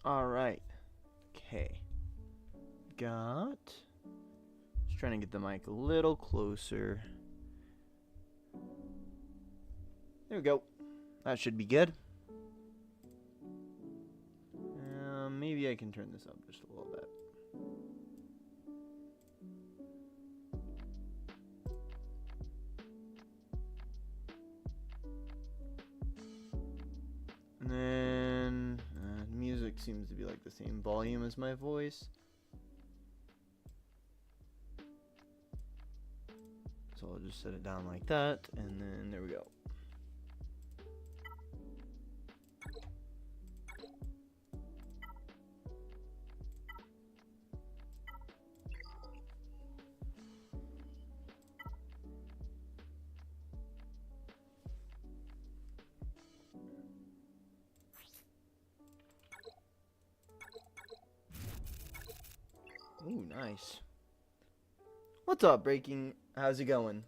Alright. Okay. Just trying to get the mic a little closer. There we go. That should be good. Maybe I can turn this up just a little bit. And then music seems to be like the same volume as my voice. So I'll just set it down like that, and then there we go. Ooh, nice. What's up, Breaking? How's it going?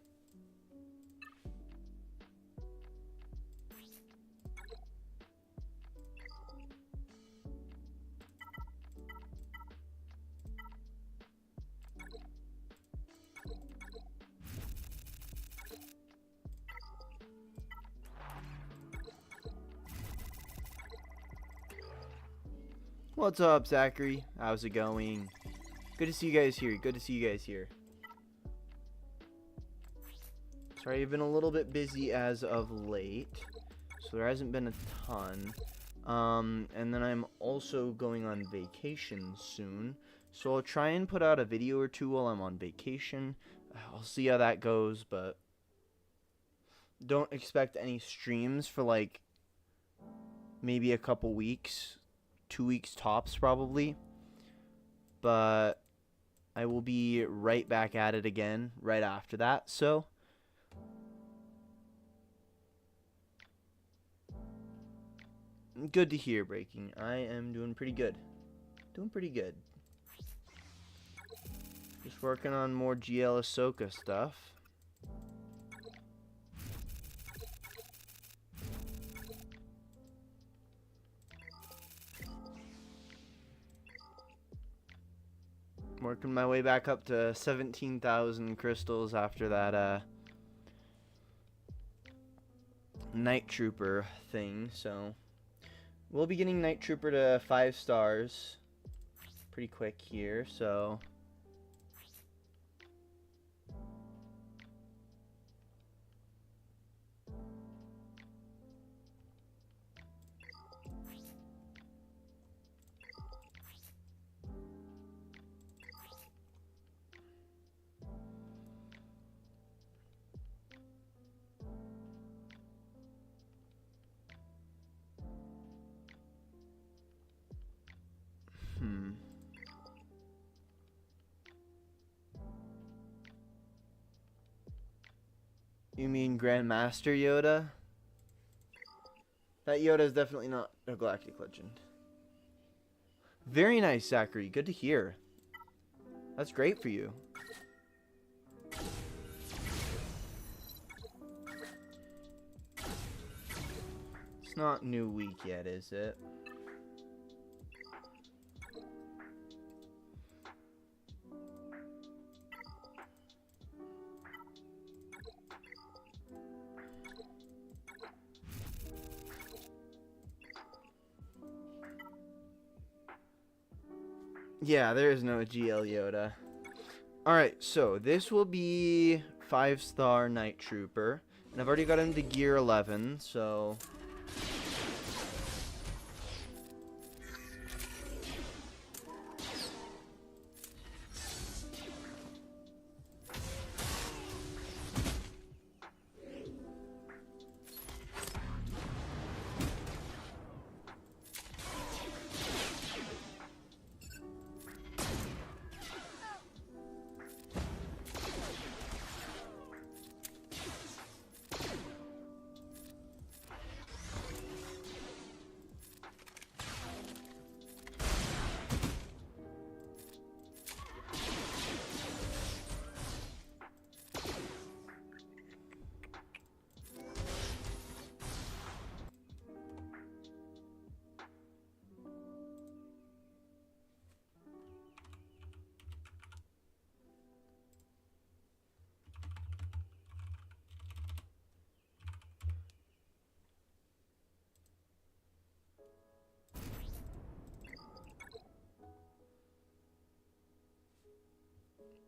What's up, Zachary? How's it going? Good to see you guys here. Good to see you guys here. Sorry, I've been a little bit busy as of late, so there hasn't been a ton. And then I'm also going on vacation soon, so I'll try and put out a video or two while I'm on vacation. I'll see how that goes, but don't expect any streams for like maybe a couple weeks, 2 weeks tops probably. But I will be right back at it again right after that, so good to hear, Breaking. I am doing pretty good. Doing pretty good. Just working on more GL Ahsoka stuff. Working my way back up to 17,000 crystals after that Night Trooper thing, so we'll be getting Night Trooper to 5 stars pretty quick here, so You mean Grandmaster Yoda? That Yoda is definitely not a Galactic Legend. Very nice, Zachary. Good to hear. That's great for you. It's not new week yet, is it? Yeah, there is no GL Yoda. Alright, so this will be 5-star Night Trooper. And I've already got him to gear 11, so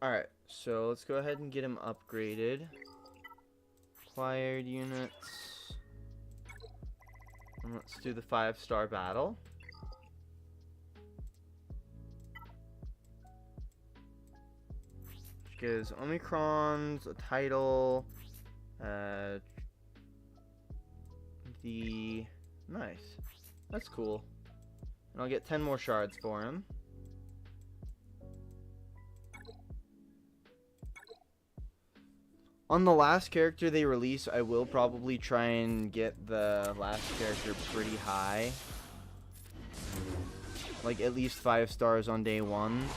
Alright, so let's go ahead and get him upgraded. Acquired units. And let's do the 5-star battle. Which gives Omicrons a title. Nice. That's cool. And I'll get 10 more shards for him. On the last character they release, I will probably try and get the last character pretty high. Like at least 5 stars on day 1.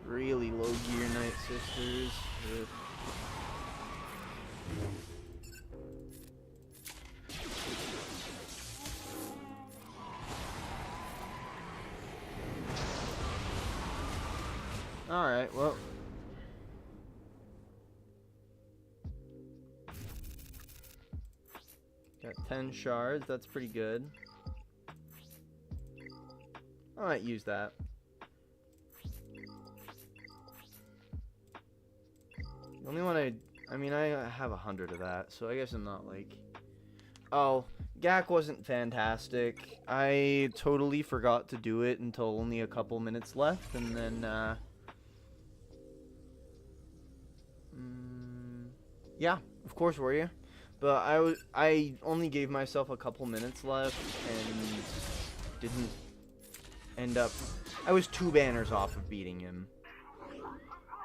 Really low gear Night Sisters. Ugh. Alright, well. Got 10 shards, that's pretty good. I might use that. The only one I mean, I have 100 of that, so I guess I'm not like... Oh, GAC wasn't fantastic. I totally forgot to do it until only a couple minutes left, and then, yeah, of course, were you? But I only gave myself a couple minutes left, and didn't end up... I was 2 banners off of beating him.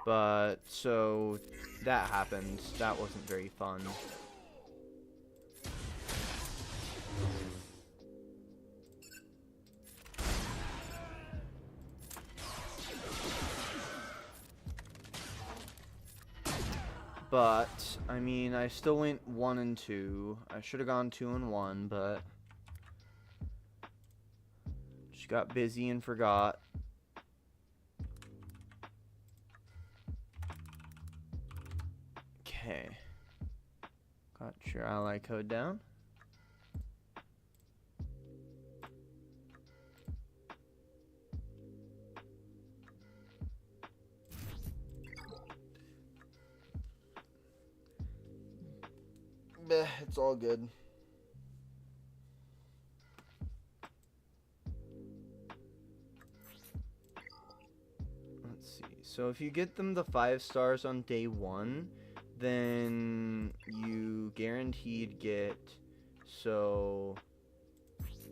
But, so, that happened. That wasn't very fun. But, I mean, I still went 1 and 2. I should have gone 2 and 1, but... just got busy and forgot. Okay. Got your ally code down. Bleh, it's all good. Let's see. So if you get them the 5 stars on day 1, then you guaranteed get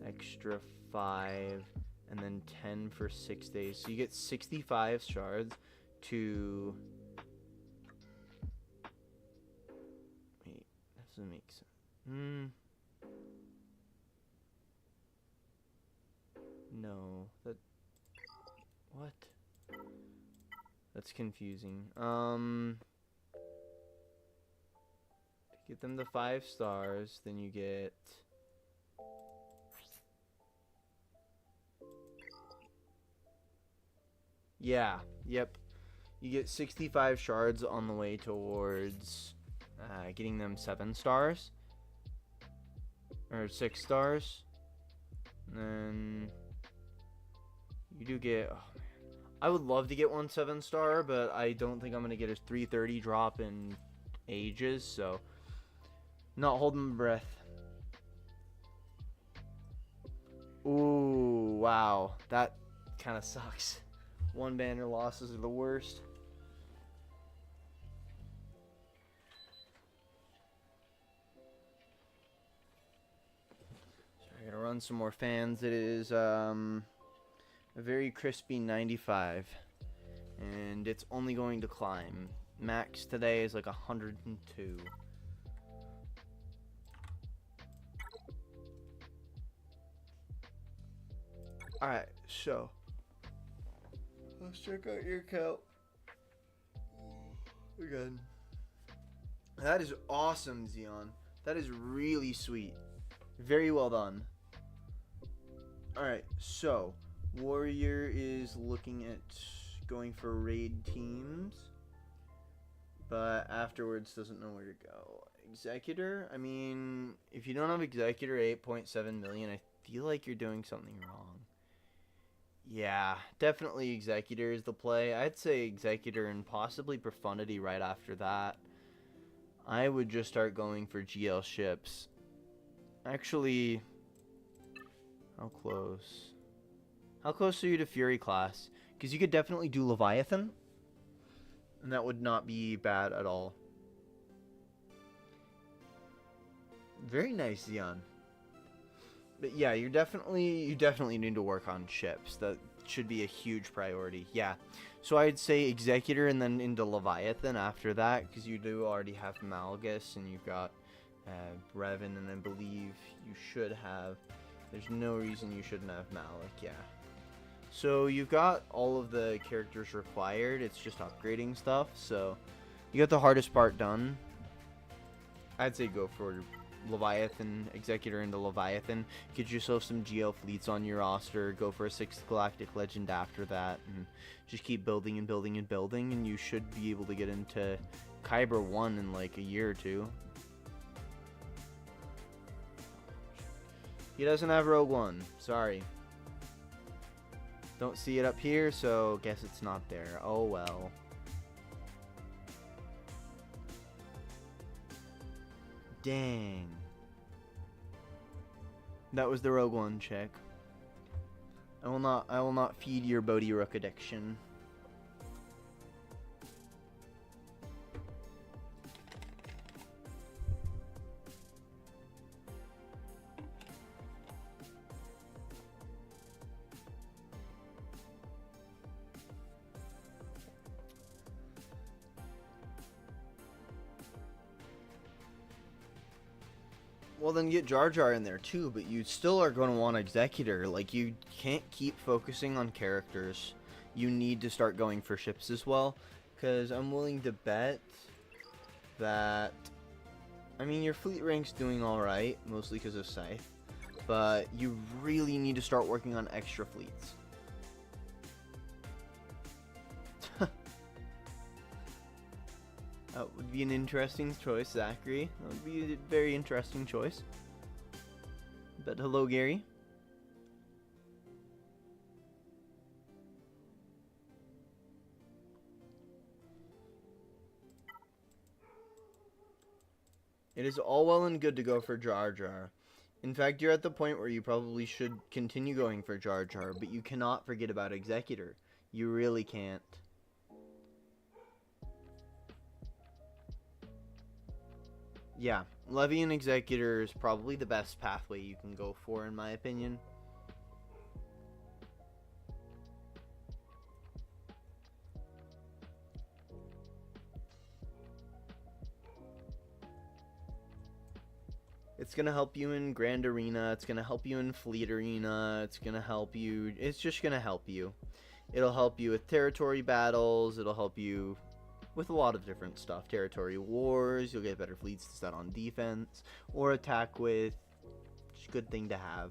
extra 5 and then 10 for 6 days. So you get 65 shards to... Wait, that doesn't make sense. No, that... What? That's confusing. To get them the 5 stars, then you get... Yeah, yep. You get 65 shards on the way towards getting them 7 stars. Or 6 stars. And then you do get... Oh, man. I would love to get one 7-star, but I don't think I'm going to get a 330 drop in ages, so... Not holding my breath. Ooh, wow. That kind of sucks. One banner losses are the worst. So I gotta run some more fans. It is a very crispy 95. And it's only going to climb. Max today is like 102. Alright, so let's check out your account again. That is awesome, Xeon. That is really sweet. Very well done. Alright, so Warrior is looking at going for raid teams, but afterwards doesn't know where to go. Executor, I mean, if you don't have Executor 8.7 million, I feel like you're doing something wrong. Yeah, definitely Executor is the play. I'd say Executor and possibly Profundity right after that. I would just start going for GL ships. Actually, how close? How close are you to Fury class? Because you could definitely do Leviathan, and that would not be bad at all. Very nice, Xeon. But yeah, you definitely need to work on ships. That should be a huge priority. Yeah. So I'd say Executor and then into Leviathan after that, because you do already have Malgus and you've got Revan, and I believe you should have. There's no reason you shouldn't have Malik. Yeah. So you've got all of the characters required. It's just upgrading stuff. So you got the hardest part done. I'd say go for Leviathan, Executor into Leviathan. Get yourself some GL fleets on your roster. Go for a 6th Galactic Legend after that. And just keep building and building and building. And you should be able to get into Kyber 1 in like a year or two. He doesn't have Rogue One. Sorry. Don't see it up here, so guess it's not there. Oh well. Dang. That was the Rogue One check. I will not feed your Bodhi Rook addiction. Well, then get Jar Jar in there too, but you still are going to want Executor. Like, you can't keep focusing on characters. You need to start going for ships as well, because I'm willing to bet that, I mean, your fleet rank's doing alright, mostly because of Scythe, but you really need to start working on extra fleets. That would be an interesting choice, Zachary. That would be a very interesting choice. But hello, Gary. It is all well and good to go for Jar Jar. In fact, you're at the point where you probably should continue going for Jar Jar, but you cannot forget about Executor. You really can't. Yeah, Levy and Executor is probably the best pathway you can go for, in my opinion. It's going to help you in Grand Arena, it's going to help you in Fleet Arena, it's going to help you, it's just going to help you. It'll help you with territory battles, it'll help you with a lot of different stuff. Territory wars, you'll get better fleets to set on defense or attack with. Just a good thing to have.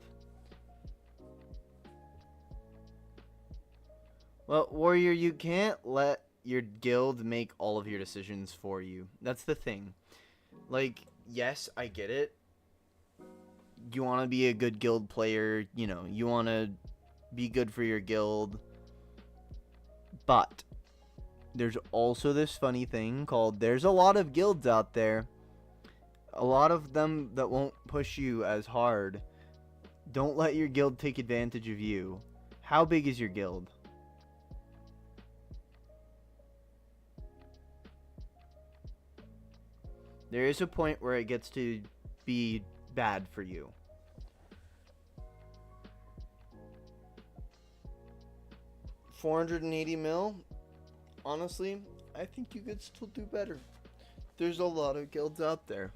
Well, Warrior, you can't let your guild make all of your decisions for you. That's the thing. Like, yes, I get it. You want to be a good guild player, you know, you want to be good for your guild. But there's also this funny thing called, there's a lot of guilds out there, a lot of them that won't push you as hard Don't let your guild take advantage of you. How big is your guild? There is a point where it gets to be bad for you. $480 mil? Honestly, I think you could still do better. There's a lot of guilds out there.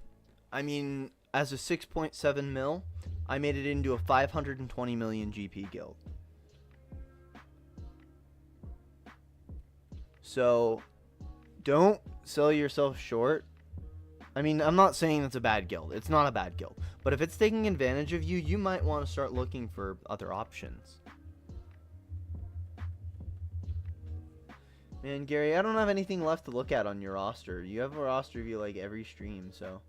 I mean, as a 6.7 mil, I made it into a 520 million GP guild. So, don't sell yourself short. I mean, I'm not saying it's a bad guild. It's not a bad guild. But if it's taking advantage of you, you might want to start looking for other options. Man, Gary, I don't have anything left to look at on your roster. You have a roster view like every stream, so.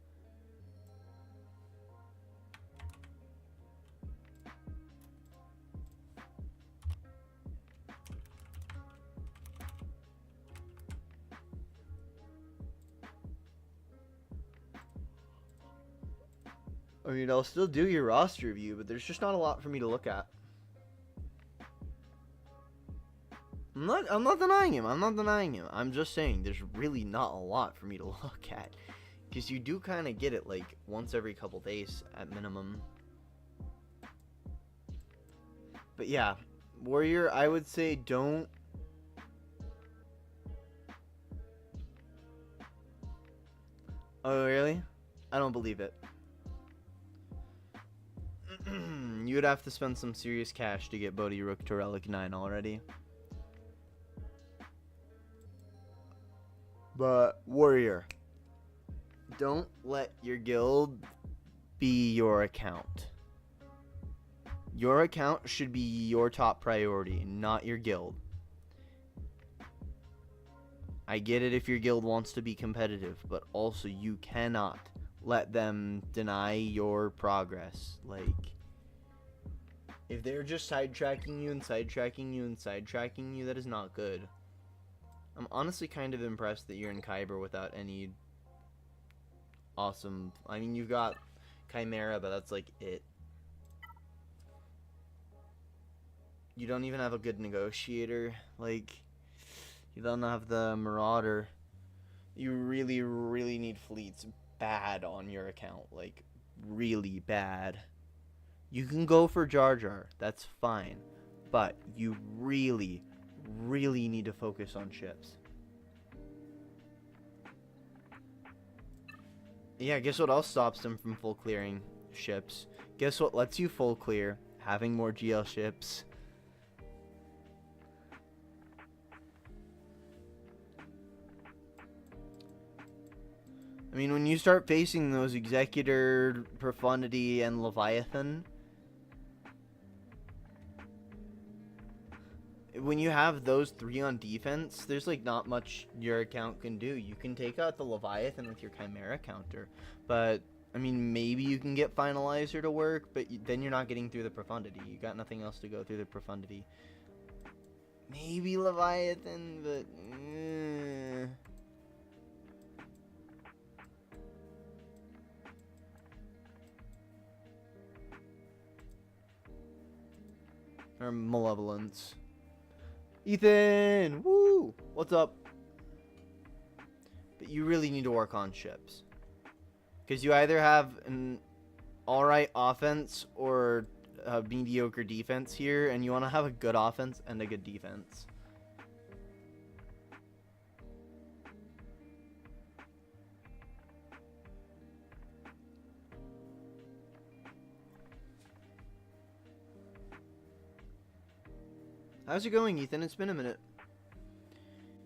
I mean, I'll still do your roster review, but there's just not a lot for me to look at. I'm not denying him. I'm not denying him. I'm just saying there's really not a lot for me to look at. Because you do kind of get it like once every couple days at minimum. But yeah, Warrior, I would say don't. Oh, really? I don't believe it. You would have to spend some serious cash to get Bodhi Rook to Relic 9 already. But, Warrior, don't let your guild be your account. Your account should be your top priority, not your guild. I get it if your guild wants to be competitive, but also you cannot let them deny your progress. Like, if they're just sidetracking you and sidetracking you and sidetracking you, that is not good. I'm honestly kind of impressed that you're in Kyber without any awesome... I mean, you've got Chimera, but that's like it. You don't even have a good negotiator. Like, you don't have the Marauder. You really, really need fleets bad on your account. Like, really bad. You can go for Jar Jar. That's fine. But you really, really need to focus on ships. Yeah, guess what else stops them from full clearing? Ships. Guess what lets you full clear? Having more GL ships. I mean, when you start facing those Executor, Profundity, and Leviathan, when you have those three on defense, there's like not much your account can do. You can take out the Leviathan with your Chimera counter, but I mean, maybe you can get Finalizer to work, but then you're not getting through the Profundity. You got nothing else to go through the Profundity. Maybe Leviathan, but or Malevolence. Ethan! Woo! What's up? But you really need to work on ships. Because you either have an alright offense or a mediocre defense here, and you want to have a good offense and a good defense. How's it going, Ethan? It's been a minute.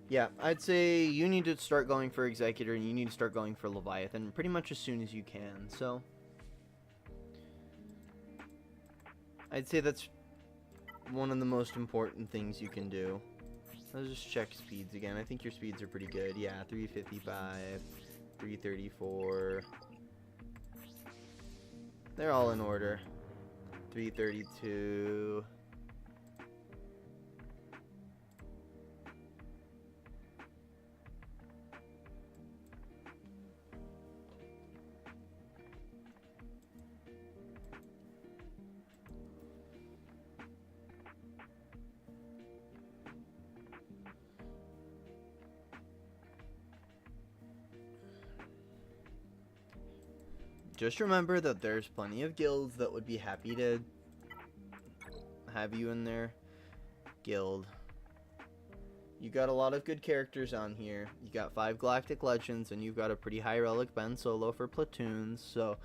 Yeah, I'd say you need to start going for Executor and you need to start going for Leviathan pretty much as soon as you can, so I'd say that's one of the most important things you can do. Let's just check speeds again. I think your speeds are pretty good. Yeah, 355, 334. They're all in order. 332. just remember that there's plenty of guilds that would be happy to have you in their guild. You got a lot of good characters on here. You got 5 Galactic Legends, and you've got a pretty high relic Ben Solo for platoons, so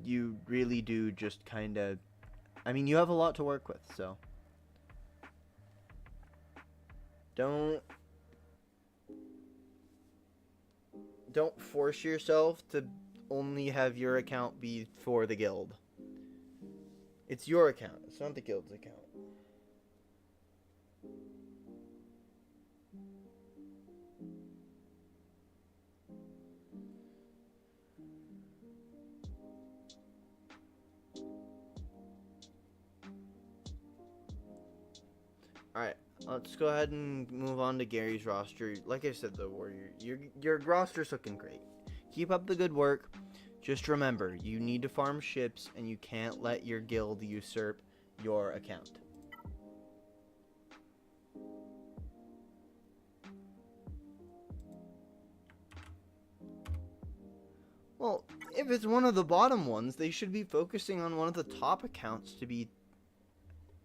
you really do just kind of, I mean, you have a lot to work with, so don't force yourself to only have your account be for the guild. It's your account, it's not the guild's account. Alright, let's go ahead and move on to Gary's roster. Like I said, though, Warrior, your roster's looking great. Keep up the good work. Just remember, you need to farm ships, and you can't let your guild usurp your account. Well, if it's one of the bottom ones, they should be focusing on one of the top accounts to be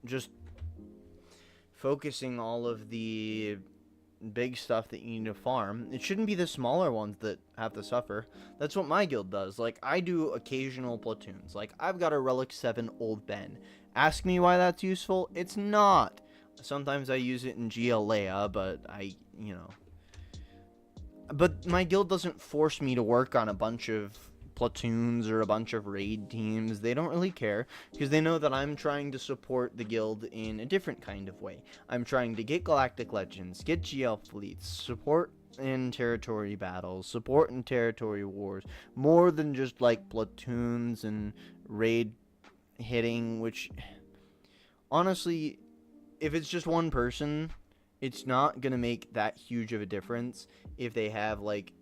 just focusing all of the big stuff that you need to farm. It shouldn't be the smaller ones that have to suffer. That's what my guild does. Like, I do occasional platoons. Like, I've got a Relic 7 Old Ben. Ask me why that's useful. It's not. Sometimes I use it in GL Ahsoka, but But my guild doesn't force me to work on a bunch of platoons or a bunch of raid teams. They don't really care, because they know that I'm trying to support the guild in a different kind of way. I'm trying to get Galactic Legends, get GL fleets, support in territory battles, support in territory wars, more than just like platoons and raid hitting, which honestly, if it's just one person, it's not gonna make that huge of a difference. If they have like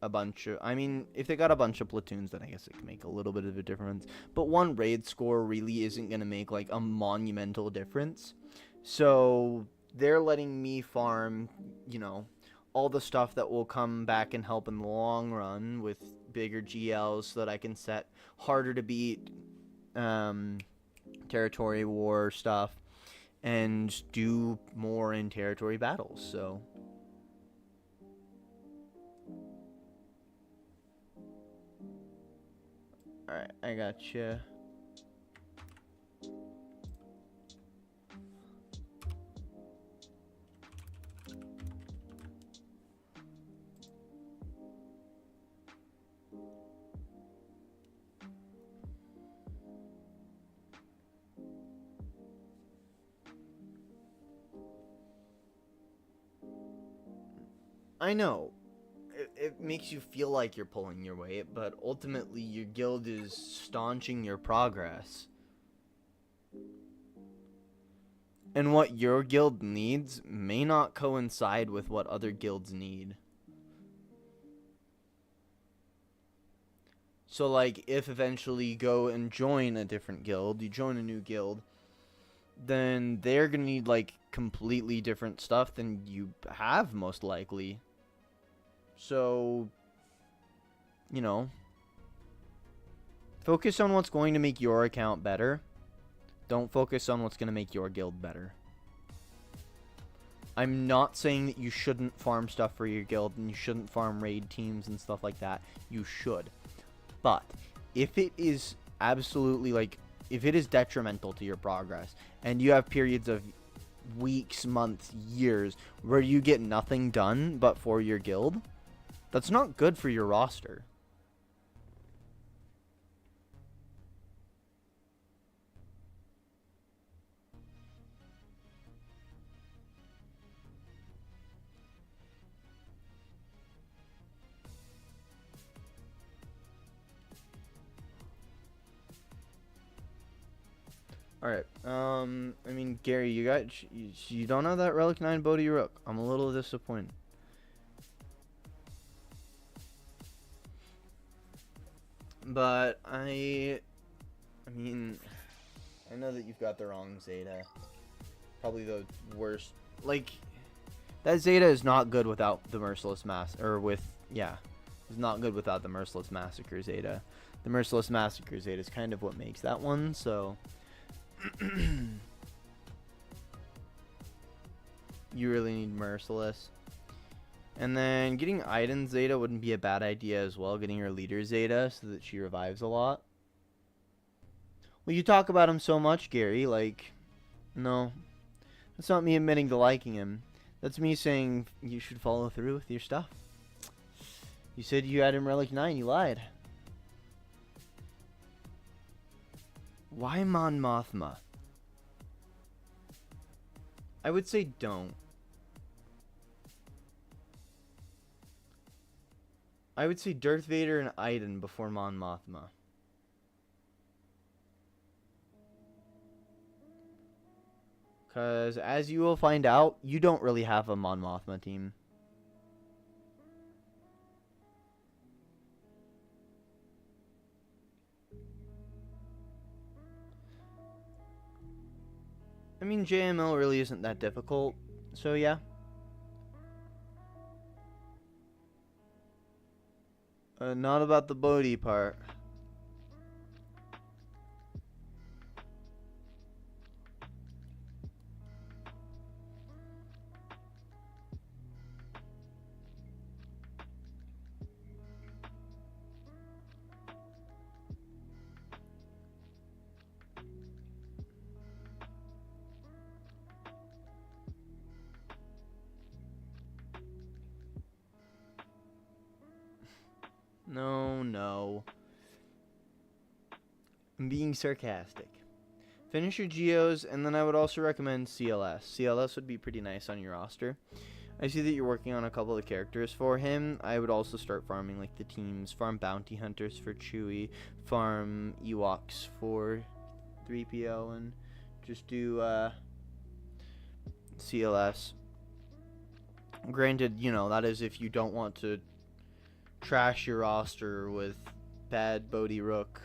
a bunch of, I mean, if they got a bunch of platoons, then I guess it can make a little bit of a difference. But one raid score really isn't going to make like a monumental difference. So they're letting me farm, all the stuff that will come back and help in the long run with bigger GLs, so that I can set harder to beat territory war stuff and do more in territory battles. So alright, I gotcha. I know. It makes you feel like you're pulling your weight, but ultimately your guild is staunching your progress. And what your guild needs may not coincide with what other guilds need. So like, if eventually you go and join a different guild, you join a new guild, then they're gonna need like completely different stuff than you have, most likely. So, focus on what's going to make your account better. Don't focus on what's going to make your guild better. I'm not saying that you shouldn't farm stuff for your guild and you shouldn't farm raid teams and stuff like that. You should. But if it is absolutely if it is detrimental to your progress and you have periods of weeks, months, years where you get nothing done but for your guild, that's not good for your roster. Alright, I mean, Gary, you don't have that Relic 9 Bodhi Rook. I'm a little disappointed. But I mean, I know that you've got the wrong Zeta. Probably the worst. Like, that Zeta is not good without the Merciless Mass, or with, yeah. He's not good without the Merciless Massacre Zeta. The Merciless Massacre Zeta is kind of what makes that one, so... You really need Merciless. And then getting Aiden Zeta wouldn't be a bad idea as well. Getting her leader Zeta so that she revives a lot. Well, you talk about him so much, Gary. Like, no. That's not me admitting to liking him. That's me saying you should follow through with your stuff. You said you had him Relic 9. You lied. Why Mon Mothma? I would say don't. I would say Darth Vader and Aiden before Mon Mothma. Because, as you will find out, you don't really have a Mon Mothma team. I mean, JML really isn't that difficult, so yeah. Not about the Bodhi part. No. I'm being sarcastic. Finish your Geos, and then I would also recommend CLS. CLS would be pretty nice on your roster. I see that you're working on a couple of characters for him. I would also start farming like the teams. Farm Bounty Hunters for Chewie. Farm Ewoks for 3PO. And just do CLS. Granted, you know, that is if you don't want to trash your roster with bad Bodhi Rook.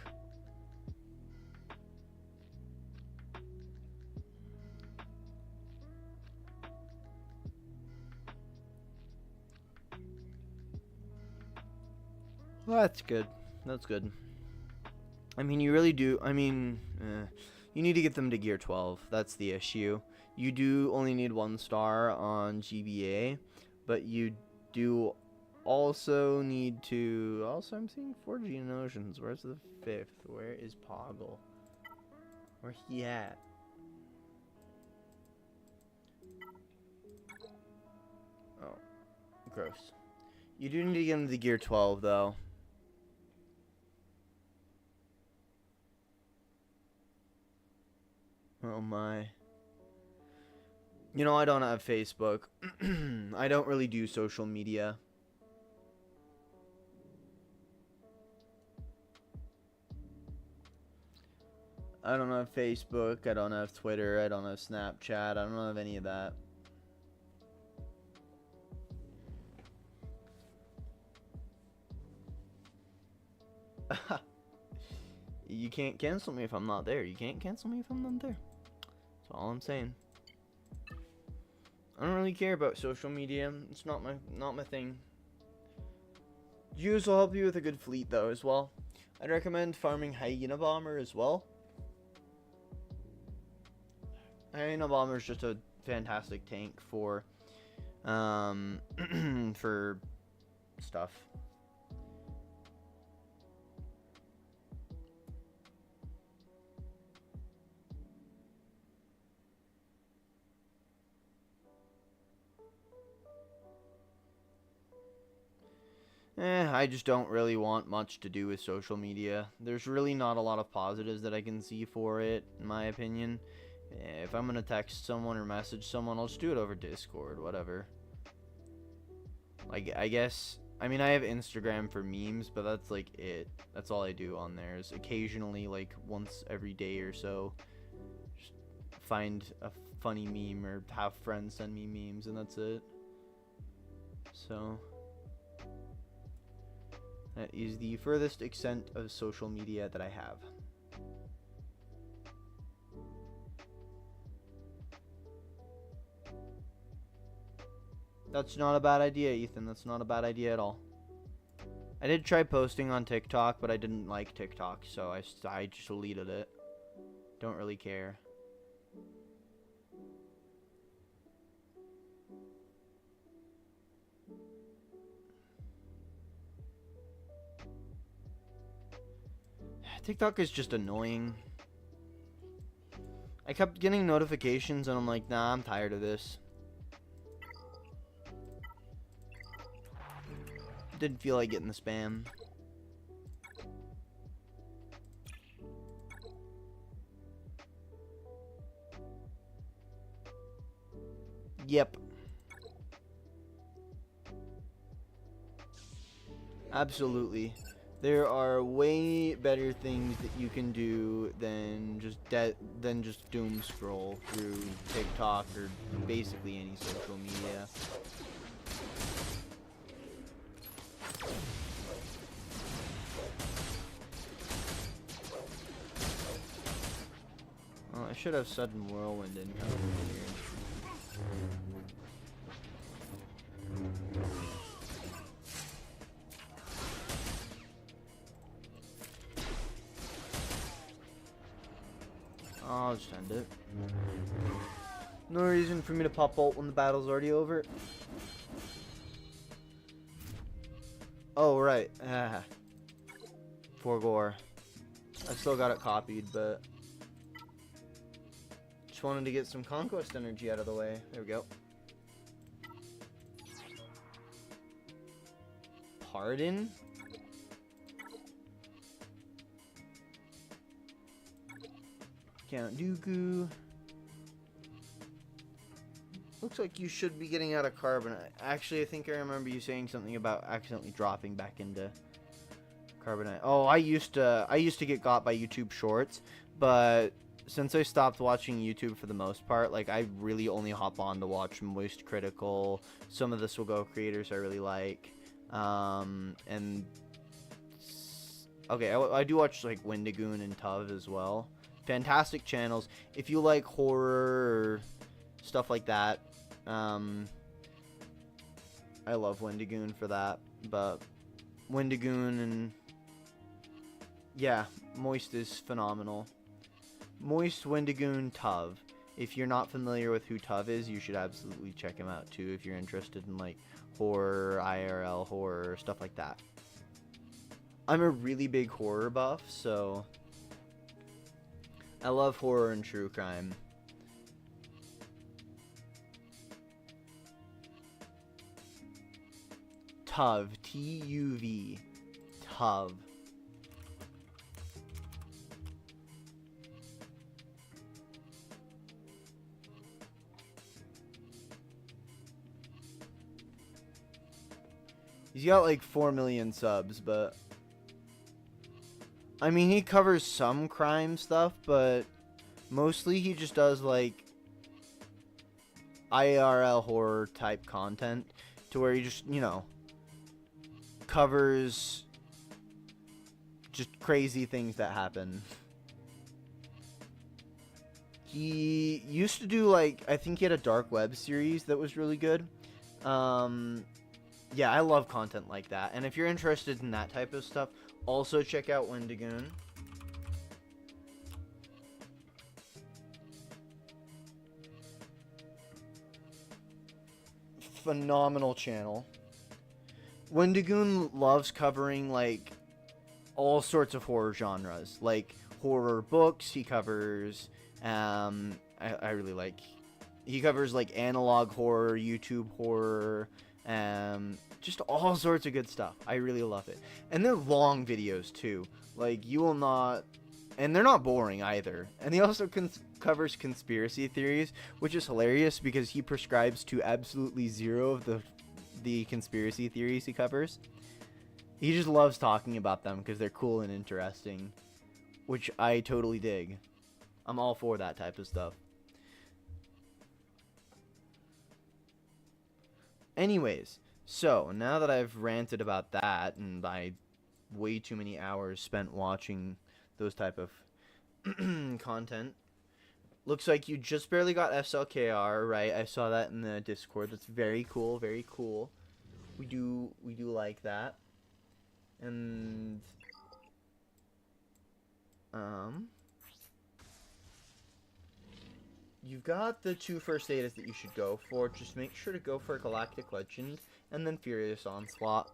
Well, that's good. That's good. I mean, you really do. I mean, you need to get them to gear 12. That's the issue. You do only need 1 star on GBA, but you do also need to... Also, I'm seeing 4 Geonosians. Where's the 5th? Where is Poggle? Where he at? Oh, gross. You do need to get him to gear 12, though. Oh my. You know, I don't have Facebook. I don't really do social media. I don't have Facebook, I don't have Twitter, I don't have Snapchat, I don't have any of that. You can't cancel me if I'm not there. You can't cancel me if I'm not there. That's all I'm saying. I don't really care about social media. It's not my thing. Jews will help you with a good fleet though as well. I'd recommend farming Hyena Bomber as well. Hyena Bomber is just a fantastic tank for for stuff. I just don't really want much to do with social media. There's really not a lot of positives that I can see for it, in my opinion. If I'm gonna text someone or message someone, I'll just do it over Discord, whatever. Like, I guess, I mean, I have Instagram for memes, but that's like it. That's all I do on there, is occasionally, like, once every day or so, just find a funny meme or have friends send me memes, and that's it. So... that is the furthest extent of social media that I have. That's not a bad idea, Ethan. That's not a bad idea at all. I did try posting on TikTok, but I didn't like TikTok, so I just deleted it. Don't really care. TikTok is just annoying. I kept getting notifications and I'm like, nah, I'm tired of this. Didn't feel like getting the spam. Yep. Absolutely. There are way better things that you can do than just doom scroll through TikTok or basically any social media. Well, I should have sudden whirlwind incoming here. I'll just end it. No reason for me to pop ult when the battle's already over. Oh, right. Poor Gore. I still got it copied, but just wanted to get some conquest energy out of the way. There we go. Pardon? Count Dooku. Looks like you should be getting out of carbonite. Actually, I think I remember you saying something about accidentally dropping back into carbonite. Oh, I used to get got by YouTube Shorts, but since I stopped watching YouTube for the most part, like I really only hop on to watch Moist Critical, some of the Swiggo creators I really like, and okay, I do watch like Wendigoon and Tuv as well. Fantastic channels if you like horror or stuff like that. I love Wendigoon for that, but Wendigoon and yeah, Moist is phenomenal. Moist, Wendigoon, Tuv. If you're not familiar with who Tuv is, you should absolutely check him out too if you're interested in like horror, IRL horror, stuff like that. I'm a really big horror buff, so I love horror and true crime. Tuv, T-U-V, Tuv. He's got like 4 million subs, but I mean, he covers some crime stuff, but mostly he just does like IRL horror type content to where he just, you know, covers just crazy things that happen. He used to do like, I think he had a dark web series that was really good. Yeah, I love content like that. And if you're interested in that type of stuff, also check out Wendigoon. Phenomenal channel. Wendigoon loves covering like all sorts of horror genres, like horror books. He covers I really like, he covers like analog horror, YouTube horror, just all sorts of good stuff. I really love it. And they're long videos too. Like, you will not, and they're not boring either. And he also covers conspiracy theories, which is hilarious because he prescribes to absolutely zero of the conspiracy theories he covers. He just loves talking about them because they're cool and interesting, which I totally dig. I'm all for that type of stuff. Anyways, so now that I've ranted about that and by way too many hours spent watching those type of content, looks like you just barely got SLKR, right? I saw that in the Discord. That's very cool, very cool. We do like that. And you've got the 2 first aids that you should go for. Just make sure to go for Galactic Legend and then Furious Onslaught.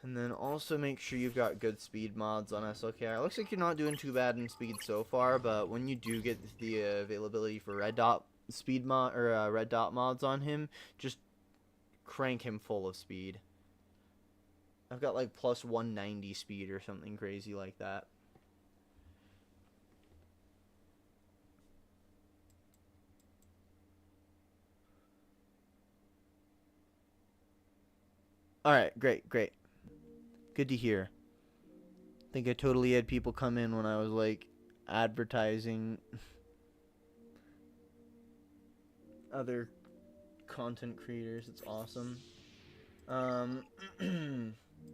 And then also make sure you've got good speed mods on Ahsoka. It looks like you're not doing too bad in speed so far, but when you do get the availability for red dot speed mod or red dot mods on him, just crank him full of speed. I've got like plus 190 speed or something crazy like that. Alright, great, great. Good to hear. I think I totally had people come in when I was like advertising other content creators. It's awesome.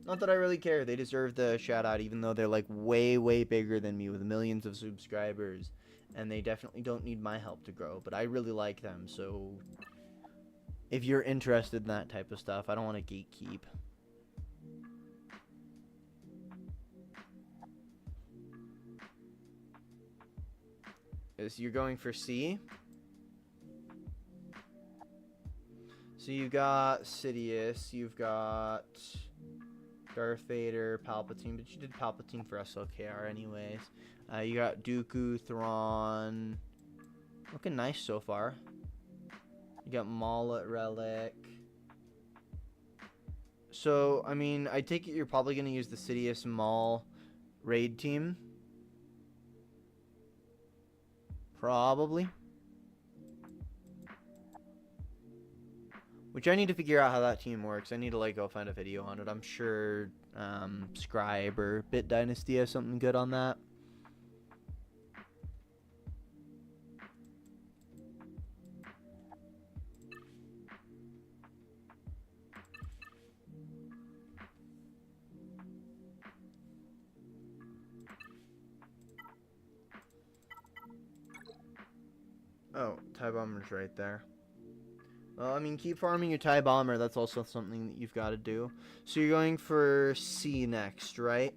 Not that I really care. They deserve the shout out, even though they're like way, way bigger than me with millions of subscribers. And they definitely don't need my help to grow. But I really like them, so if you're interested in that type of stuff, I don't want to gatekeep. Is you're going for C? So you've got Sidious, you've got Darth Vader, Palpatine, but you did Palpatine for SLKR anyways. You got Dooku, Thrawn. Looking nice so far. You got Maul at Relic. So, I mean, I take it you're probably going to use the Sidious Maul raid team. Probably. Which I need to figure out how that team works. I need to like go find a video on it. I'm sure Scribe or Bit Dynasty has something good on that. Oh, TIE Bomber's right there. Well, I mean, keep farming your TIE Bomber. That's also something that you've got to do. So you're going for C next, right?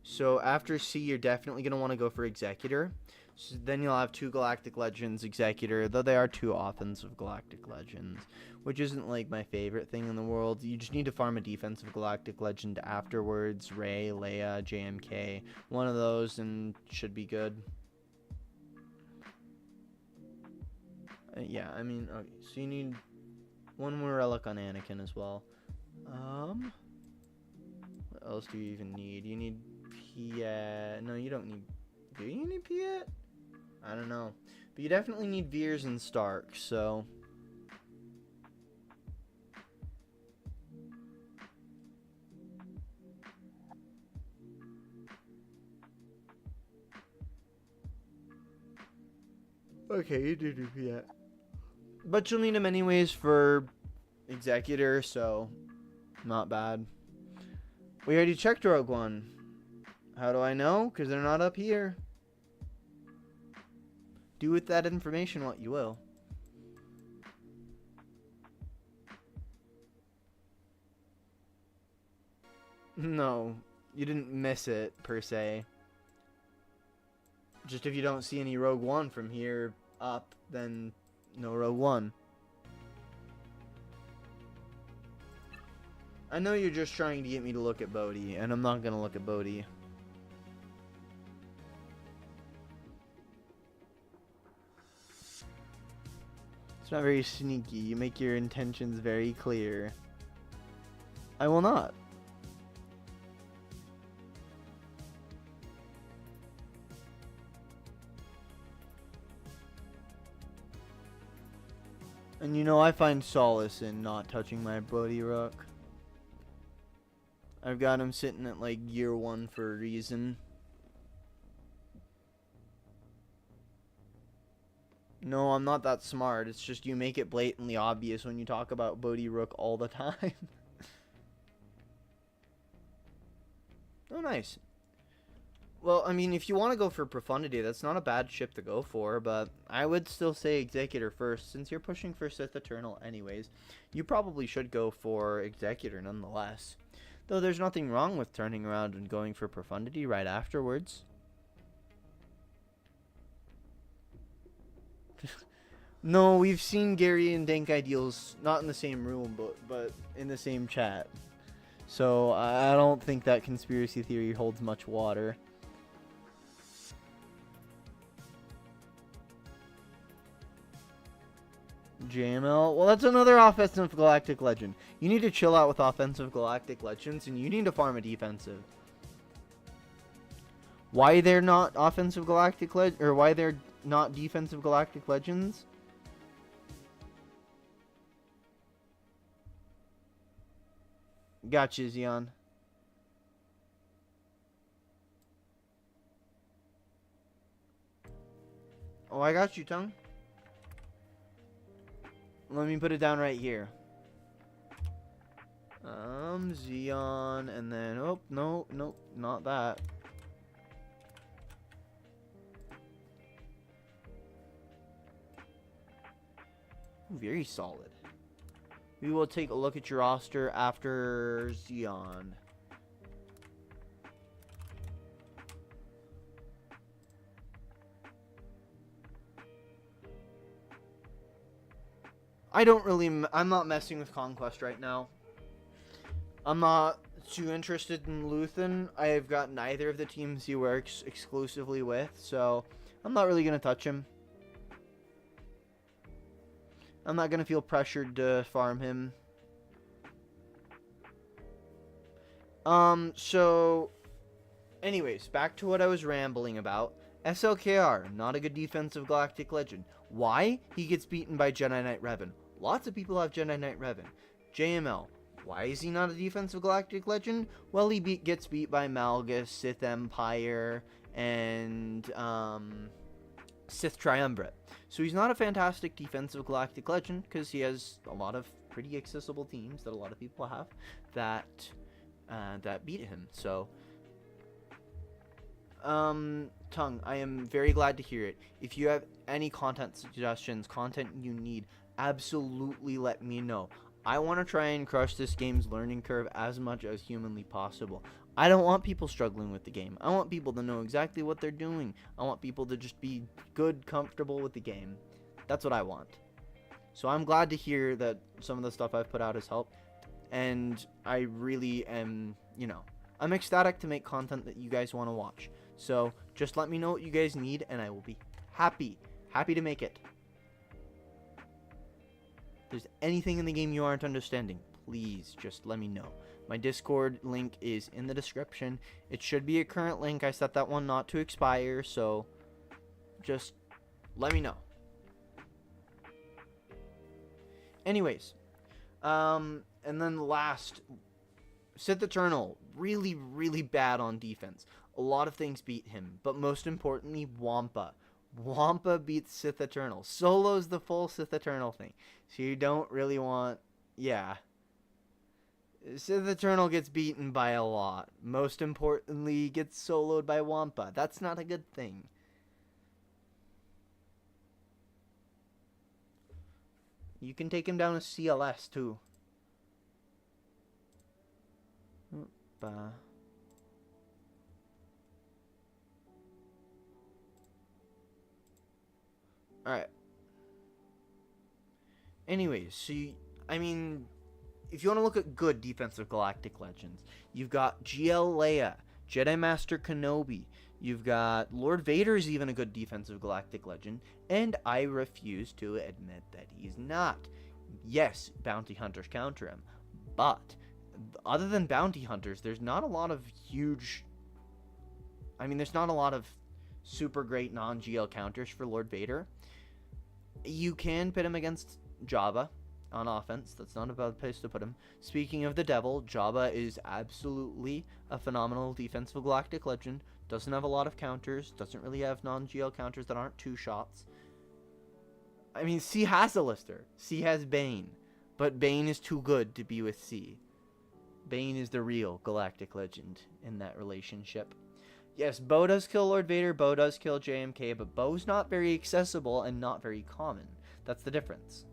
So after C, you're definitely going to want to go for Executor. So then you'll have 2 Galactic Legends Executor, though they are 2 offensive Galactic Legends, which isn't like my favorite thing in the world. You just need to farm a defensive Galactic Legend afterwards. Rey, Leia, JMK. One of those and should be good. Yeah, I mean, okay, so you need 1 more relic on Anakin as well. What else do you even need? You need Piet. No, you don't need. Do you need Piet? I don't know. But you definitely need Veers and Stark, so. Okay, you do Piet. But you'll need him anyways for Executor, so not bad. We already checked Rogue One. How do I know? Because they're not up here. Do with that information what you will. No, you didn't miss it, per se. Just if you don't see any Rogue One from here up, then no Rogue One. I know you're just trying to get me to look at Bodhi, and I'm not going to look at Bodhi. It's not very sneaky. You make your intentions very clear. I will not. And you know, I find solace in not touching my Bodhi Rook. I've got him sitting at like year 1 for a reason. No, I'm not that smart. It's just you make it blatantly obvious when you talk about Bodhi Rook all the time. Oh, nice. Well, I mean, if you want to go for Profundity, that's not a bad ship to go for, but I would still say Executor first. Since you're pushing for Sith Eternal anyways, you probably should go for Executor nonetheless. Though there's nothing wrong with turning around and going for profundity right afterwards. No, we've seen Gary and Dank Ideals not in the same room, but in the same chat. So I don't think that conspiracy theory holds much water. JML. Well, that's another offensive Galactic Legend. You need to chill out with offensive Galactic Legends, and you need to farm a defensive. Why they're not offensive Galactic or why they're not defensive Galactic Legends? Gotcha, Zion. Oh, I got you, Tongue. Let me put it down right here. Xeon, and then, oh, no, not that. Very solid. We will take a look at your roster after Xeon. I'm not messing with Conquest right now. I'm not too interested in Luthen. I've got neither of the teams he works exclusively with, so I'm not really going to touch him. I'm not going to feel pressured to farm him. So, anyways, back to what I was rambling about. SLKR, not a good defensive Galactic Legend. Why? He gets beaten by Jedi Knight Revan. Lots of people have Jedi Knight Revan. JML, why is he not a defensive Galactic Legend? Well, he gets beat by Malgus, Sith Empire, and Sith Triumvirate. So he's not a fantastic defensive Galactic Legend because he has a lot of pretty accessible teams that a lot of people have that beat him. So, Tongue, I am very glad to hear it. If you have any content suggestions, content you need, absolutely let me know. I want to try and crush this game's learning curve as much as humanly possible. I don't want people struggling with the game. I want people to know exactly what they're doing. I want people to just be good, comfortable with the game. That's what I want. So I'm glad to hear that some of the stuff I've put out has helped. And I really am, I'm ecstatic to make content that you guys want to watch. So just let me know what you guys need and I will be happy to make it. If there's anything in the game you aren't understanding, please just let me know. My Discord link is in the description. It should be a current link. I set that one not to expire, so just let me know. Anyways, and then last, Sith Eternal, really, really bad on defense. A lot of things beat him, but most importantly, Wampa. Wampa beats Sith Eternal. Solo's the full Sith Eternal thing. So you don't really want... Yeah. Sith Eternal gets beaten by a lot. Most importantly, gets soloed by Wampa. That's not a good thing. You can take him down as CLS, too. Alright. Anyways, so I mean, if you want to look at good defensive Galactic Legends, you've got GL Leia, Jedi Master Kenobi, you've got Lord Vader's even a good defensive Galactic Legend, and I refuse to admit that he's not. Yes, bounty hunters counter him, but other than bounty hunters, there's not a lot of huge... there's not a lot of super great non-GL counters for Lord Vader. You can pit him against Jabba on offense. That's not a bad place to put him. Speaking of the devil, Jabba is absolutely a phenomenal defensive Galactic Legend. Doesn't have a lot of counters. Doesn't really have non-GL counters that aren't 2 shots. C has a lister. C has Bane. But Bane is too good to be with C. Bane is the real Galactic Legend in that relationship. Yes, Bo does kill Lord Vader, Bo does kill JMK, but Bo's not very accessible and not very common. That's the difference.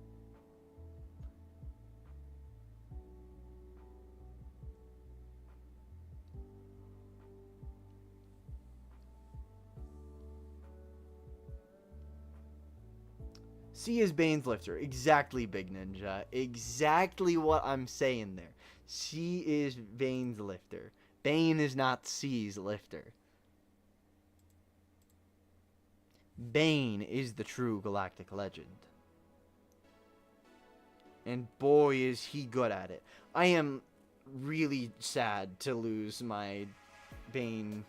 C is Bane's lifter. Exactly, Big Ninja. Exactly what I'm saying there. C is Bane's lifter. Bane is not C's lifter. Bane is the true galactic legend. And boy, is he good at it. I am really sad to lose my Bane.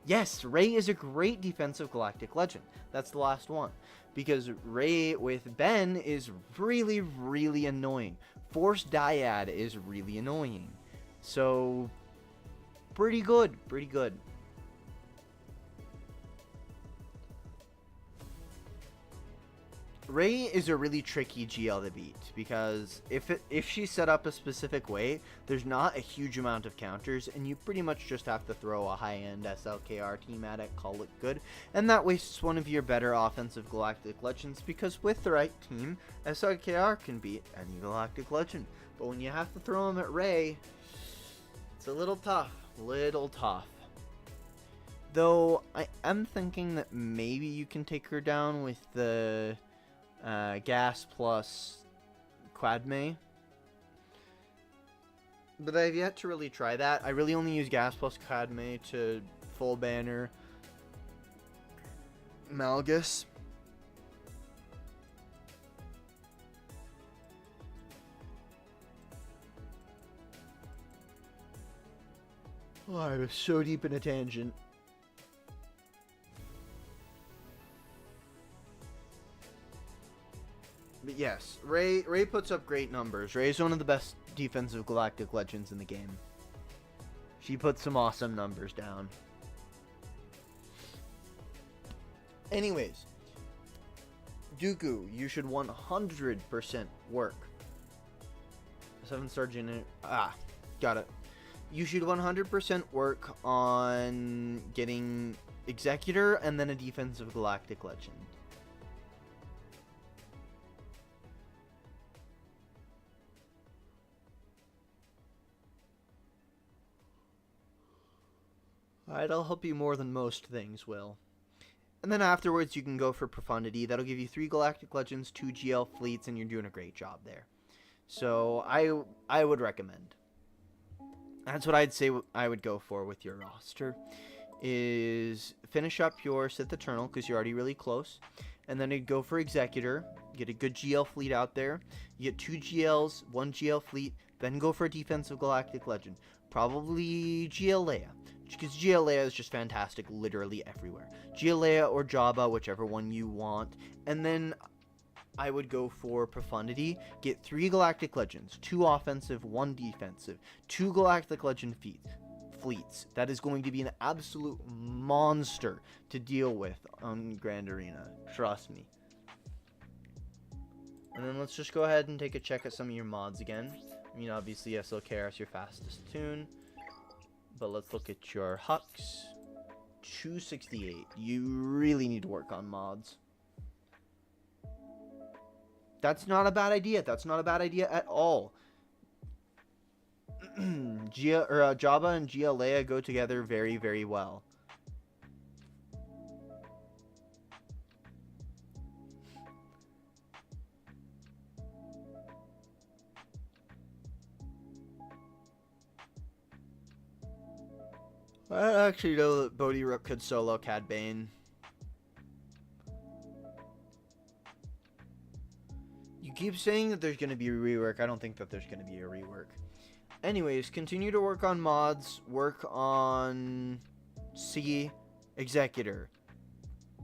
Yes, Rey is a great defensive galactic legend. That's the last one. Because Rey with Ben is really, really annoying. Force Dyad is really annoying. So, pretty good. Pretty good. Rey is a really tricky GL to beat because if she's set up a specific way, there's not a huge amount of counters, and you pretty much just have to throw a high-end SLKR team at it, call it good, and that wastes one of your better offensive Galactic Legends because with the right team, SLKR can beat any Galactic Legend. But when you have to throw them at Rey, it's a little tough. Though, I am thinking that maybe you can take her down with the gas plus Quadme. But I've yet to really try that. I really only use gas plus Quadme to full banner Malgus. Oh, I was so deep in a tangent. But yes, Rey puts up great numbers. Rey's one of the best defensive Galactic Legends in the game. She puts some awesome numbers down. Anyways, Dooku, you should 100% work. 7-star General. Got it. You should 100% work on getting Executor and then a defensive Galactic Legend. Alright, I'll help you more than most things will. And then afterwards you can go for Profundity. That'll give you 3 Galactic Legends, 2 GL Fleets, and you're doing a great job there. So I would recommend. That's what I'd say I would go for with your roster. Is finish up your Sith Eternal, because you're already really close. And then you'd go for Executor. Get a good GL Fleet out there. You get 2 GLs, 1 GL Fleet. Then go for a defensive Galactic Legend. Probably GL Leia. Because GL Leia is just fantastic literally everywhere. GL Leia or Jabba, whichever one you want. And then I would go for Profundity. Get 3 Galactic Legends. 2 offensive, 1 defensive. 2 Galactic Legend fleets. That is going to be an absolute monster to deal with on Grand Arena. Trust me. And then let's just go ahead and take a check at some of your mods again. I mean, obviously, SLKR is your fastest tune. But let's look at your Hux. 268. You really need to work on mods. That's not a bad idea. That's not a bad idea at all. Jabba and Gia Leia go together very, very well. I actually know that Bodhi Rook could solo Cad Bane. You keep saying that there's going to be a rework. I don't think that there's going to be a rework. Anyways, continue to work on mods. Work on C, Executor,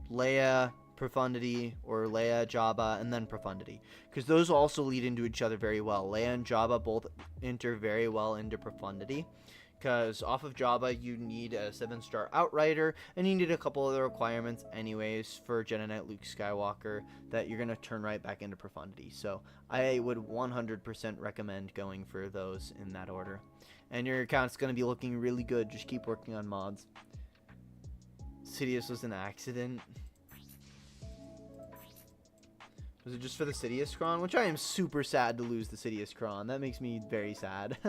Leia, Profundity, or Leia, Jabba, and then Profundity. Because those also lead into each other very well. Leia and Jabba both enter very well into Profundity. Because off of Jabba, you need a 7-star Outrider, and you need a couple other requirements anyways for Jedi Knight Luke Skywalker that you're going to turn right back into Profundity. So I would 100% recommend going for those in that order. And your account's going to be looking really good. Just keep working on mods. Sidious was an accident. Was it just for the Sidious Cron? Which I am super sad to lose the Sidious Cron. That makes me very sad.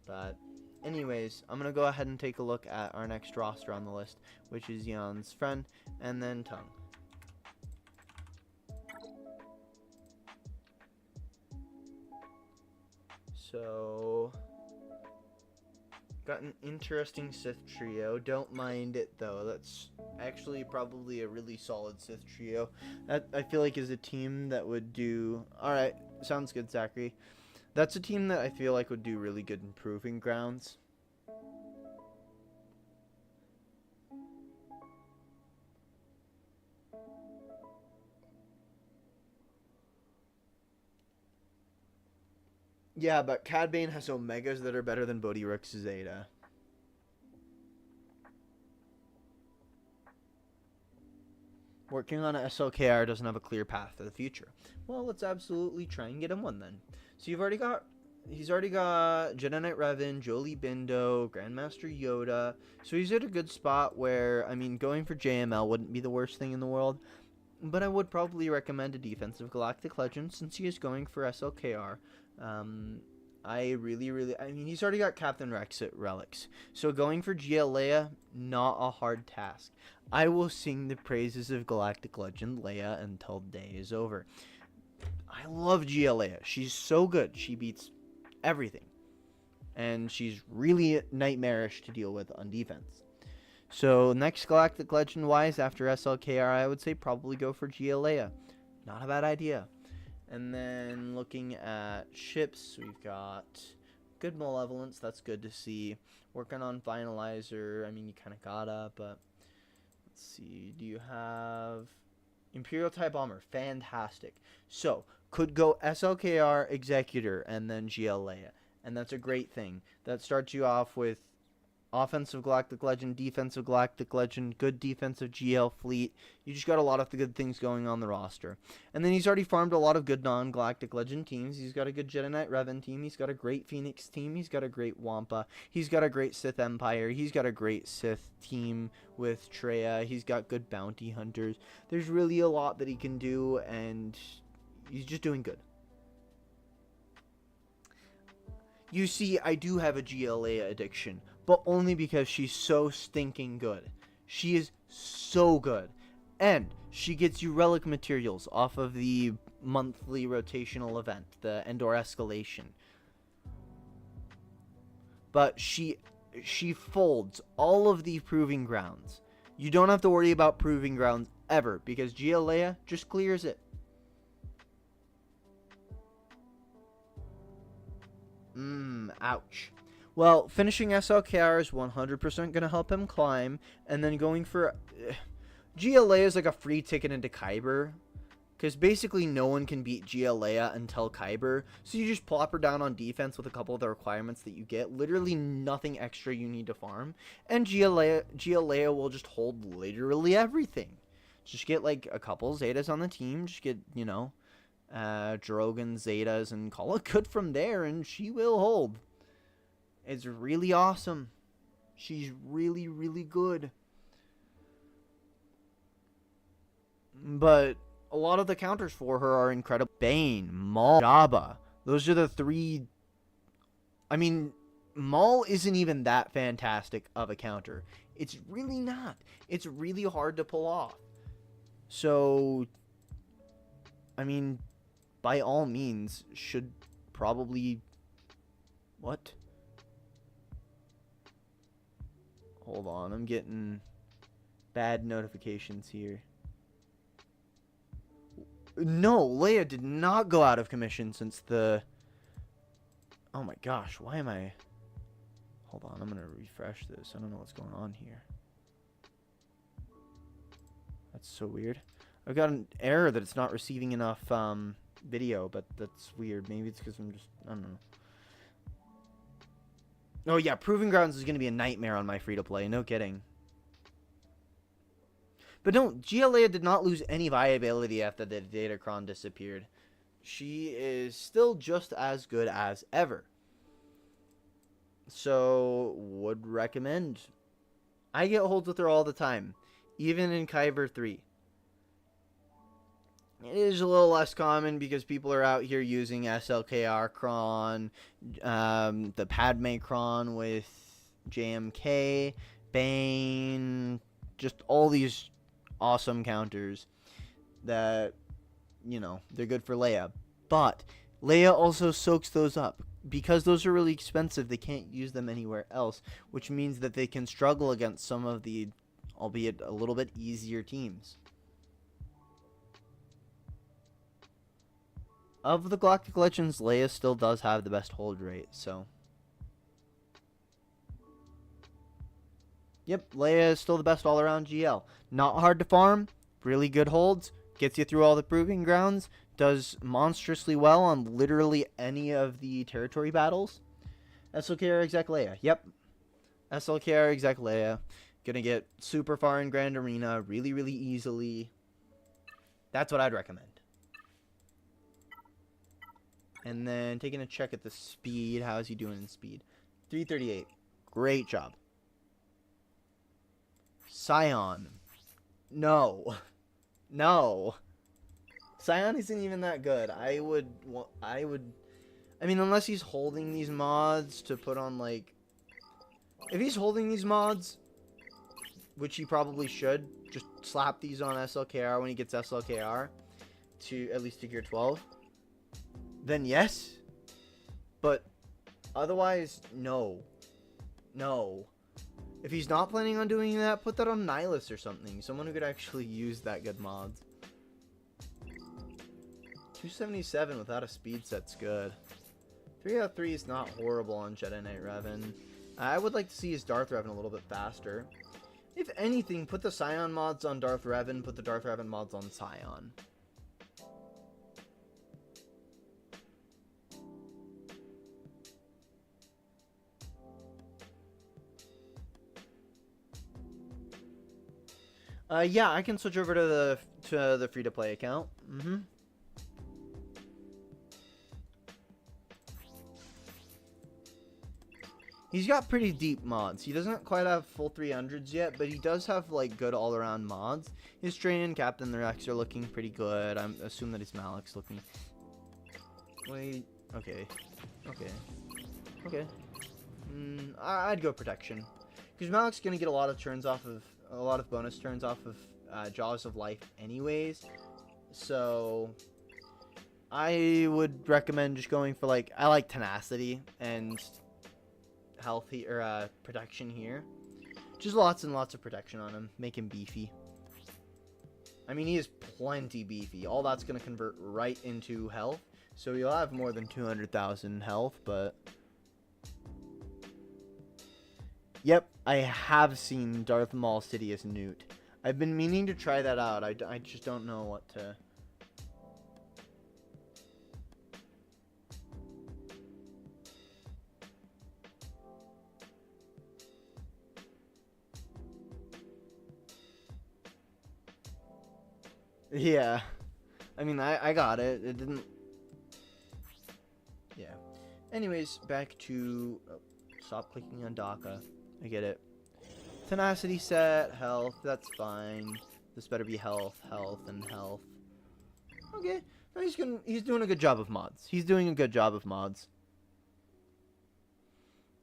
But anyways, I'm going to go ahead and take a look at our next roster on the list, which is Jan's friend, and then Tung. So, got an interesting Sith trio. Don't mind it though. That's actually probably a really solid Sith trio. That I feel like is a team that would do. All right, sounds good, Zachary. That's a team that I feel like would do really good in Proving Grounds. Yeah, but Cad Bane has Omegas that are better than Bodhi Rook's Zeta. Working on a SLKR doesn't have a clear path to the future. Well, let's absolutely try and get him one then. So he's already got Jedi Knight Revan, Jolie Bindo, Grandmaster Yoda. So he's at a good spot where, I mean, going for JML wouldn't be the worst thing in the world. But I would probably recommend a defensive Galactic Legend since he is going for SLKR. I mean, he's already got Captain Rex at Relics. So going for GL Leia, not a hard task. I will sing the praises of Galactic Legend Leia until day is over. I love GL Leia. She's so good. She beats everything. And she's really nightmarish to deal with on defense. So next Galactic Legend wise after SLKR, I would say probably go for GL Leia. Not a bad idea. And then looking at ships, we've got good Malevolence. That's good to see. Working on Finalizer. I mean, you kind of gotta, but let's see. Do you have Imperial TIE Bomber? Fantastic. So, could go SLKR, Executor, and then GL Leia. And that's a great thing. That starts you off with offensive Galactic Legend, defensive Galactic Legend, good defensive GL fleet. You just got a lot of the good things going on the roster. And then he's already farmed a lot of good non-Galactic Legend teams. He's got a good Jedi Knight Revan team. He's got a great Phoenix team. He's got a great Wampa. He's got a great Sith Empire. He's got a great Sith team with Traya. He's got good bounty hunters. There's really a lot that he can do, and he's just doing good. You see, I do have a GLA addiction, but only because she's so stinking good. She is so good. And she gets you relic materials off of the monthly rotational event, the Endor Escalation. But she folds all of the Proving Grounds. You don't have to worry about Proving Grounds ever, because GLA just clears it. Ouch. Well, finishing SLKR is 100% going to help him climb, and then going for GLA is like a free ticket into Kyber, because basically no one can beat GLA until Kyber, so you just plop her down on defense with a couple of the requirements that you get, literally nothing extra you need to farm, and GLA will just hold literally everything. Just get like a couple Zetas on the team, just get, you know, Drogon Zetas, and call it good from there, and she will hold. It's really awesome. She's really, really good. But a lot of the counters for her are incredible. Bane, Maul, Jabba. Those are the three. I mean, Maul isn't even that fantastic of a counter. It's really not. It's really hard to pull off. So, I mean, by all means, should probably... What? Hold on, I'm getting bad notifications here. No, Leia did not go out of commission since the... Oh my gosh, why am I... Hold on, I'm going to refresh this. I don't know what's going on here. That's so weird. I've got an error that it's not receiving enough video, but that's weird. Maybe it's because I'm just... I don't know. Oh yeah, Proving Grounds is going to be a nightmare on my free-to-play. No kidding. But no, GLA did not lose any viability after the Datacron disappeared. She is still just as good as ever. So, would recommend. I get holds with her all the time. Even in Kyber 3. It is a little less common because people are out here using SLKR Cron, the Padme Cron with JMK, Bane, just all these awesome counters that, you know, they're good for Leia. But Leia also soaks those up. because those are really expensive, they can't use them anywhere else, which means that they can struggle against some of the, albeit a little bit easier teams. Of the Galactic Legends, Leia still does have the best hold rate, so. Yep, Leia is still the best all-around GL. Not hard to farm, really good holds, gets you through all the proving grounds, does monstrously well on literally any of the territory battles. SLKR Exec Leia, yep. SLKR Exec Leia. Gonna get super far in Grand Arena really, really easily. That's what I'd recommend. And then taking a check at the speed. How is he doing in speed? 338. Great job. Scion. No. No. Scion isn't even that good. I mean, unless he's holding these mods to put on, like... If he's holding these mods, which he probably should, just slap these on SLKR when he gets SLKR, to at least to Gear 12, then yes. But otherwise, no. No. If he's not planning on doing that, put that on Nihilus or something. Someone who could actually use that good mods. 277 without a speed set's good. 3 out of 3 is not horrible on Jedi Knight Revan. I would like to see his Darth Revan a little bit faster. If anything, put the Scion mods on Darth Revan, put the Darth Revan mods on Scion. Yeah, I can switch over to the free-to-play account. He's got pretty deep mods. He doesn't quite have full 300s yet, but he does have, like, good all-around mods. His Train and Captain Rex are looking pretty good. I assume that his Malik's looking... Wait, okay. Okay. I'd go Protection. Because Malik's gonna get a lot of turns off of... A lot of bonus turns off of Jaws of Life anyways. So... I would recommend just going for, like... I like Tenacity and... healthy or protection here. Just lots and lots of protection on him. Make him beefy. I mean, he is plenty beefy. All that's going to convert right into health. So you'll have more than 200,000 health, but... Yep, I have seen Darth Maul Sidious Newt. I've been meaning to try that out. I just don't know what to... Yeah. I mean, I got it. It didn't... Yeah. Anyways, back to... Oh, stop clicking on DACA. I get it. Tenacity set, health, that's fine. This better be health, health, and health. Okay. He's doing a good job of mods. He's doing a good job of mods.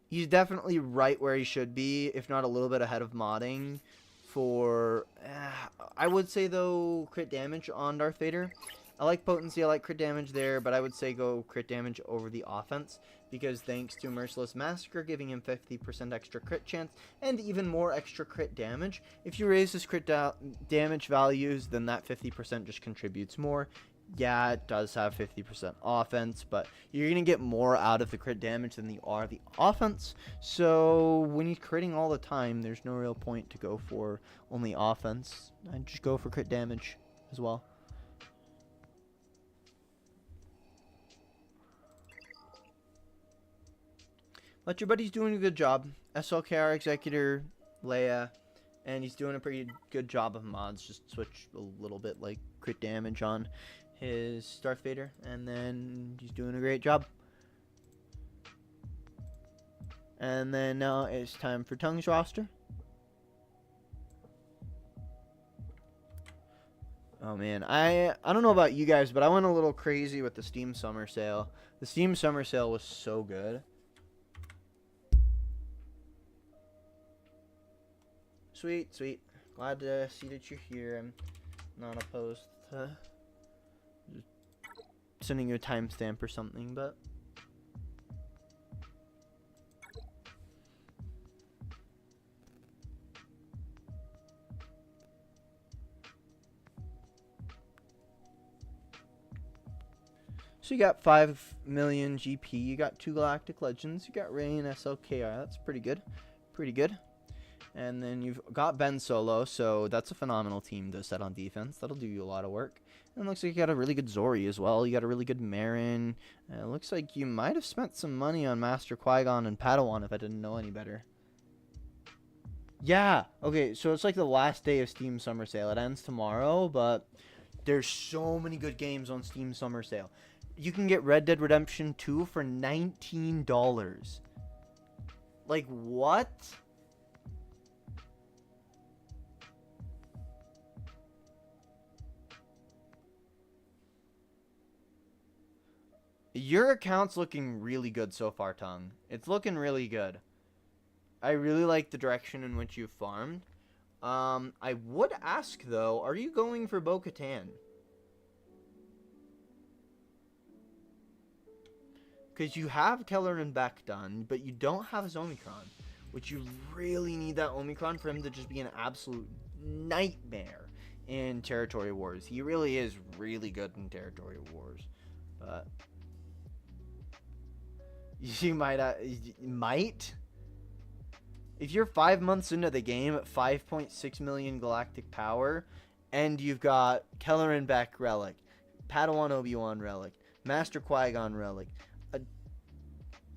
He's definitely right where he should be, if not a little bit ahead of modding. For, I would say though, crit damage on Darth Vader. I like potency, I like crit damage there, but I would say go crit damage over the offense, because thanks to Merciless Massacre giving him 50% extra crit chance, and even more extra crit damage, if you raise his crit damage values, then that 50% just contributes more. Yeah, it does have 50% offense, but you're going to get more out of the crit damage than you are the offense. So when he's critting all the time, there's no real point to go for only offense. I'd just go for crit damage as well. But your buddy's doing a good job. SLKR Executor, Leia, and he's doing a pretty good job of mods. Just switch a little bit like crit damage on his Darth Vader, and then he's doing a great job. And then now it's time for Tongue's roster. Oh man, I don't know about you guys, but I went a little crazy with the Steam Summer Sale. The Steam Summer Sale was so good. Sweet, sweet. Glad to see that you're here. I'm not opposed to sending you a timestamp or something, but So you got 5 million GP, you got 2 Galactic Legends, you got Ray and SLKR. That's pretty good. Pretty good. And then you've got Ben Solo, so that's a phenomenal team to set on defense. That'll do you a lot of work. And it looks like you got a really good Zori as well. You got a really good Marin. It looks like you might have spent some money on Master Qui-Gon and Padawan if I didn't know any better. Yeah, okay, so it's like the last day of Steam Summer Sale. It ends tomorrow, but there's so many good games on Steam Summer Sale. You can get Red Dead Redemption 2 for $19. Like, what? Your account's looking really good so far, Tongue. It's looking really good. I really like the direction in which you've farmed. I would ask, though, are you going for Bo-Katan? Because you have Keller and Beck done, but you don't have his Omicron. Which you really need that Omicron for him to just be an absolute nightmare in Territory Wars. He really is really good in Territory Wars. But you might? If you're 5 months into the game at 5.6 million galactic power, and you've got Keller and Beck Relic, Padawan Obi-Wan Relic, Master Qui-Gon Relic,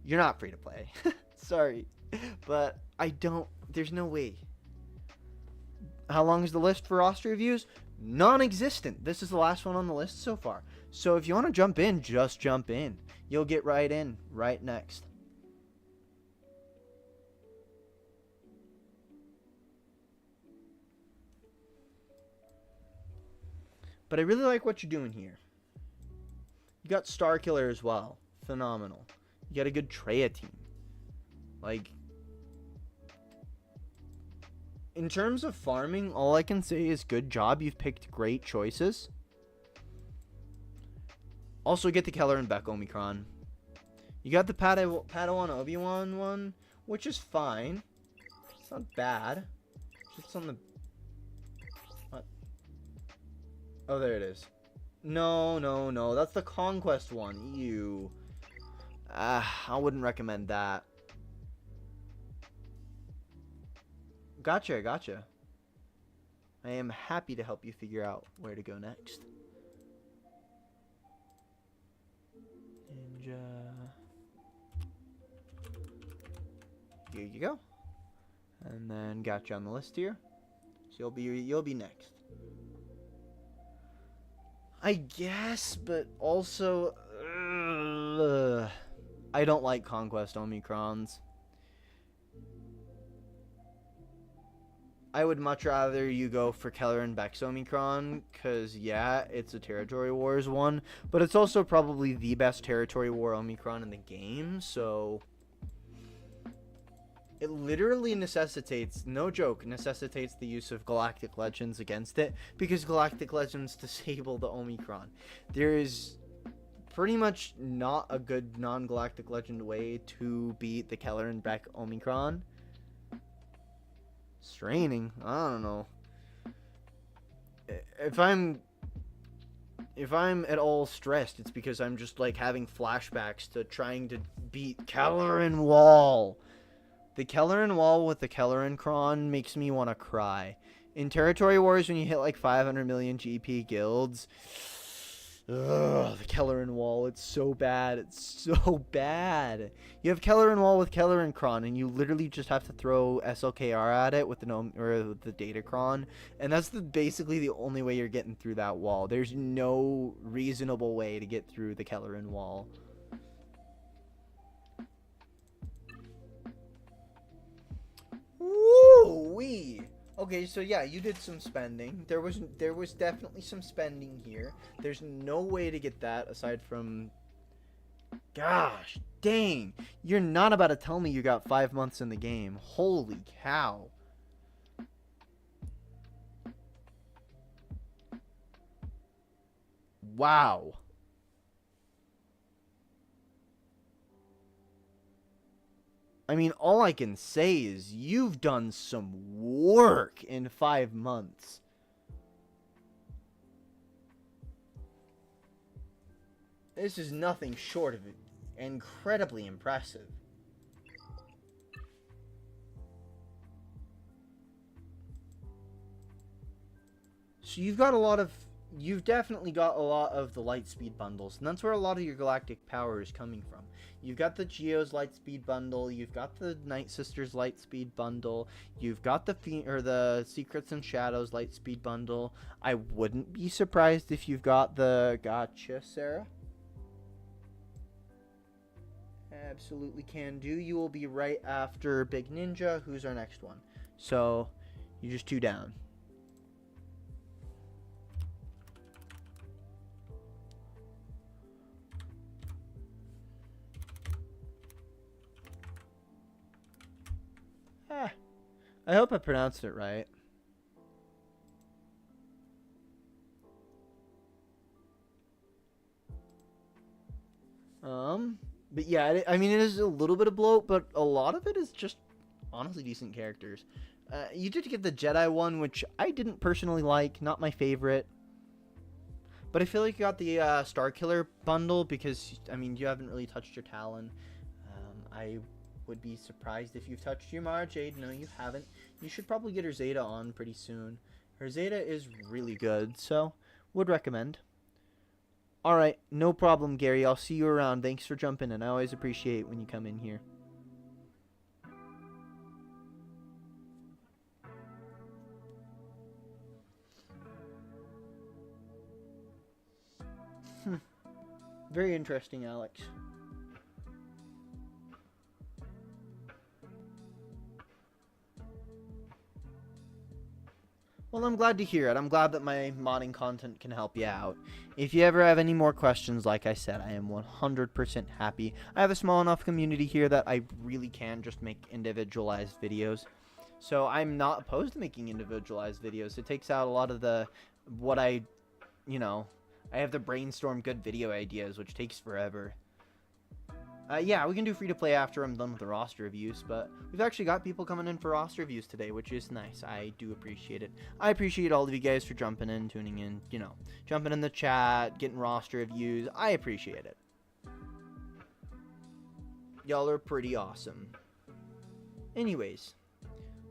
you're not free to play. Sorry. But there's no way. How long is the list for roster reviews? Non-existent. This is the last one on the list so far. So if you want to jump in, just jump in. You'll get right in, right next. But I really like what you're doing here. You got Starkiller as well. Phenomenal. You got a good Traya team. Like, in terms of farming, all I can say is good job. You've picked great choices. Also get the Keller and Beck Omicron. You got the Padawan Obi-Wan one, which is fine. It's not bad. It's on the... What? Oh, there it is. No. That's the Conquest one. Ew. I wouldn't recommend that. Gotcha. I am happy to help you figure out where to go next. Ninja. Here you go. And then got you on the list here. So you'll be next. I guess, but also I don't like Conquest Omicrons. I would much rather you go for Keller and Beck's Omicron, because, yeah, it's a Territory Wars one, but it's also probably the best Territory War Omicron in the game, so it literally necessitates, no joke, necessitates the use of Galactic Legends against it, because Galactic Legends disable the Omicron. There is pretty much not a good non-Galactic Legend way to beat the Keller and Beck Omicron. Straining, I don't know. If I'm at all stressed, it's because I'm just like having flashbacks to trying to beat Keller and Wall. The Keller and Wall with the Keller and Kron makes me want to cry. In Territory Wars, when you hit like 500 million GP guilds, ugh, the Keller and Wall, it's so bad. It's so bad. You have Keller and Wall with Keller and Kron, and you literally just have to throw SLKR at it with the Datacron, and that's basically the only way you're getting through that wall. There's no reasonable way to get through the Keller and Wall. Woo-wee! Okay, so yeah, you did some spending. There was definitely some spending here. There's no way to get that aside from... Gosh, dang. You're not about to tell me you got 5 months in the game. Holy cow. Wow. I mean, all I can say is you've done some work in 5 months. This is nothing short of incredibly impressive. So you've definitely got a lot of the Lightspeed bundles, and that's where a lot of your galactic power is coming from. You've got the Geo's Lightspeed bundle, you've got the Night Sisters Lightspeed bundle, you've got the Secrets and Shadows Lightspeed bundle. I wouldn't be surprised if you've got the Gotcha, Sarah. Absolutely can do. You will be right after Big Ninja, who's our next one. So, you're just 2 down. I hope I pronounced it right. But yeah, I mean, it is a little bit of bloat, but a lot of it is just honestly decent characters. You did get the Jedi one, which I didn't personally like, not my favorite. But I feel like you got the Starkiller bundle because, I mean, you haven't really touched your Talon. I would be surprised if you've touched your Mara Jade. No, you haven't. You should probably get her Zeta on pretty soon. Her Zeta is really good, so would recommend. Alright, no problem, Gary. I'll see you around. Thanks for jumping in. I always appreciate when you come in here. Very interesting, Alex. Well, I'm glad to hear it. I'm glad that my modding content can help you out. If you ever have any more questions, like I said, I am 100% happy. I have a small enough community here that I really can just make individualized videos. So I'm not opposed to making individualized videos. It takes out a lot of I have to brainstorm good video ideas, which takes forever. Yeah, we can do free-to-play after I'm done with the roster reviews, but we've actually got people coming in for roster reviews today, which is nice. I do appreciate it. I appreciate all of you guys for jumping in, tuning in, jumping in the chat, getting roster reviews. I appreciate it. Y'all are pretty awesome. Anyways,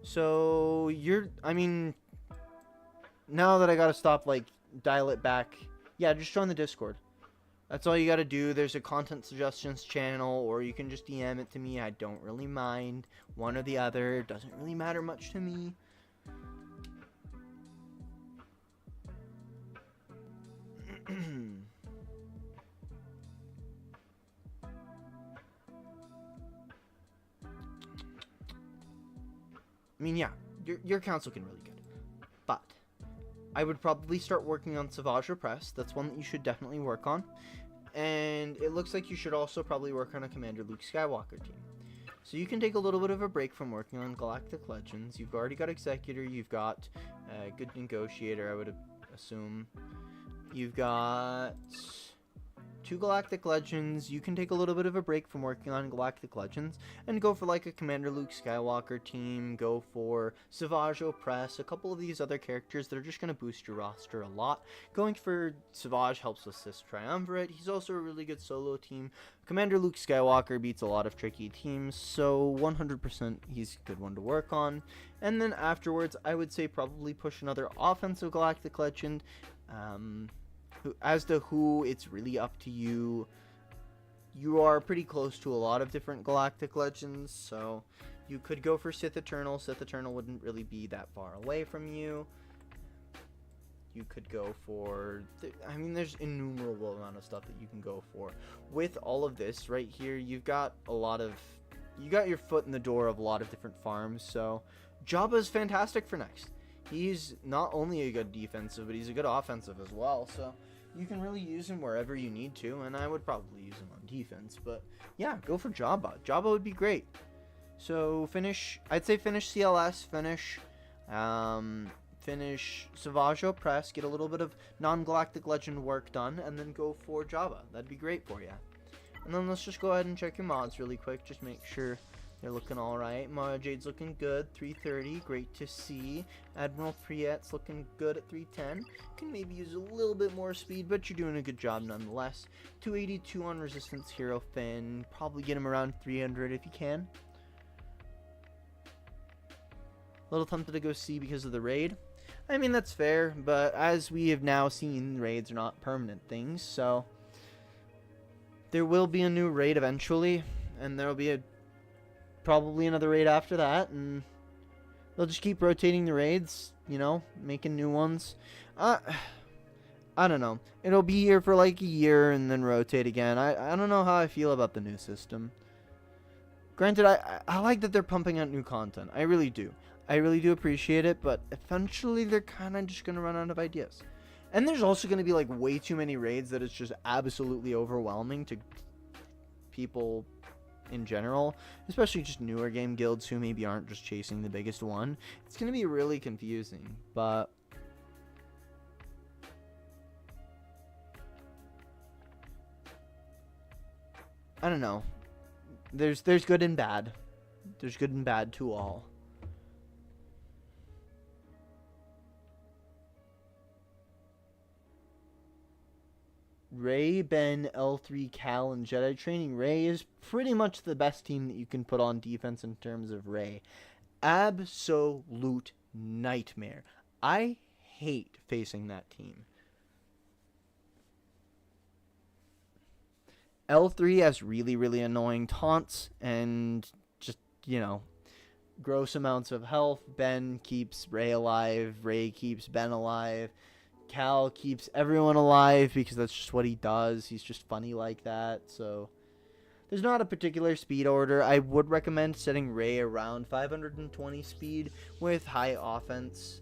so now that I gotta stop, dial it back, yeah, just join the Discord. That's all you gotta do. There's a content suggestions channel, or you can just DM it to me. I don't really mind. One or the other. It doesn't really matter much to me. I mean, yeah, your account's looking really good. But I would probably start working on Savage Repress. That's one that you should definitely work on. And it looks like you should also probably work on a Commander Luke Skywalker team. So you can take a little bit of a break from working on Galactic Legends. You've already got Executor. You've got Good Negotiator, I would assume. You've got 2 Galactic Legends. You can take a little bit of a break from working on Galactic Legends and go for a Commander Luke Skywalker team, go for Savage Opress, a couple of these other characters that are just going to boost your roster a lot. Going for Savage helps with this Triumvirate. He's also a really good solo team. Commander Luke Skywalker beats a lot of tricky teams, so 100% he's a good one to work on. And then afterwards, I would say probably push another offensive Galactic Legend. As to who, it's really up to you. You are pretty close to a lot of different Galactic Legends, so you could go for Sith Eternal. Sith Eternal wouldn't really be that far away from you. You could go for... there's innumerable amount of stuff that you can go for. With all of this right here, you've got you got your foot in the door of a lot of different farms, so Jabba's fantastic for next. He's not only a good defensive, but he's a good offensive as well, so you can really use him wherever you need to, and I would probably use him on defense, but yeah, go for Jabba. Jabba would be great. So I'd say finish CLS, finish Savage Opress, get a little bit of non-Galactic Legend work done, and then go for Jabba. That'd be great for you. And then let's just go ahead and check your mods really quick, just make sure They're looking alright. Mara Jade's looking good. 330. Great to see. Admiral Priet's looking good at 310. Can maybe use a little bit more speed, but you're doing a good job nonetheless. 282 on Resistance Hero Finn. Probably get him around 300 if you can. A little tempted to go C because of the raid. I mean, that's fair, but as we have now seen, raids are not permanent things, so there will be a new raid eventually, and there will be probably another raid after that, and they'll just keep rotating the raids, you know, making new ones. I don't know. It'll be here for like a year and then rotate again. I don't know how I feel about the new system. Granted, I like that they're pumping out new content. I really do. I really do appreciate it, but eventually they're kind of just going to run out of ideas. And there's also going to be like way too many raids that it's just absolutely overwhelming to people in general, especially just newer game guilds who maybe aren't just chasing the biggest one. It's going to be really confusing, but I don't know. There's good and bad. There's good and bad to all. Ray, Ben, L3, Cal, and Jedi Training. Ray is pretty much the best team that you can put on defense in terms of Ray. Absolute nightmare. I hate facing that team. L3 has really, really annoying taunts and just, you know, gross amounts of health. Ben keeps Ray alive. Ray keeps Ben alive. Cal keeps everyone alive because that's just what he does. He's just funny like that. So there's not a particular speed order. I would recommend setting Ray around 520 speed with high offense.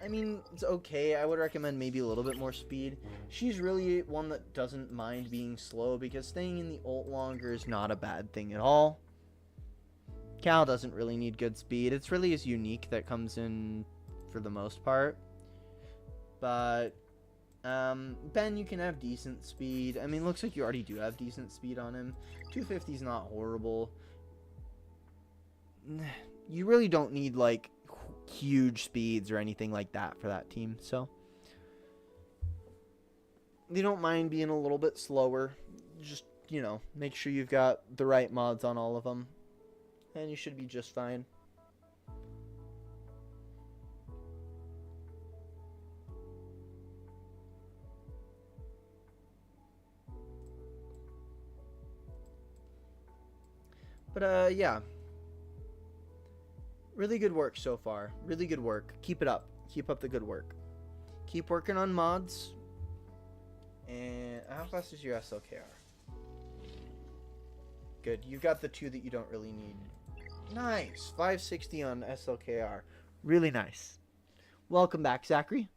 I mean, it's okay. I would recommend maybe a little bit more speed. She's really one that doesn't mind being slow because staying in the ult longer is not a bad thing at all. Cal doesn't really need good speed. It's really his unique that comes in for the most part. But Ben, you can have decent speed. I mean, looks like you already do have decent speed on him. 250 is not horrible. You really don't need like huge speeds or anything like that for that team. So they don't mind being a little bit slower. Just, you know, make sure you've got the right mods on all of them, and you should be just fine. But, yeah. Really good work so far. Really good work. Keep it up. Keep up the good work. Keep working on mods. And how fast is your SLKR? Good. You've got the two that you don't really need. Nice. 560 on SLKR. Really nice. Welcome back, Zachary.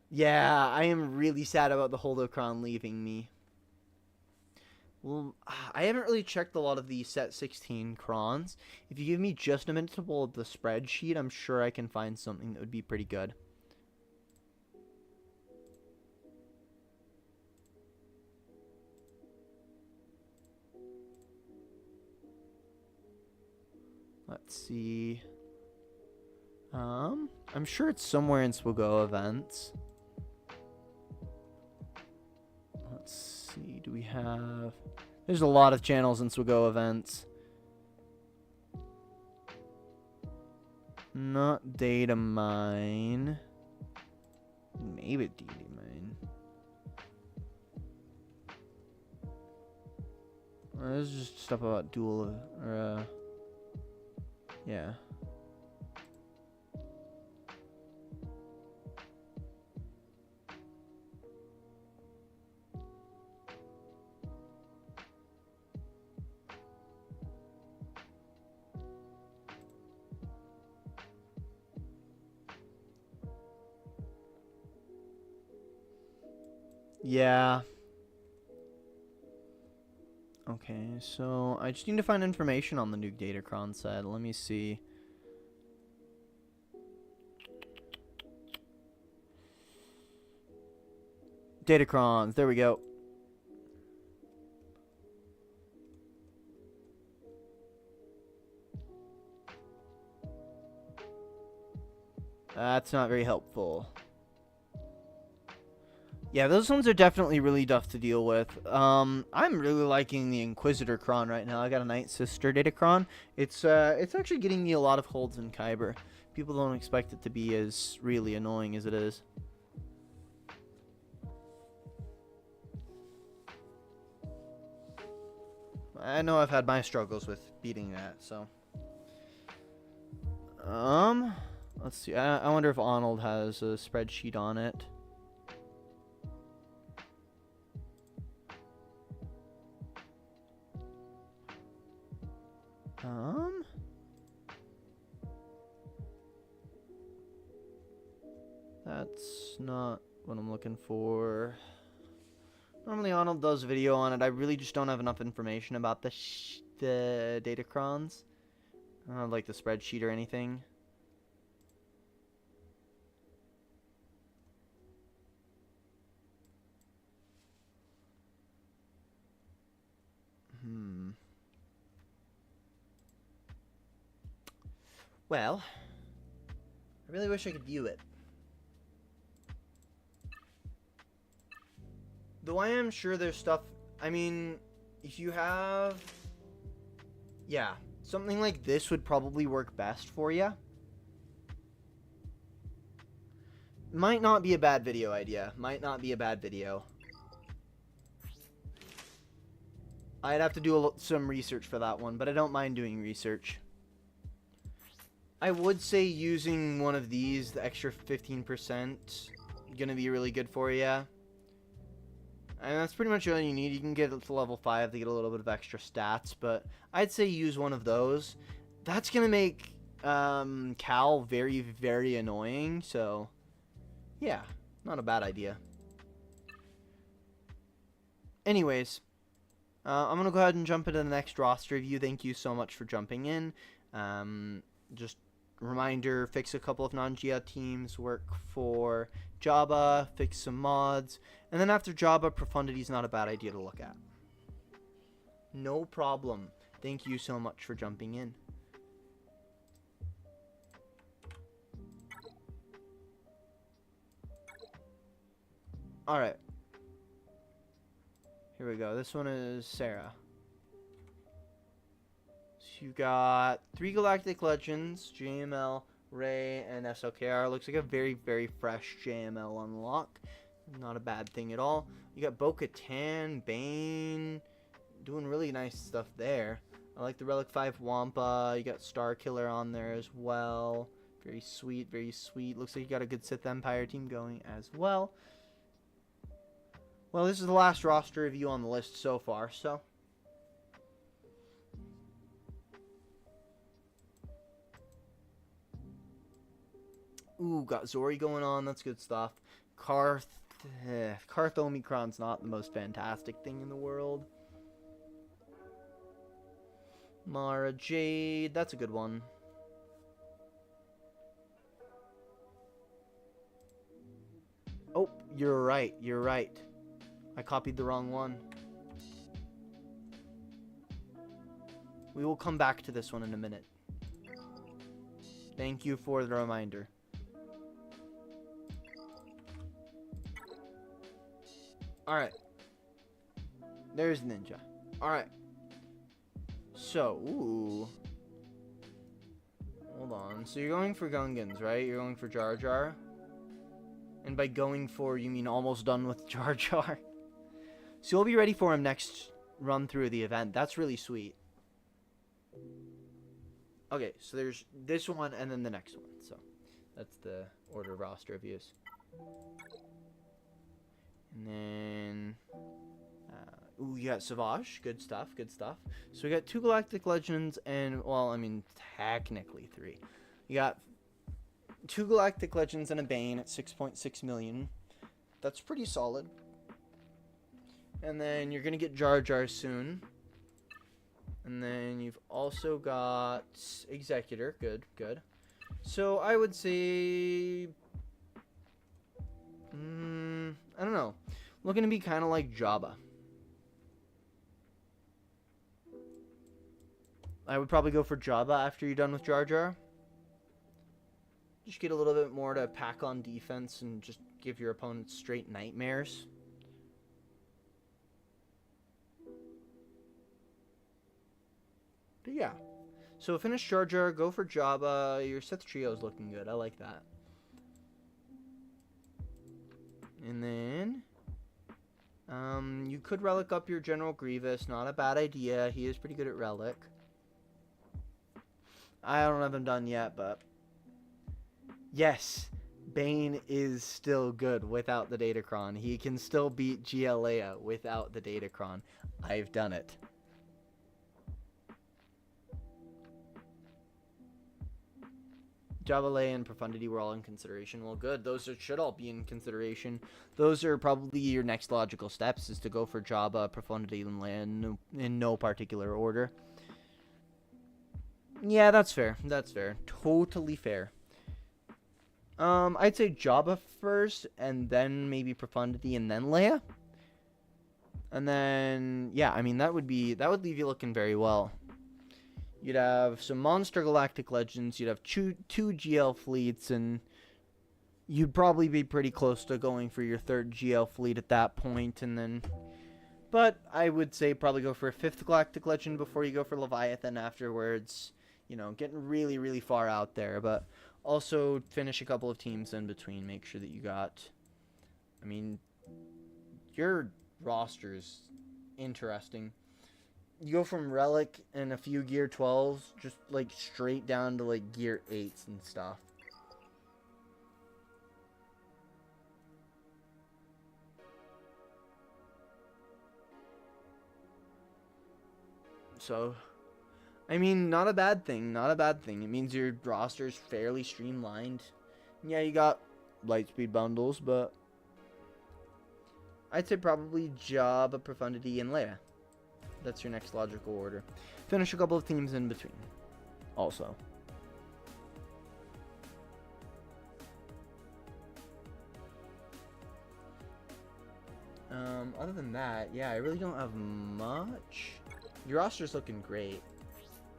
Yeah, I am really sad about the Holocron leaving me. Well, I haven't really checked a lot of the set 16 crons. If you give me just a minute to pull up the spreadsheet, I'm sure I can find something that would be pretty good. Let's see. I'm sure it's somewhere in Swago events. Let's see. Do we have... There's a lot of channels in Swago events. Not data mine. Maybe data mine. There's just stuff about dual or yeah. Yeah. Okay, so I just need to find information on the new Datacron set. Let me see. Datacrons, there we go. That's not very helpful. Yeah, those ones are definitely really tough to deal with. I'm really liking the Inquisitor Cron right now. I got a Night Sister Datacron. It's actually getting me a lot of holds in Kyber. People don't expect it to be as really annoying as it is. I know I've had my struggles with beating that, so. Let's see. I wonder if Arnold has a spreadsheet on it. That's not what I'm looking for. Normally Arnold does a video on it. I really just don't have enough information about the Datacrons. I don't have like the spreadsheet or anything. Well, I really wish I could view it. Though I am sure there's stuff, I mean, if you have, yeah, something like this would probably work best for you. Might not be a bad video idea. Might not be a bad video. I'd have to do some research for that one, but I don't mind doing research. I would say using one of these, the extra 15%, gonna be really good for you. And that's pretty much all you need. You can get it to level 5 to get a little bit of extra stats, but I'd say use one of those. That's gonna make Cal very, very annoying, so yeah, not a bad idea. Anyways, I'm gonna go ahead and jump into the next roster review. Thank you so much for jumping in. Just reminder, fix a couple of non-Gia teams, work for Jabba, fix some mods, and then after Jabba, Profundity is not a bad idea to look at. No problem. Thank you so much for jumping in. Alright. Here we go. This one is Sarah. You got 3 Galactic Legends, JML, Rey, and SOKR. Looks like a very, very fresh JML unlock. Not a bad thing at all. You got Bo-Katan, Bane, doing really nice stuff there. I like the Relic 5 Wampa. You got Starkiller on there as well. Very sweet, very sweet. Looks like you got a good Sith Empire team going as well. Well, this is the last roster review on the list so far, so ooh, got Zori going on. That's good stuff. Karth Omicron's not the most fantastic thing in the world. Mara Jade, that's a good one. Oh, you're right. You're right. I copied the wrong one. We will come back to this one in a minute. Thank you for the reminder. Alright. There's Ninja. Alright. So, ooh. Hold on. So you're going for Gungans, right? You're going for Jar Jar? And by going for, you mean almost done with Jar Jar? So you'll be ready for him next run through the event. That's really sweet. Okay, so there's this one and then the next one. So that's the order of roster reviews. And then, ooh, you got Savage. Good stuff, good stuff. So we got 2 Galactic Legends and, well, I mean, technically 3. You got 2 Galactic Legends and a Bane at 6.6 million. That's pretty solid. And then you're going to get Jar Jar soon. And then you've also got Executor. Good, good. So I would say, I don't know. Looking to be kind of like Jabba. I would probably go for Jabba after you're done with Jar Jar. Just get a little bit more to pack on defense and just give your opponents straight nightmares. But yeah. So finish Jar Jar, go for Jabba. Your Sith trio is looking good. I like that. And then you could relic up your General Grievous. Not a bad idea. He is pretty good at relic. I don't have him done yet, but yes, Bane is still good without the Datacron. He can still beat GL Leia without the Datacron. I've done it. Jabba, Leia, and Profundity were all in consideration. Well, good. Those should all be in consideration. Those are probably your next logical steps, is to go for Jabba, Profundity, and Leia in no particular order. Yeah, that's fair. That's fair. Totally fair. I'd say Jabba first, and then maybe Profundity, and then Leia. And then, yeah, I mean, that would leave you looking very well. You'd have some Monster Galactic Legends, you'd have two GL fleets, and you'd probably be pretty close to going for your third GL fleet at that point, and then... But I would say probably go for a 5th Galactic Legend before you go for Leviathan afterwards. You know, getting really, really far out there, but also finish a couple of teams in between. Make sure that you got... I mean, your roster's interesting. You go from Relic and a few Gear 12s, just, like, straight down to, like, Gear 8s and stuff. So, I mean, not a bad thing, not a bad thing. It means your roster's fairly streamlined. Yeah, you got Lightspeed bundles, but I'd say probably Jabba, Profundity, and Leia. That's your next logical order. Finish a couple of teams in between. Also. Other than that, yeah, I really don't have much. Your roster's looking great.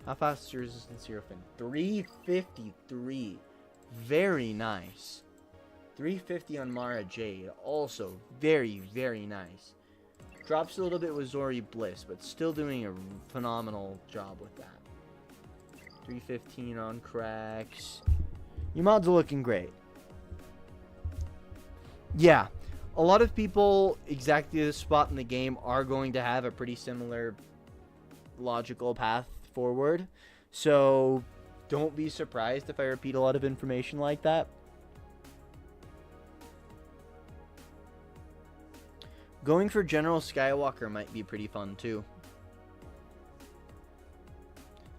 How fast is your resistance hero fin? 353. Very nice. 350 on Mara Jade. Also very, very nice. Drops a little bit with Zori Bliss, but still doing a phenomenal job with that. 315 on Krax. Your mods are looking great. Yeah. A lot of people exactly this spot in the game are going to have a pretty similar logical path forward. So don't be surprised if I repeat a lot of information like that. Going for General Skywalker might be pretty fun too.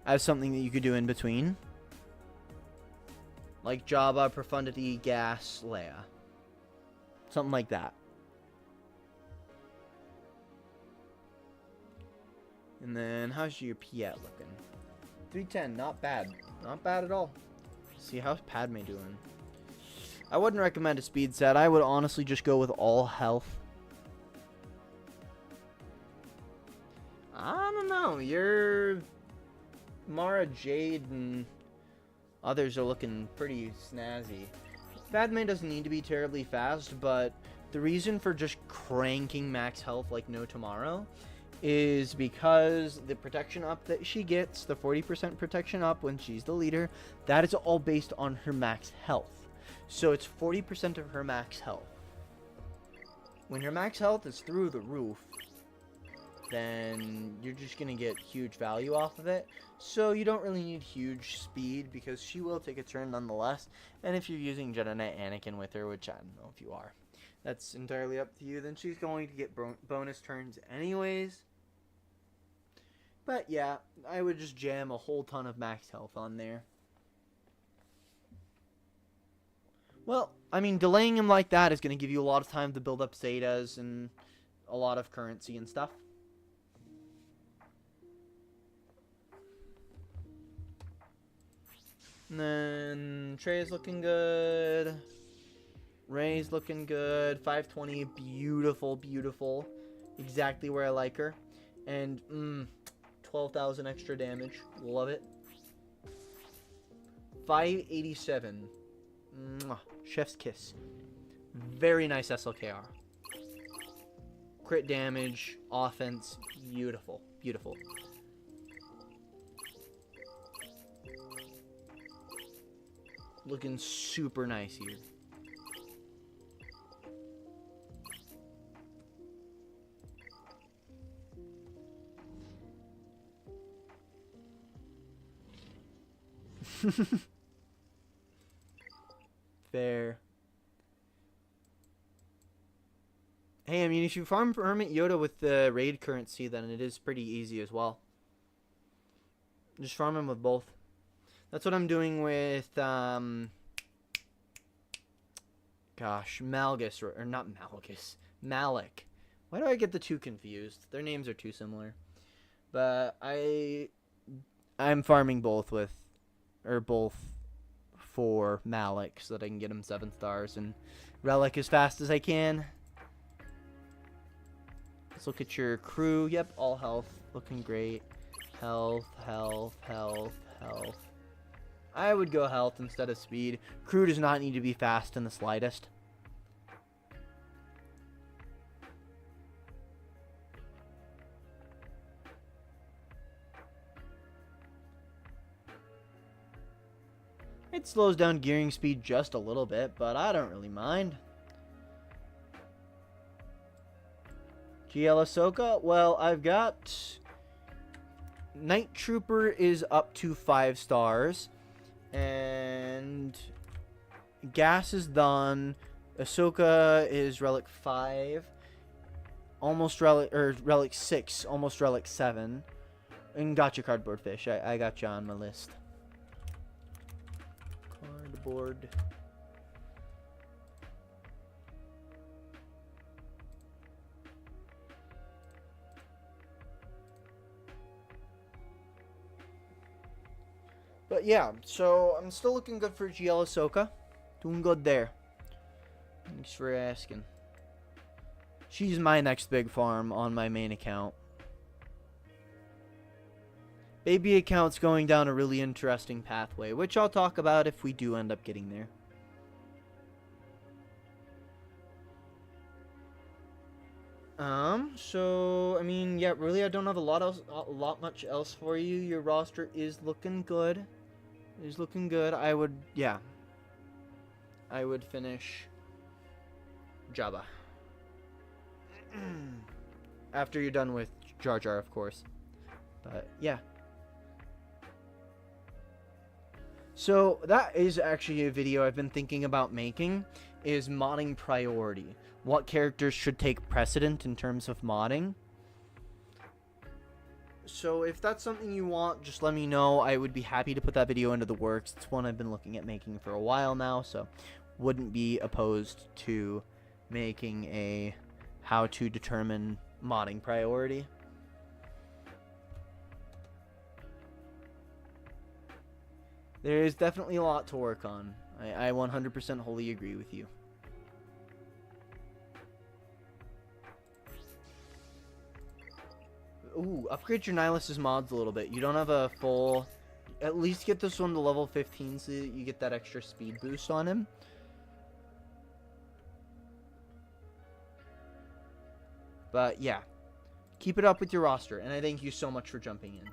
As something that you could do in between. Like Jabba, Profundity, Gas, Leia. Something like that. And then, how's your Piet looking? 310, not bad. Not bad at all. Let's see, how's Padme doing? I wouldn't recommend a speed set. I would honestly just go with all health. I don't know. Your Mara Jade and others are looking pretty snazzy. Padme doesn't need to be terribly fast, but the reason for just cranking max health like no tomorrow is because the protection up that she gets, the 40% protection up when she's the leader, that is all based on her max health. So it's 40% of her max health. When her max health is through the roof, then you're just going to get huge value off of it. So you don't really need huge speed because she will take a turn nonetheless. And if you're using Jedi Knight Anakin with her, which I don't know if you are, that's entirely up to you, then she's going to get bonus turns anyways. But yeah, I would just jam a whole ton of max health on there. Well, I mean, delaying him like that is going to give you a lot of time to build up Zetas and a lot of currency and stuff. And then Trey's looking good. Rey's looking good. 520, beautiful, beautiful. Exactly where I like her. And 12,000 extra damage. Love it. 587. Mwah. Chef's kiss. Very nice SLKR. Crit damage, offense, beautiful, beautiful. Looking super nice here. Fair. Hey, I mean, if you farm Hermit Yoda with the raid currency, then it is pretty easy as well. Just farm him with both. That's what I'm doing with, gosh, Malgus, or not Malgus, Malik. Why do I get the two confused? Their names are too similar. But I'm farming both with, or both for Malik so that I can get him 7 stars and Relic as fast as I can. Let's look at your crew. Yep, all health. Looking great. Health, health, health, health. I would go health instead of speed. Crew does not need to be fast in the slightest. It slows down gearing speed just a little bit, but I don't really mind. GL Ahsoka? Well, I've got... Night Trooper is up to 5 stars. And... Gas is done. Ahsoka is Relic 5. Almost Relic... Or Relic 6. Almost Relic 7. And gotcha, Cardboard Fish. I got you on my list. Cardboard... But yeah, so I'm still looking good for GL Ahsoka. Doing good there. Thanks for asking. She's my next big farm on my main account. Baby account's going down a really interesting pathway, which I'll talk about if we do end up getting there. So I mean, yeah, really, I don't have a lot much else for you. Your roster is looking good. Is looking good. I would finish Jabba. After you're done with Jar Jar, of course. But, yeah. So, that is actually a video I've been thinking about making, is modding priority. What characters should take precedent in terms of modding. So if that's something you want, just let me know. I would be happy to put that video into the works. It's one I've been looking at making for a while now, so wouldn't be opposed to making a how to determine modding priority. There is definitely a lot to work on. I 100% wholly agree with you. Ooh, upgrade your Nihilus' mods a little bit. You don't have a full... At least get this one to level 15 so that you get that extra speed boost on him. But, yeah. Keep it up with your roster, and I thank you so much for jumping in.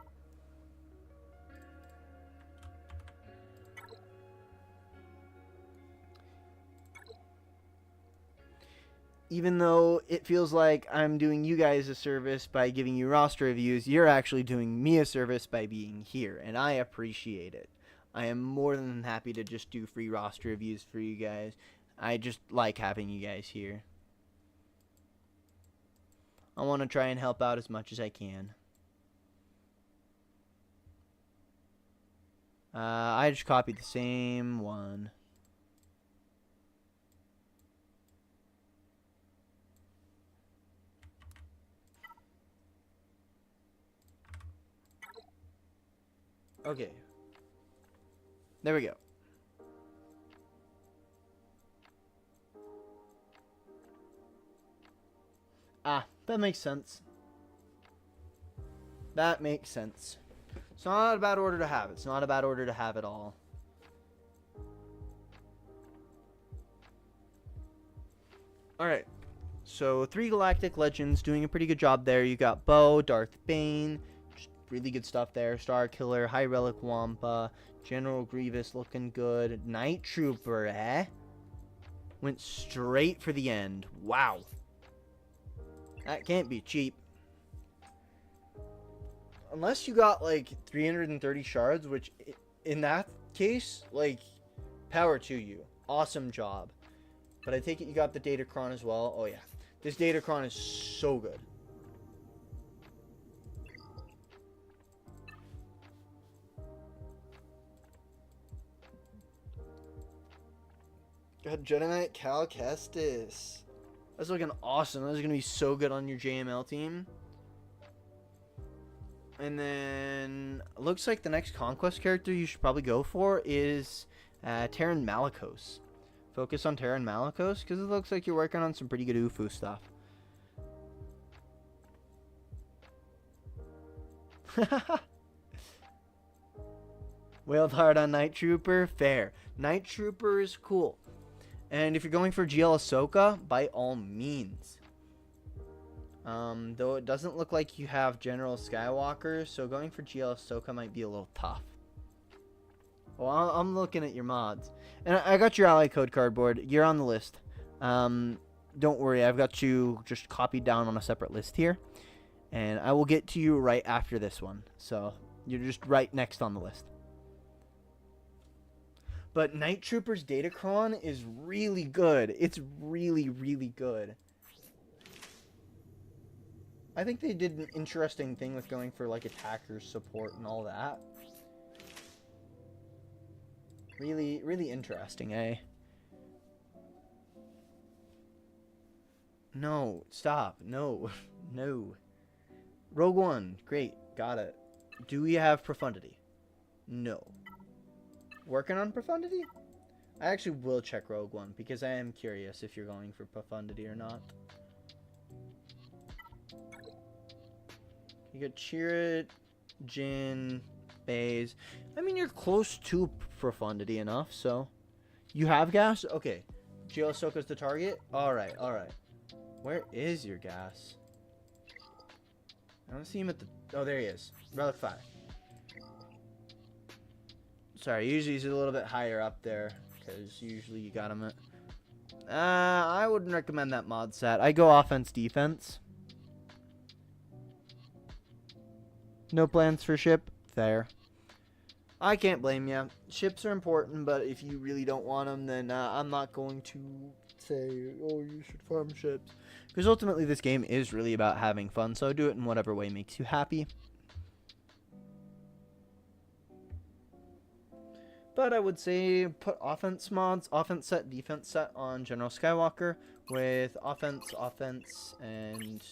Even though it feels like I'm doing you guys a service by giving you roster reviews, you're actually doing me a service by being here, and I appreciate it. I am more than happy to just do free roster reviews for you guys. I just like having you guys here. I want to try and help out as much as I can. I just copied the same one. Okay. There we go. Ah, that makes sense. That makes sense. It's not a bad order to have. It's not a bad order to have at all. Alright. So, 3 Galactic Legends doing a pretty good job there. You got Bo, Darth Bane, just really good stuff there. Star Killer, High Relic Wampa, General Grievous looking good. Night Trooper, eh? Went straight for the end. Wow. That can't be cheap. Unless you got like 330 shards, which in that case, like, power to you. Awesome job. But I take it you got the Datacron as well. Oh yeah. This Datacron is so good. Got Jedi Knight Cal Kestis. That's looking awesome. That's going to be so good on your JML team. And then, looks like the next Conquest character you should probably go for is Terran Malicos. Focus on Terran Malicos, because it looks like you're working on some pretty good UFO stuff. Wailed hard on Night Trooper? Fair. Night Trooper is cool. And if you're going for GL Ahsoka, by all means. Though it doesn't look like you have General Skywalker, so going for GL Ahsoka might be a little tough. Well, I'm looking at your mods. And I got your ally code cardboard. You're on the list. Don't worry, I've got you just copied down on a separate list here. And I will get to you right after this one. So, you're just right next on the list. But Night Trooper's Datacron is really good. It's really, really good. I think they did an interesting thing with going for like attacker support and all that. Really, really interesting, eh? No, stop. No, no. Rogue One, great, got it. Do we have Profundity? No. Working on Profundity? I actually will check Rogue One because I am curious if you're going for Profundity or not. You got Chirrut, Jin, Baze. I mean, you're close to Profundity enough, so. You have gas? Okay. GL Ahsoka's the target? Alright, alright. Where is your gas? I don't see him at the... Oh, there he is. Relic 5. Sorry, usually he's a little bit higher up there, because usually you got him at... I wouldn't recommend that mod set. I go offense-defense. No plans for ship? Fair. I can't blame you. Ships are important, but if you really don't want them, then I'm not going to say, oh, you should farm ships. Because ultimately this game is really about having fun, so do it in whatever way makes you happy. But I would say put offense mods, offense set, defense set on General Skywalker with offense, and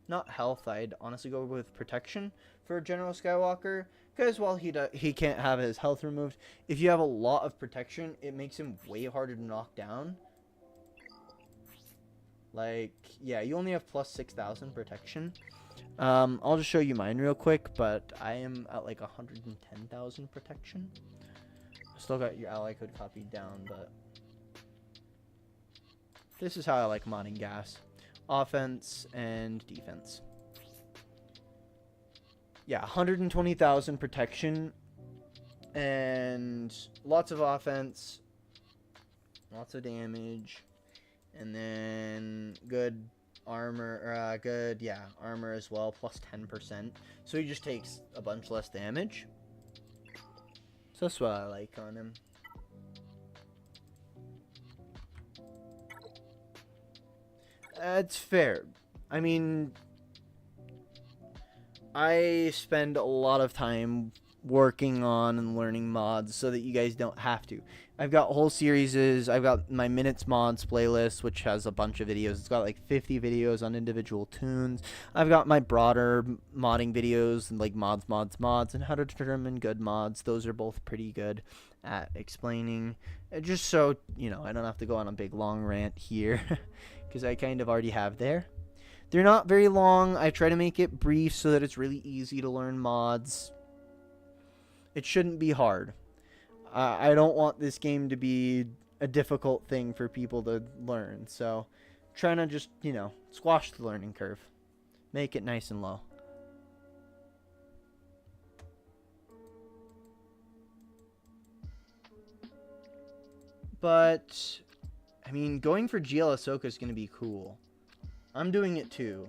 not health. I'd honestly go with protection for General Skywalker. Because while he can't have his health removed, if you have a lot of protection, it makes him way harder to knock down. Like, yeah, you only have plus 6,000 protection. I'll just show you mine real quick, but I am at like 110,000 protection. Still got your ally code copied down, but this is how I like modding gas. Offense and defense. Yeah, 120,000 protection and lots of offense, lots of damage, and then good armor, armor as well, plus 10%. So he just takes a bunch less damage. So that's what I like on him. It's fair. I mean, I spend a lot of time working on and learning mods so that you guys don't have to. I've got whole series. I've got my Minutes Mods playlist, which has a bunch of videos. It's got like 50 videos on individual tunes. I've got my broader modding videos, and like mods, and how to determine good mods. Those are both pretty good at explaining. Just so, you know, I don't have to go on a big long rant here, because I kind of already have there. They're not very long. I try to make it brief so that it's really easy to learn mods. It shouldn't be hard. I don't want this game to be a difficult thing for people to learn. So Trying to just, you know, squash the learning curve. Make it nice and low. But, I mean, going for GL Ahsoka is going to be cool. I'm doing it too.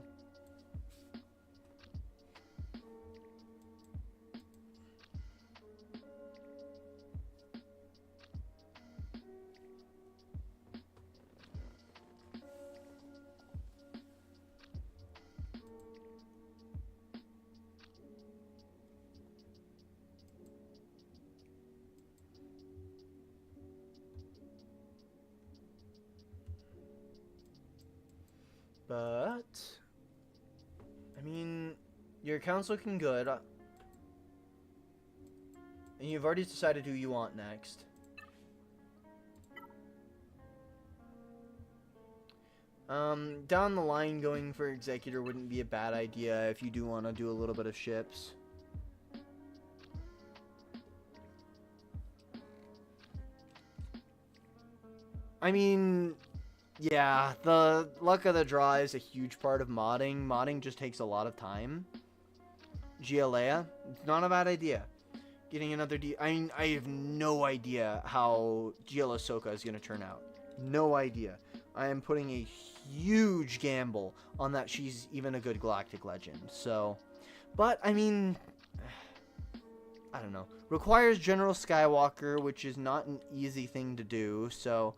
But, I mean, your account's looking good. And you've already decided who you want next. Down the line, going for Executor wouldn't be a bad idea if you do want to do a little bit of ships. I mean, yeah, the luck of the draw is a huge part of modding. Modding just takes a lot of time. GLA, it's not a bad idea. Getting another I mean, I have no idea how GL Ahsoka is going to turn out. No idea. I am putting a huge gamble on that she's even a good galactic legend. So, but, I mean, I don't know. Requires General Skywalker, which is not an easy thing to do. So,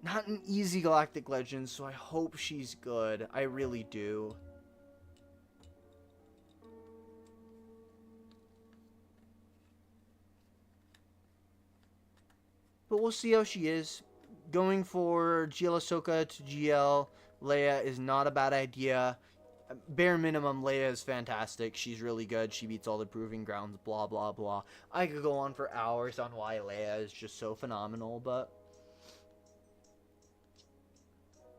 not an easy galactic legend. So, I hope she's good. I really do. But we'll see how she is. Going for GL Ahsoka to GL Leia is not a bad idea. Bare minimum, Leia is fantastic. She's really good. She beats all the proving grounds, blah, blah, blah. I could go on for hours on why Leia is just so phenomenal, but...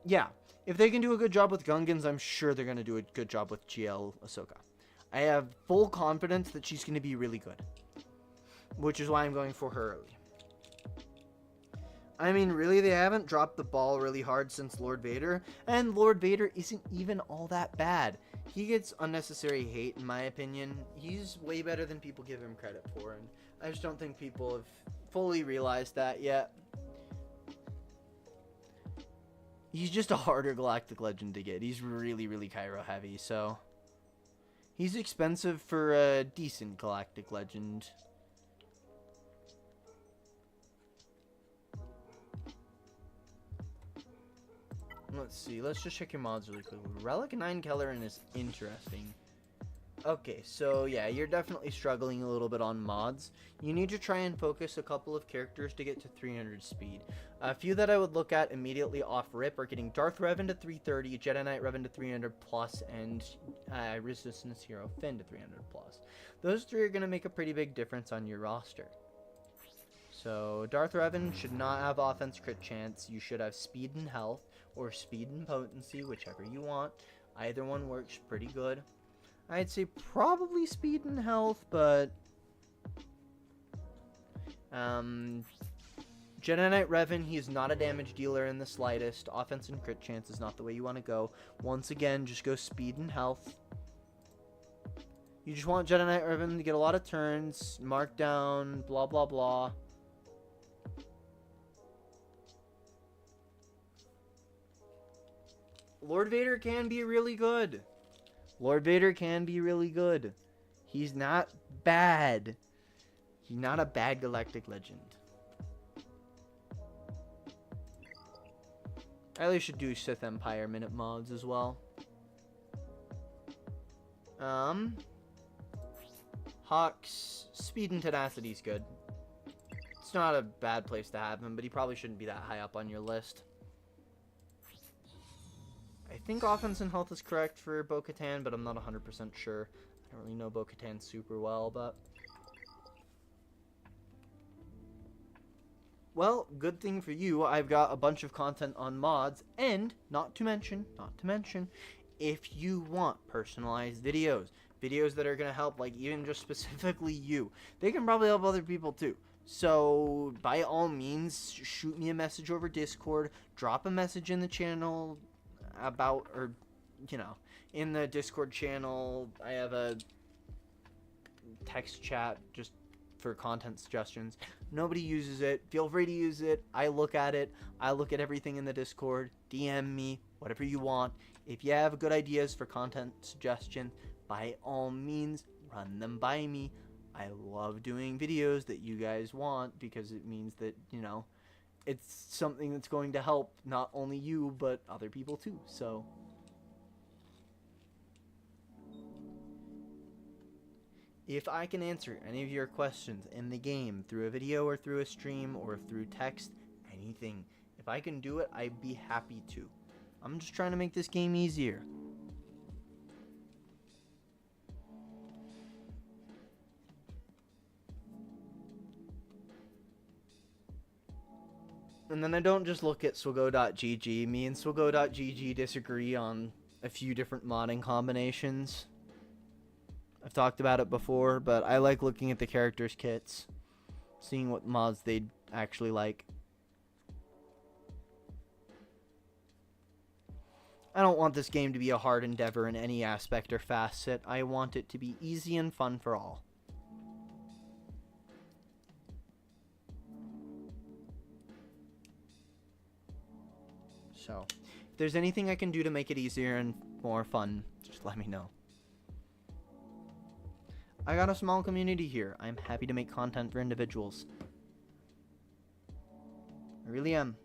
yeah, if they can do a good job with Gungans, I'm sure they're going to do a good job with GL Ahsoka. I have full confidence that she's going to be really good. Which is why I'm going for her early. I mean, really, they haven't dropped the ball really hard since Lord Vader, and Lord Vader isn't even all that bad. He gets unnecessary hate, in my opinion. He's way better than people give him credit for, and I just don't think people have fully realized that yet. He's just a harder galactic legend to get. He's really, really Cairo heavy, so... he's expensive for a decent galactic legend. Let's see. Let's just check your mods really quickly. Relic 9 Kelleran is interesting. Okay, so yeah, you're definitely struggling a little bit on mods. You need to try and focus a couple of characters to get to 300 speed. A few that I would look at immediately off rip are getting Darth Revan to 330, Jedi Knight Revan to 300 plus, and Resistance Hero Finn to 300 plus. Those three are going to make a pretty big difference on your roster. So Darth Revan should not have offense crit chance. You should have speed and health, or speed and potency, whichever you want. Either one works pretty good. I'd say probably speed and health, but Jedi Knight Revan, he's not a damage dealer in the slightest. Offense and crit chance is not the way you want to go. Once again, just go speed and health. You just want Jedi Knight Revan to get a lot of turns, mark down, blah blah blah. Lord Vader can be really good. Lord Vader can be really good. He's not bad. He's not a bad galactic legend. I really should do Sith Empire minute mods as well. Hawk's speed and tenacity is good. It's not a bad place to have him, but he probably shouldn't be that high up on your list. I think offense and health is correct for Bo-Katan, but I'm not 100% sure. I don't really know Bo-Katan super well, but... well, good thing for you, I've got a bunch of content on mods, and, not to mention, if you want personalized videos that are going to help, like, even just specifically you, they can probably help other people too. So, by all means, shoot me a message over Discord, drop a message in the channel about, or, you know, in the Discord channel, I have a text chat just for content suggestions. Nobody uses it. Feel free to use it. I look at it. I look at everything in the Discord. DM me, whatever you want. If you have good ideas for content suggestion, by all means, run them by me. I love doing videos that you guys want because it means that, you know, it's something that's going to help not only you, but other people too. So, if I can answer any of your questions in the game through a video or through a stream or through text, anything, if I can do it, I'd be happy to. I'm just trying to make this game easier. And then I don't just look at swgo.gg. Me and swgo.gg disagree on a few different modding combinations. I've talked about it before, but I like looking at the characters' kits, seeing what mods they'd actually like. I don't want this game to be a hard endeavor in any aspect or facet. I want it to be easy and fun for all. So, if there's anything I can do to make it easier and more fun, just let me know. I got a small community here. I'm happy to make content for individuals. I really am.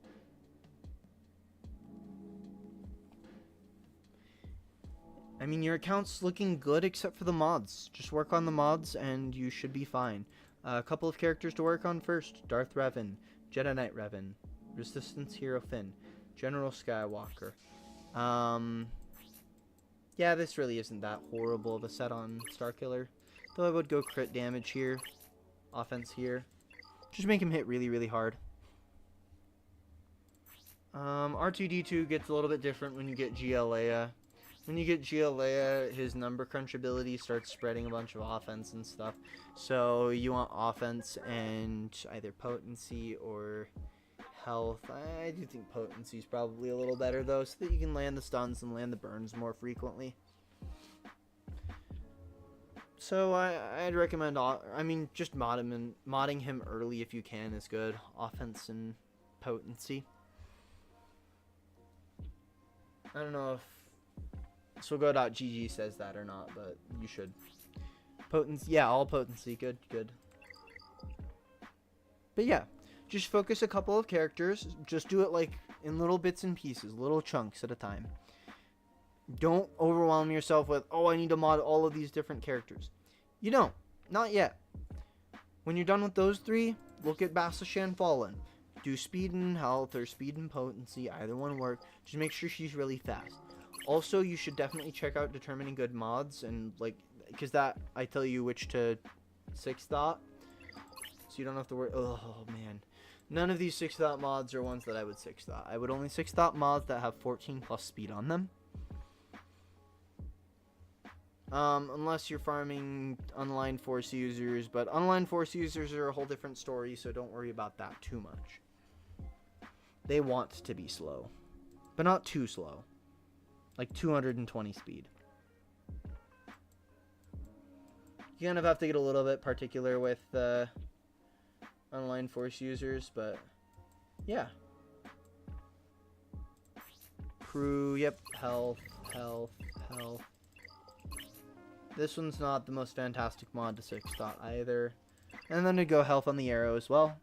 I mean, your account's looking good except for the mods. Just work on the mods and you should be fine. A couple of characters to work on first. Darth Revan, Jedi Knight Revan, Resistance Hero Finn, General Skywalker. Yeah, this really isn't that horrible of a set on Starkiller. Though I would go crit damage here. Offense here. Just make him hit really, really hard. R2-D2 gets a little bit different when you get GL Leia. When you get GL Leia, his number crunch ability starts spreading a bunch of offense and stuff. So you want offense and either potency or health. I do think potency is probably a little better though, so that you can land the stuns and land the burns more frequently. So I'd recommend, I mean, just modding him early if you can is good. Offense and potency. I don't know if swgo.gg says that or not, but you should. Potency, yeah, all potency, good, good. But yeah, just focus a couple of characters. Just do it like in little bits and pieces, little chunks at a time. Don't overwhelm yourself with, oh, I need to mod all of these different characters. You don't. Not yet. When you're done with those three, look at Bastila Fallen. Do speed and health or speed and potency. Either one work. Just make sure she's really fast. Also, you should definitely check out determining good mods. And, like, because that, I tell you which to 6-dot. So you don't have to worry. Oh, man. None of these 6-dot mods are ones that I would 6-dot. I would only 6-dot mods that have 14 plus speed on them. Unless you're farming online force users, but online force users are a whole different story, so don't worry about that too much. They want to be slow, but not too slow. Like 220 speed. You kind of have to get a little bit particular with online force users, but yeah. Crew, yep, health, health, health. This one's not the most fantastic mod to 6-dot either. And then to go health on the arrow as well.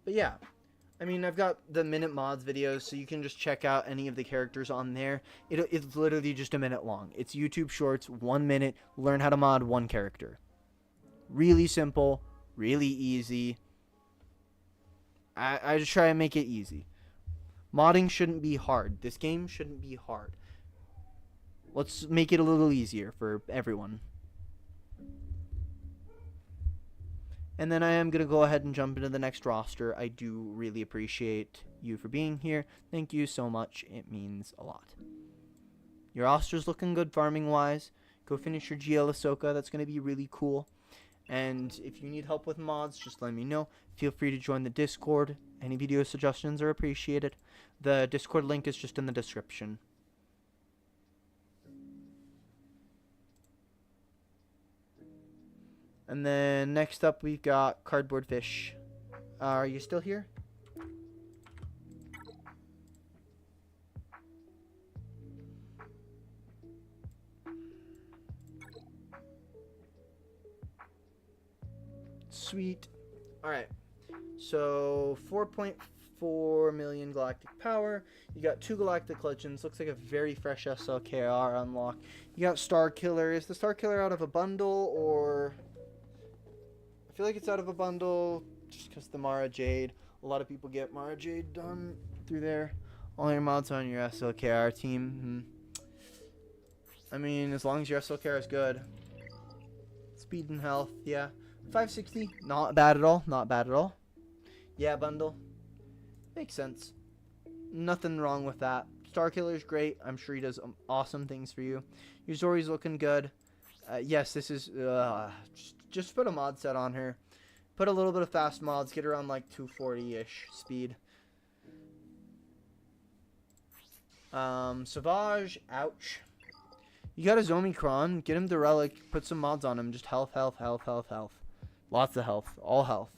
But yeah. I mean, I've got the minute mods videos, so you can just check out any of the characters on there. It's literally just a minute long. It's YouTube Shorts, 1 minute, learn how to mod one character. Really simple, really easy. I just try and make it easy. Modding shouldn't be hard. This game shouldn't be hard. Let's make it a little easier for everyone. And then I am going to go ahead and jump into the next roster. I do really appreciate you for being here. Thank you so much. It means a lot. Your roster's looking good farming-wise. Go finish your GL Ahsoka. That's going to be really cool. And if you need help with mods, just let me know. Feel free to join the Discord. Any video suggestions are appreciated. The Discord link is just in the description. And then next up we've got Cardboard Fish. Are you still here? Sweet. Alright. So 4.4 million galactic power. You got 2 galactic legends. Looks like a very fresh SLKR unlock. You got Star Killer. Is the Star Killer out of a bundle, or I feel like it's out of a bundle just because the Mara Jade. A lot of people get Mara Jade done through there. All your mods on your SLKR team. I mean, as long as your SLKR is good. Speed and health, yeah. 560, not bad at all. Not bad at all. Yeah, bundle. Makes sense. Nothing wrong with that. Star Killer's great. I'm sure he does awesome things for you. Your Zori's looking good. Yes, this is... just put a mod set on her. Put a little bit of fast mods. Get around like 240-ish speed. Savage. Ouch. You got his Omicron. Get him the relic. Put some mods on him. Just health, health, health, health, health. Lots of health. All health.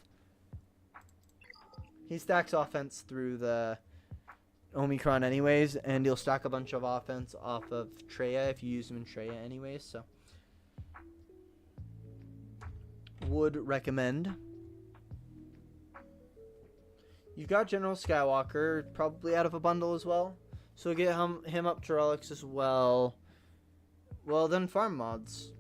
He stacks offense through the Omicron anyways, and he'll stack a bunch of offense off of Treya if you use him in Treya anyways, so would recommend. You've got General Skywalker, probably out of a bundle as well, so get him up to relics as well. Well, then farm mods.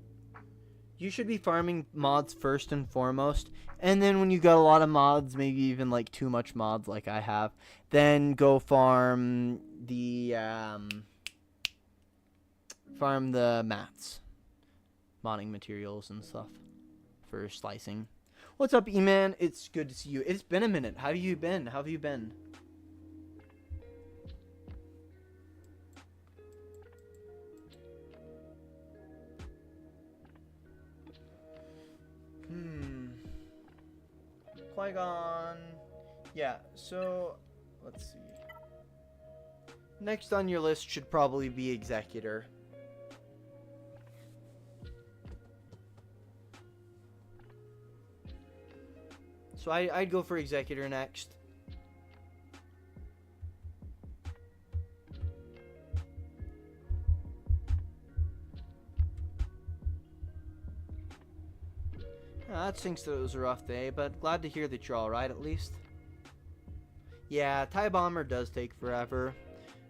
You should be farming mods first and foremost, and then when you got a lot of mods, maybe even like too much mods like I have, then go farm the mats, modding materials and stuff for slicing. What's up, E-Man? It's good to see you. It's been a minute. How have you been? How have you been? Qui-Gon. Yeah, so let's see. Next on your list should probably be Executor. So I'd go for Executor next. That stinks that it was a rough day, but glad to hear that you're alright at least. Yeah, TIE Bomber does take forever.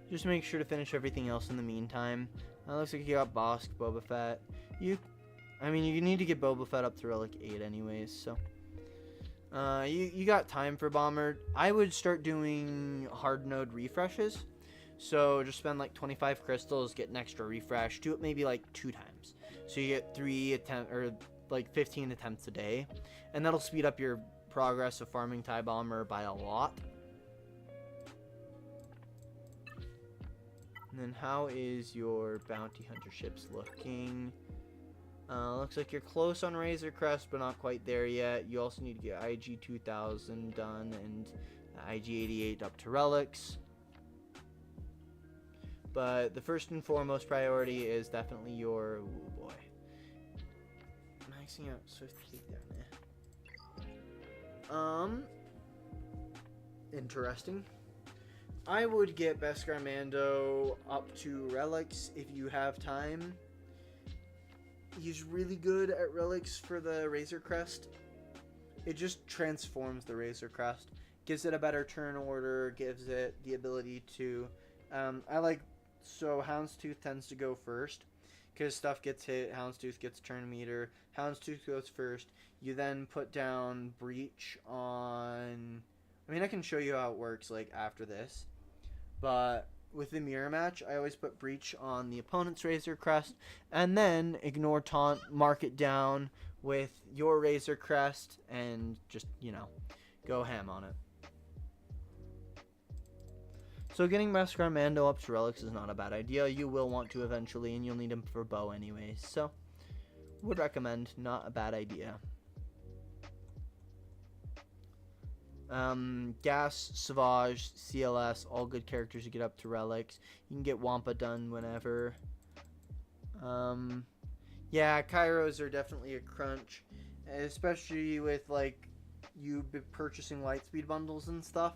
Just make sure to finish everything else in the meantime. Looks like you got Bosk, Boba Fett. You need to get Boba Fett up to Relic 8 anyways, so. You got time for Bomber. I would start doing hard node refreshes. So just spend like 25 crystals, get an extra refresh. Do it maybe like 2 times. So you get 3 attempts, or like 15 attempts a day, and that'll speed up your progress of farming TIE Bomber by a lot. And then how is your bounty hunter ships looking? Looks like you're close on Razor Crest, but not quite there yet. You also need to get IG 2000 done and IG 88 up to relics. But the first and foremost priority is definitely your... Ooh, boy. Maxing out Swift Takedown. Interesting. I would get Beskar Mando up to relics if you have time. He's really good at relics for the Razor Crest. It just transforms the Razor Crest. Gives it a better turn order, gives it the ability to... So Houndstooth tends to go first, because stuff gets hit, Houndstooth gets turn meter, Houndstooth goes first. You then put down Breach on... I can show you how it works, like, after this. But with the mirror match, I always put Breach on the opponent's Razor Crest, and then ignore Taunt, mark it down with your Razor Crest, and just, go ham on it. So getting Beskar Mando up to relics is not a bad idea. You will want to eventually, and you'll need him for bow anyways. So, would recommend, not a bad idea. Gas, Savage, CLS, all good characters to get up to relics. You can get Wampa done whenever. Yeah, Kairos are definitely a crunch, especially with like you purchasing Lightspeed bundles and stuff.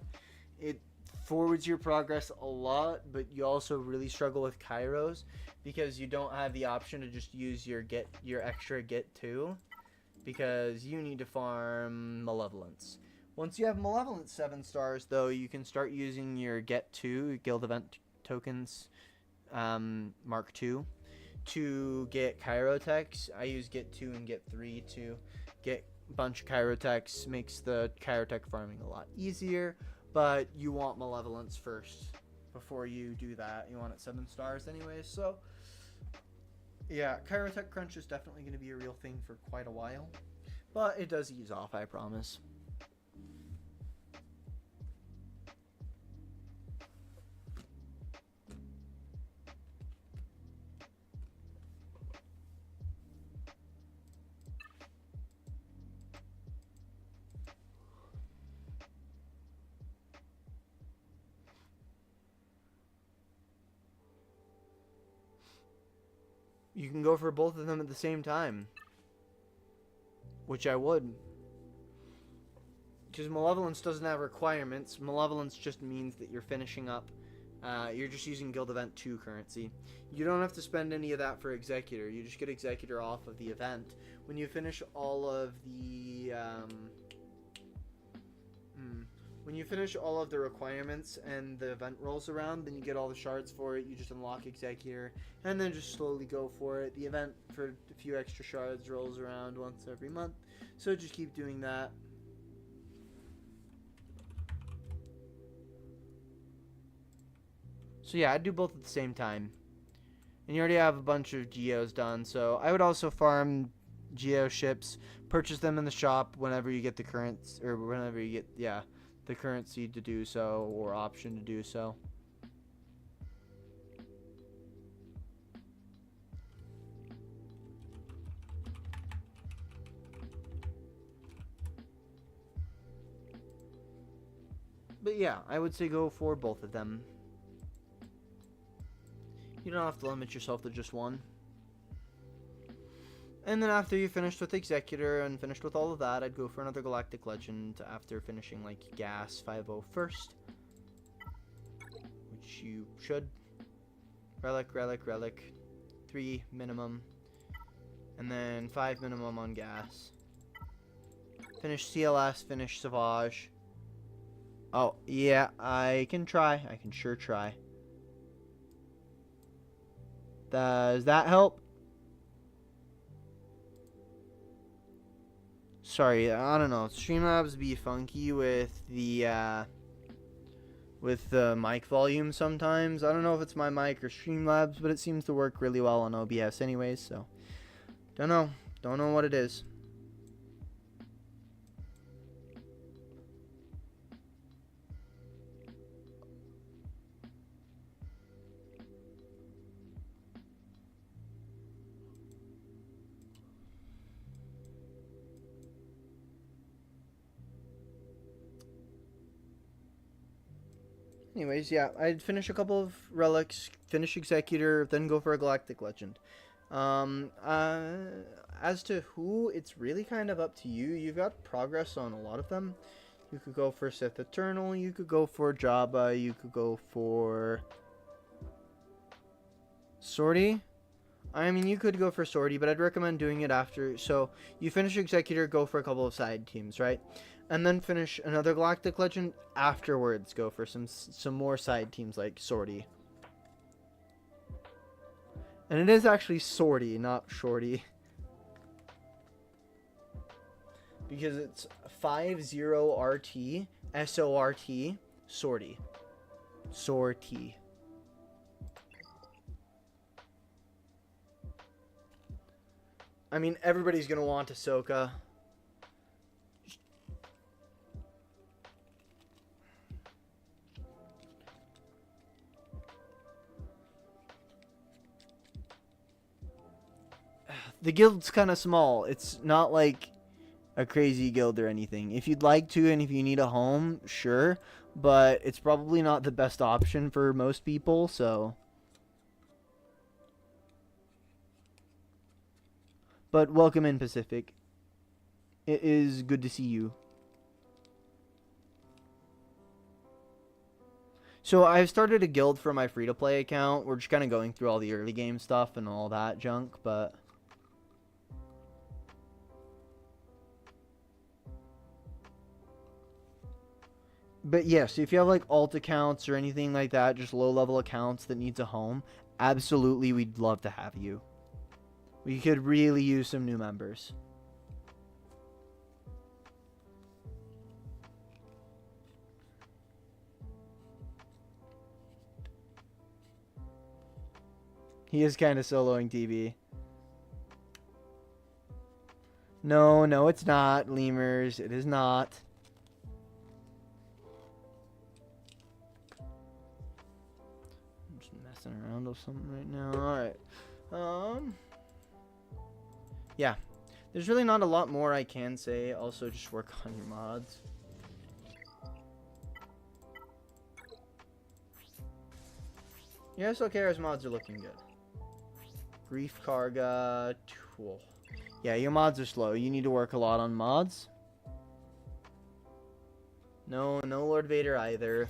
It forwards your progress a lot, but you also really struggle with Kairos because you don't have the option to just use your extra get 2 because you need to farm Malevolence. Once you have Malevolence 7 stars, though, you can start using your get 2 guild event tokens, Mark 2, to get Chirotechs. I use get 2 and get 3 to get a bunch of Chirotechs. Makes the Chirotech farming a lot easier, but you want Malevolence first before you do that. You want it 7 stars anyways, so yeah, Chirotech crunch is definitely going to be a real thing for quite a while, but it does ease off, I promise. You can go for both of them at the same time, which I would. Because Malevolence doesn't have requirements. Malevolence just means that you're finishing up. You're just using Guild Event 2 currency. You don't have to spend any of that for Executor. You just get Executor off of the event. When you finish all of the... When you finish all of the requirements and the event rolls around, then you get all the shards for it. You just unlock Executor, and then just slowly go for it. The event for a few extra shards rolls around once every month, so just keep doing that. So yeah, I'd do both at the same time. And you already have a bunch of Geos done, so I would also farm Geo ships, purchase them in the shop whenever you get the currency, or whenever you get, the currency to do so, or option to do so. But yeah, I would say go for both of them. You don't have to limit yourself to just one. And then after you finished with Executor and finished with all of that, I'd go for another Galactic Legend after finishing like Gas 5.0 first. Which you should. Relic, Relic, Relic. 3 minimum. And then 5 minimum on Gas. Finish CLS, finish Savage. Oh, yeah, I can try. I can sure try. Does that help? Sorry, I don't know. Streamlabs be funky with the mic volume sometimes. I don't know if it's my mic or Streamlabs, but it seems to work really well on OBS anyways, so don't know what it is. Anyways, yeah, I'd finish a couple of relics, finish Executor, then go for a Galactic Legend. As to who, it's really kind of up to you. You've got progress on a lot of them. You could go for Sith Eternal, you could go for Jabba, you could go for Sortie. I mean, you could go for Sortie, but I'd recommend doing it after. So, you finish Executor, go for a couple of side teams, right? And then finish another Galactic Legend afterwards. Go for some more side teams like Sortie. And it is actually Sortie, not Shorty. Because it's 50 RT, SORT, Sortie. Sortie. I mean, everybody's going to want Ahsoka. The guild's kind of small. It's not like a crazy guild or anything. If you'd like to and if you need a home, sure, but it's probably not the best option for most people, so. But welcome in, Pacific. It is good to see you. So I've started a guild for my free-to-play account. We're just kind of going through all the early game stuff and all that junk, but... But yes, if you have like alt accounts or anything like that, just low-level accounts that needs a home, absolutely we'd love to have you. We could really use some new members. He is kind of soloing TV. No, no, it's not, lemurs. It is not. I'm just messing around with something right now. Alright. Yeah. There's really not a lot more I can say. Also, just work on your mods. Yeah, SLKR's mods are looking good. Grief Karga. Tool. Yeah, your mods are slow. You need to work a lot on mods. No, no Lord Vader either.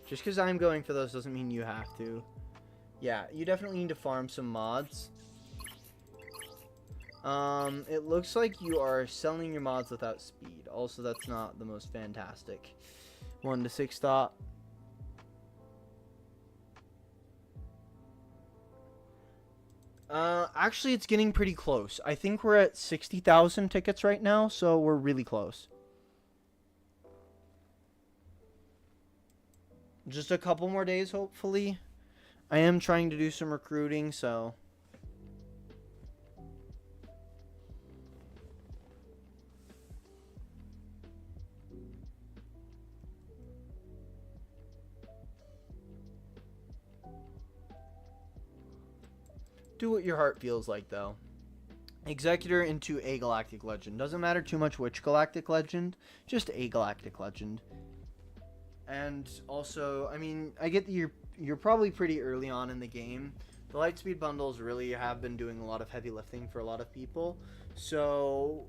Just because I'm going for those doesn't mean you have to. Yeah, you definitely need to farm some mods. It looks like you are selling your mods without speed. Also, that's not the most fantastic. 1 to 6 thought. Actually, it's getting pretty close. I think we're at 60,000 tickets right now, so we're really close. Just a couple more days, hopefully. I am trying to do some recruiting, so... Do what your heart feels like, though. Executor into a galactic legend. Doesn't matter too much which galactic legend, just a galactic legend. And also, I mean, I get that you're probably pretty early on in the game. The Lightspeed bundles really have been doing a lot of heavy lifting for a lot of people. So,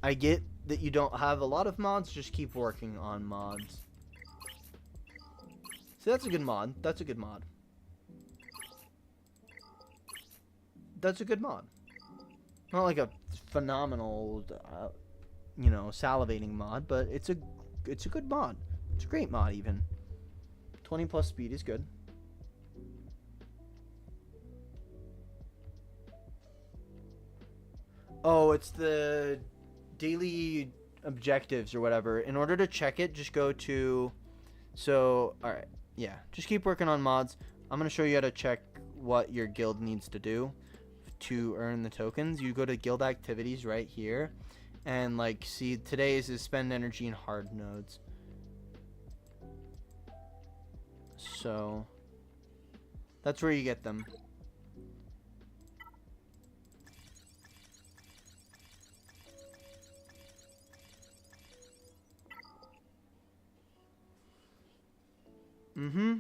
I get that you don't have a lot of mods, just keep working on mods. So that's a good mod. That's a good mod. That's a good mod. Not like a phenomenal, you know, salivating mod, but it's a good mod. It's a great mod even. 20 plus speed is good. Oh, it's the daily objectives or whatever. In order to check it, just go to... So, alright. Yeah, just keep working on mods. I'm going to show you how to check what your guild needs to do to earn the tokens. You go to guild activities right here. And, like, see, today's is spend energy in hard nodes. So, that's where you get them. Mm-hmm.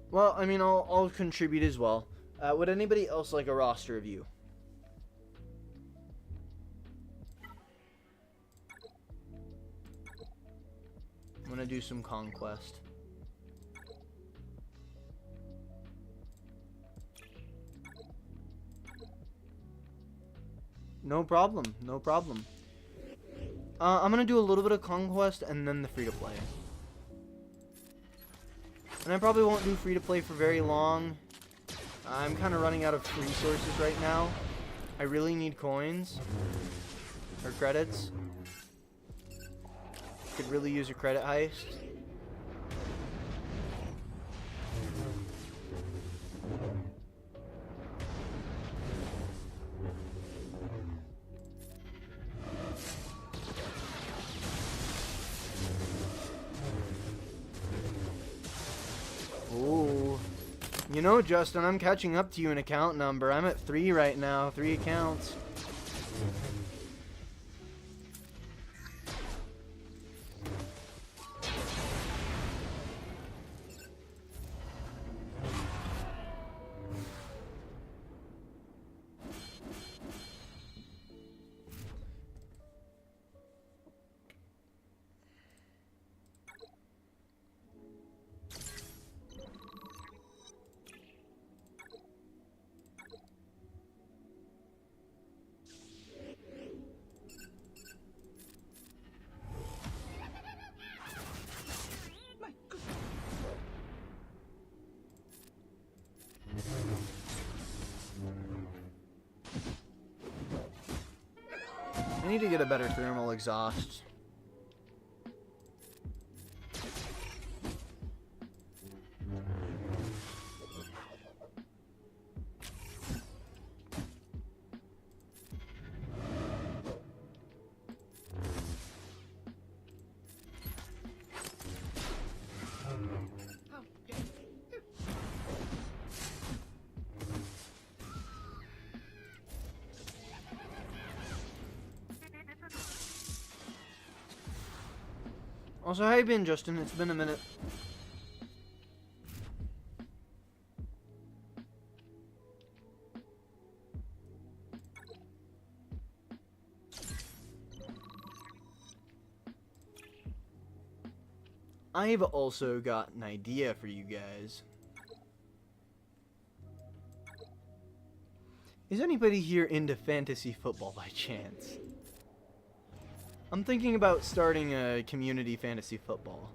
Well, I mean, I'll contribute as well. Would anybody else like a roster review? I'm gonna do some conquest. No problem, no problem. I'm gonna do a little bit of conquest and then the free-to-play. And I probably won't do free-to-play for very long. I'm kind of running out of resources right now. I really need coins. Or credits. Could really use a credit heist. You know, Justin, I'm catching up to you in account number. I'm at 3 right now, 3 accounts. I need to get a better thermal exhaust. Also, how you been, Justin? It's been a minute. I've also got an idea for you guys. Is anybody here into fantasy football by chance? I'm thinking about starting a community fantasy football.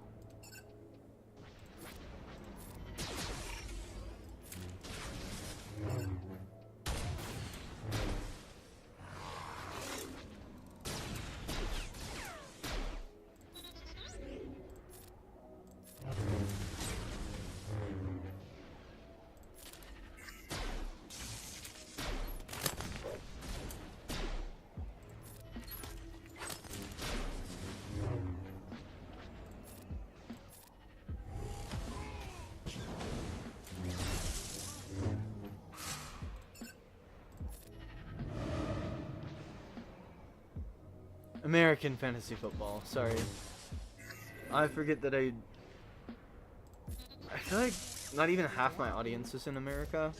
American fantasy football, sorry. I forget that I feel like not even half my audience is in America.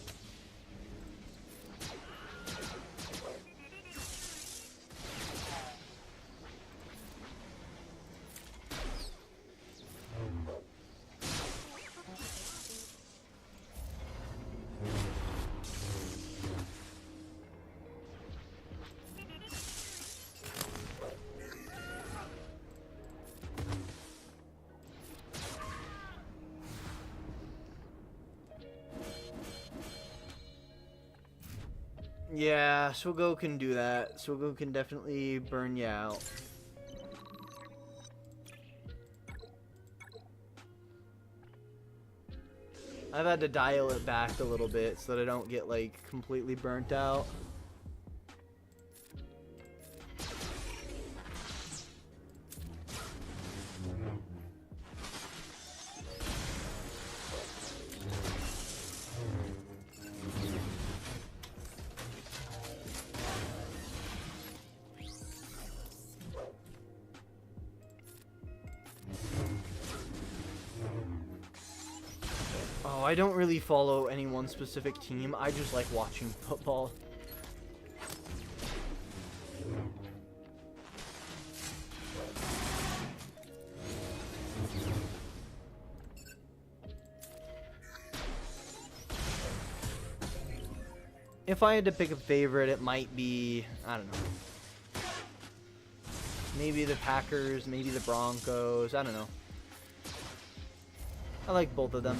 Yeah, Swogo can do that. Swogo can definitely burn you out. I've had to dial it back a little bit so that I don't get, like, completely burnt out. Oh, I don't really follow any one specific team. I just like watching football. If I had to pick a favorite, it might be, I don't know. Maybe the Packers, maybe the Broncos, I don't know. I like both of them.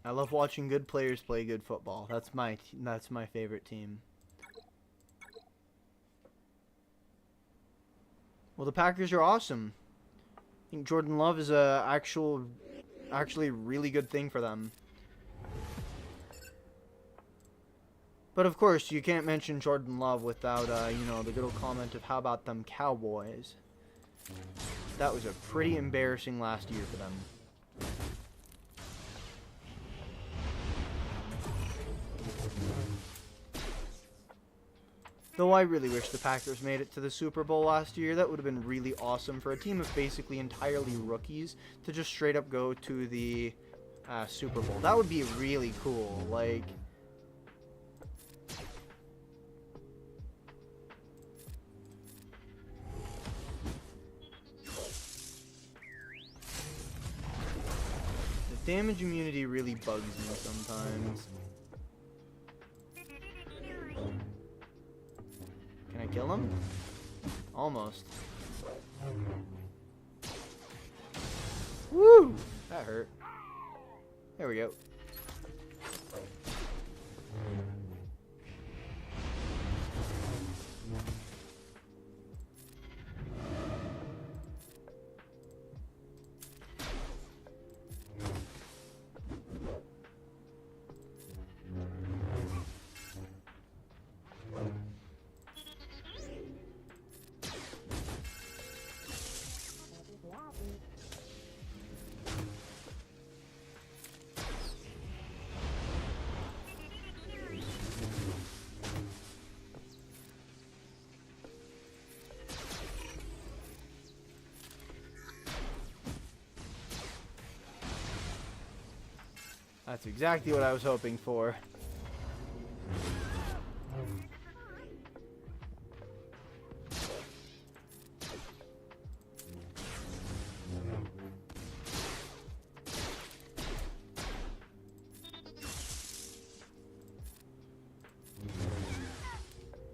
I love watching good players play good football. That's my favorite team. Well, the Packers are awesome. I think Jordan Love is actually really good thing for them. But of course, you can't mention Jordan Love without, you know, the good old comment of how about them Cowboys. That was a pretty embarrassing last year for them. Though I really wish the Packers made it to the Super Bowl last year. That would have been really awesome for a team of basically entirely rookies to just straight up go to the Super Bowl. That would be really cool. Like, the damage immunity really bugs me sometimes. Can I kill him? Almost. Woo! That hurt. There we go. That's exactly what I was hoping for.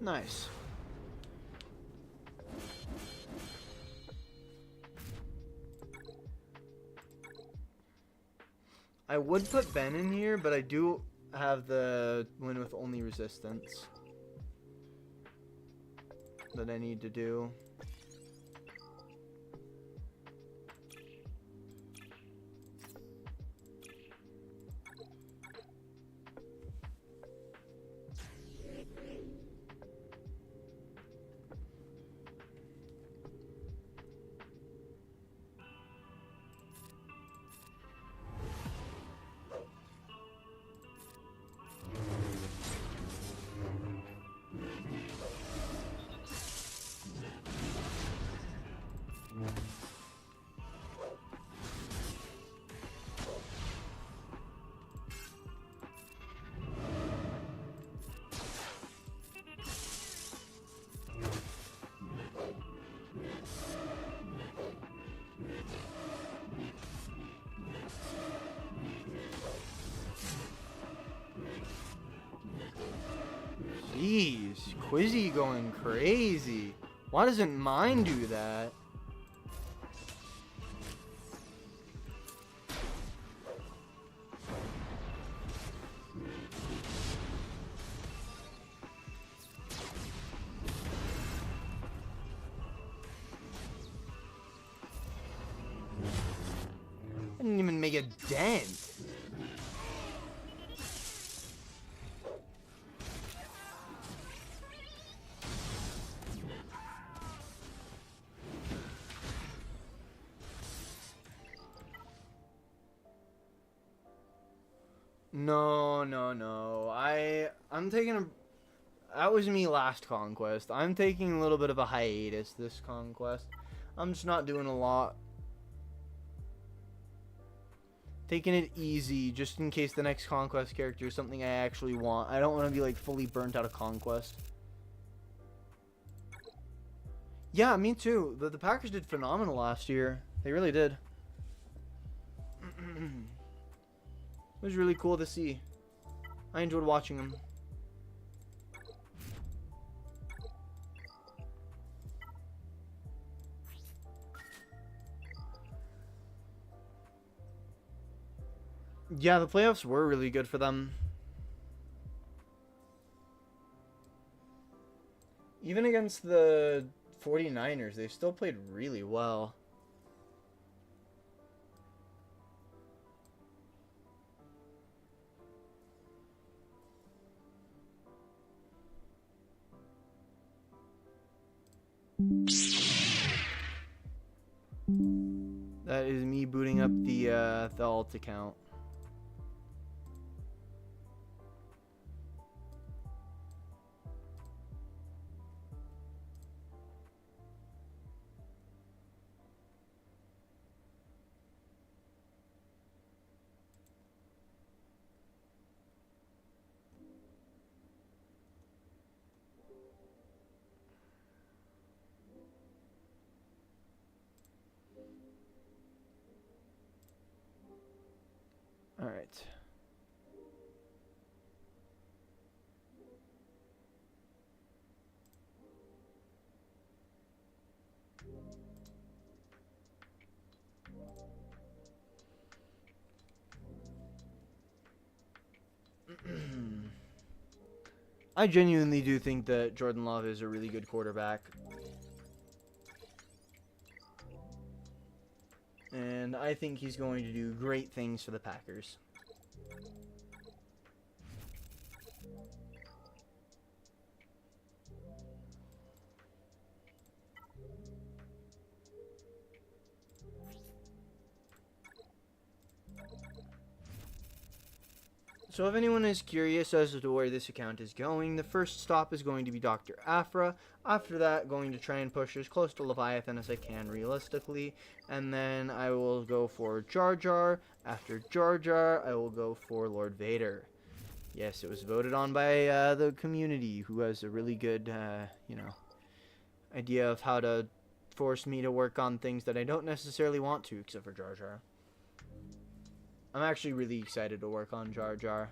Nice. I would put Ben in here, but I do have the win with only resistance that I need to do. Jeez, Quizzy going crazy. Why doesn't mine do that? I didn't even make a dent. No, no, no. I'm taking a... That was me last conquest. I'm taking a little bit of a hiatus this conquest. I'm just not doing a lot. Taking it easy, just in case the next conquest character is something I actually want. I don't want to be, like, fully burnt out of conquest. Yeah, me too. The Packers did phenomenal last year. They really did. It was really cool to see. I enjoyed watching them. Yeah, the playoffs were really good for them. Even against the 49ers, they still played really well. That is me booting up the alt account. All right. I genuinely do think that Jordan Love is a really good quarterback. And I think he's going to do great things for the Packers. So if anyone is curious as to where this account is going, the first stop is going to be Dr. Afra. After that, going to try and push as close to Leviathan as I can realistically. And then I will go for Jar Jar. After Jar Jar, I will go for Lord Vader. Yes, it was voted on by the community, who has a really good, idea of how to force me to work on things that I don't necessarily want to, except for Jar Jar. I'm actually really excited to work on Jar Jar.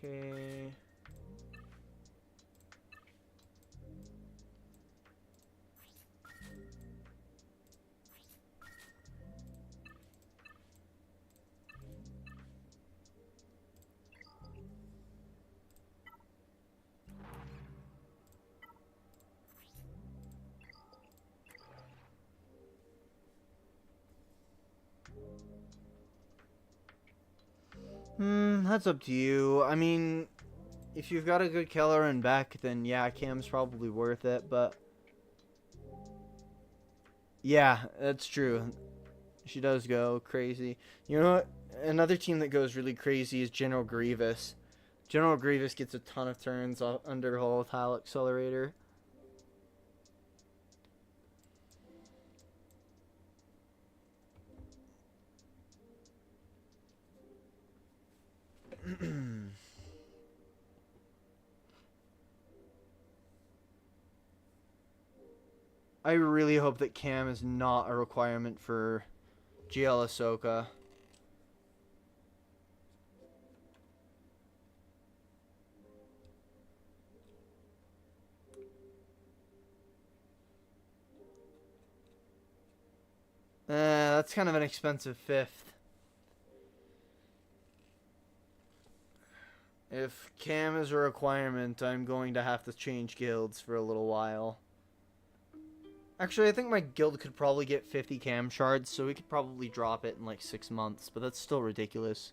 Okay. That's up to you. I mean, if you've got a good killer and back, then yeah, Cam's probably worth it, but yeah, that's true. She does go crazy. You know what? Another team that goes really crazy is General Grievous. General Grievous gets a ton of turns under Volatile Accelerator. I really hope that Cam is not a requirement for GL Ahsoka. That's kind of an expensive fifth. If Cam is a requirement, I'm going to have to change guilds for a little while. Actually, I think my guild could probably get 50 Cam shards, so we could probably drop it in like 6 months, but that's still ridiculous.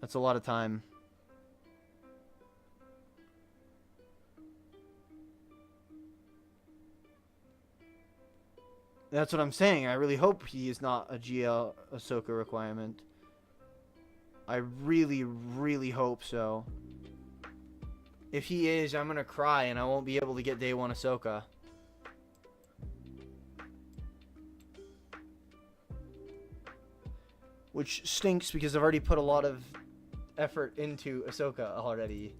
That's a lot of time. That's what I'm saying. I really hope he is not a GL Ahsoka requirement. I really, really hope so. If he is, I'm gonna cry and I won't be able to get day 1 Ahsoka. Which stinks because I've already put a lot of effort into Ahsoka already.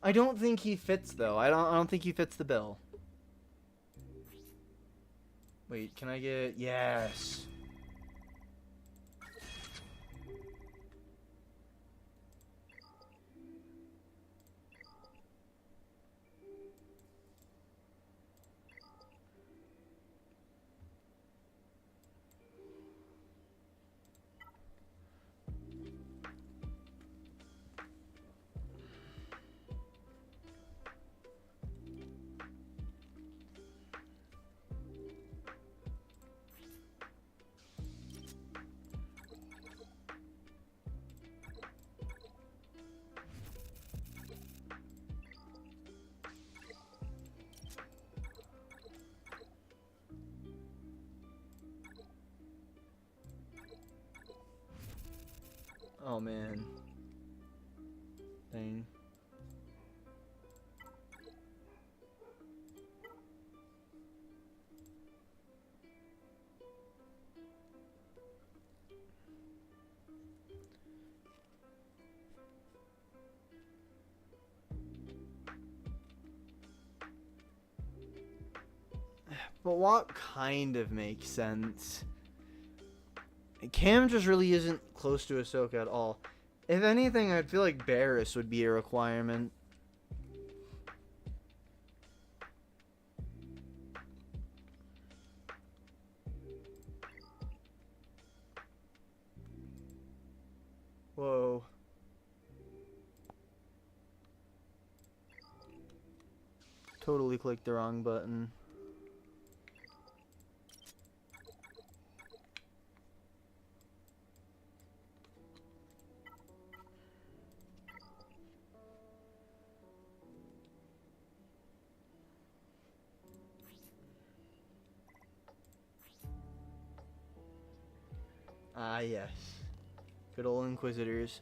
I don't think he fits though. I don't think he fits the bill. Wait, can I get... Yes. Oh man. Dang. But what kind of makes sense? Cam just really isn't close to Ahsoka at all. If anything, I'd feel like Barriss would be a requirement. Whoa. Totally clicked the wrong button. Ah, yes. Good old Inquisitors.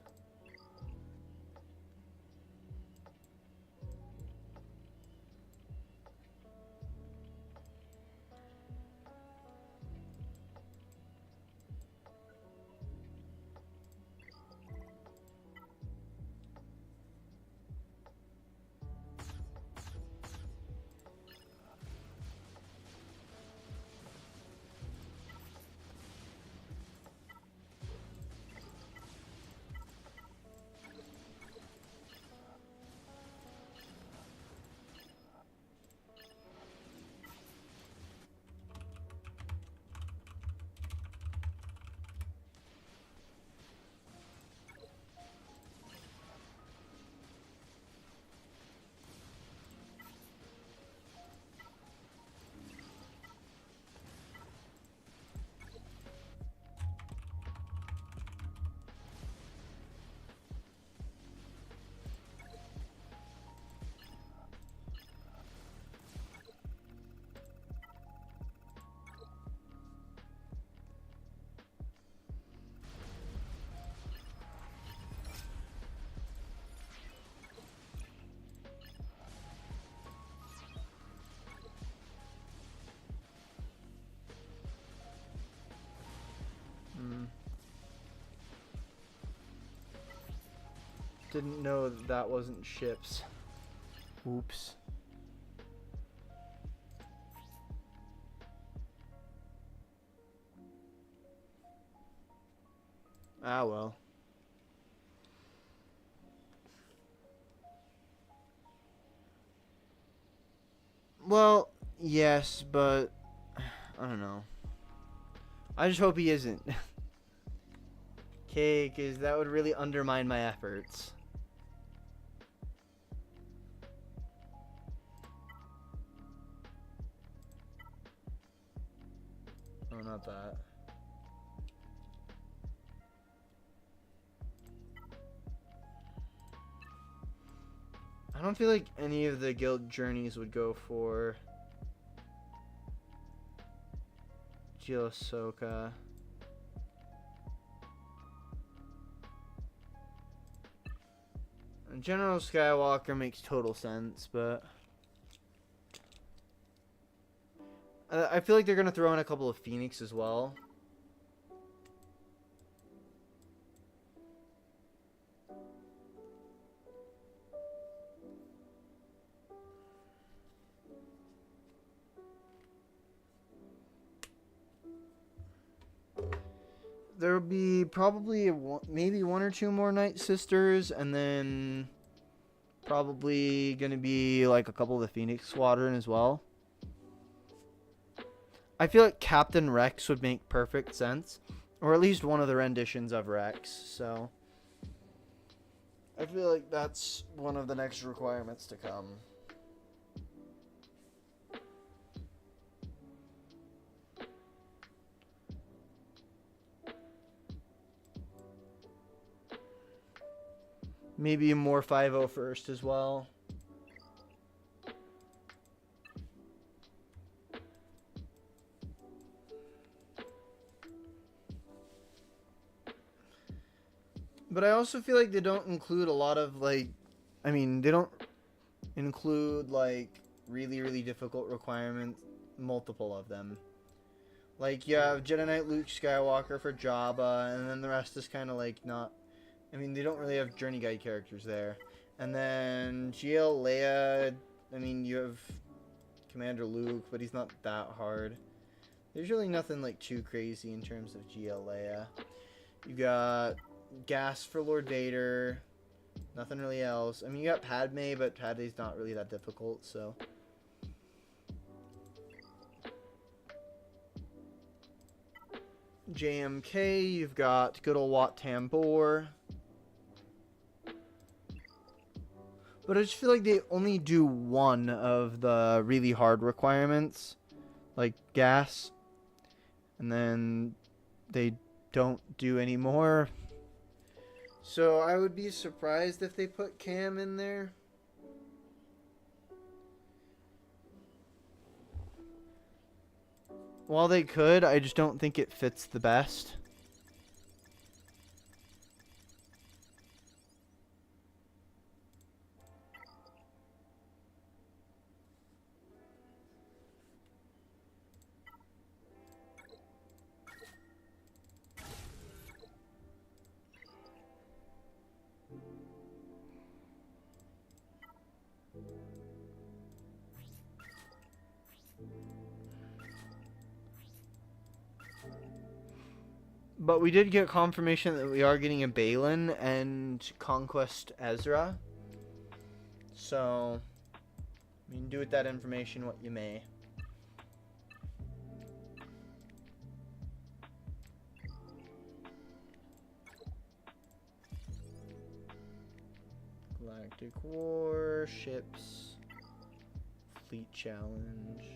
Didn't know that wasn't ships. Oops. Ah, well. Well, yes, but I don't know. I just hope he isn't. Okay, because that would really undermine my efforts. Oh, not that. I don't feel like any of the guild journeys would go for GL Ahsoka. General Skywalker makes total sense, but I feel like they're gonna throw in a couple of Phoenix as well. there'll be probably maybe one or two more Night Sisters, and then probably gonna be like a couple of the Phoenix Squadron as well. I feel like Captain Rex would make perfect sense, or at least one of the renditions of Rex. So I feel like that's one of the next requirements to come. Maybe more 5.0 first as well. But I also feel like they don't include a lot of, like, I mean, they don't include, like, really, really difficult requirements, multiple of them. Like, you have Jedi Knight Luke Skywalker for Jabba, and then the rest is kind of, like, not... I mean, they don't really have Journey Guide characters there. And then GL Leia, I mean, you have Commander Luke, but he's not that hard. There's really nothing, like, too crazy in terms of GL Leia. You got Gas for Lord Vader. Nothing really else. I mean, you got Padme, but Padme's not really that difficult, so... JMK, you've got good old Wat Tambor. But I just feel like they only do one of the really hard requirements, like gas, and then they don't do any more. So I would be surprised if they put Cam in there. While they could, I just don't think it fits the best. But we did get confirmation that we are getting a Balin and Conquest Ezra. So, I mean, do with that information what you may. Galactic War, ships, fleet challenge.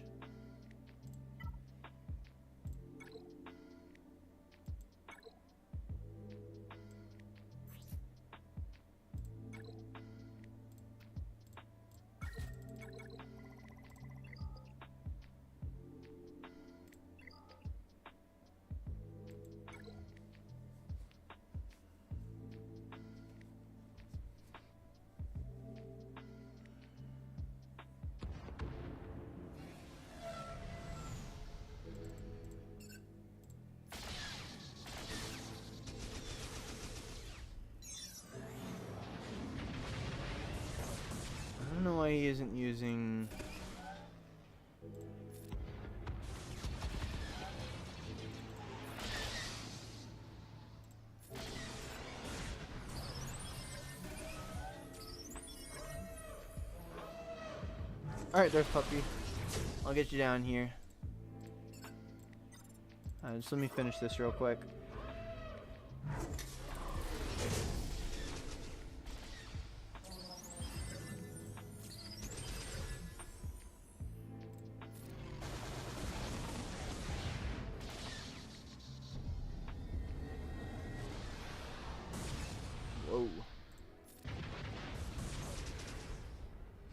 I don't know why he isn't using... Alright, there's Puppy. I'll get you down here. Just let me finish this real quick. Whoa.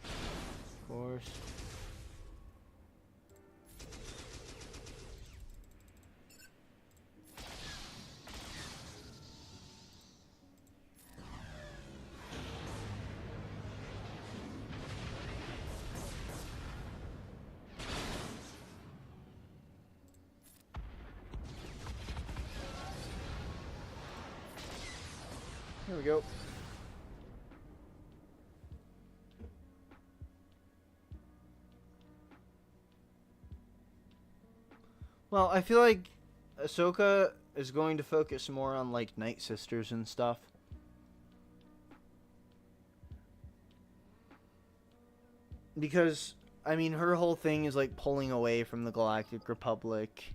Of course. Here we go. Well, I feel like Ahsoka is going to focus more on like Night Sisters and stuff. Because, I mean, her whole thing is like pulling away from the Galactic Republic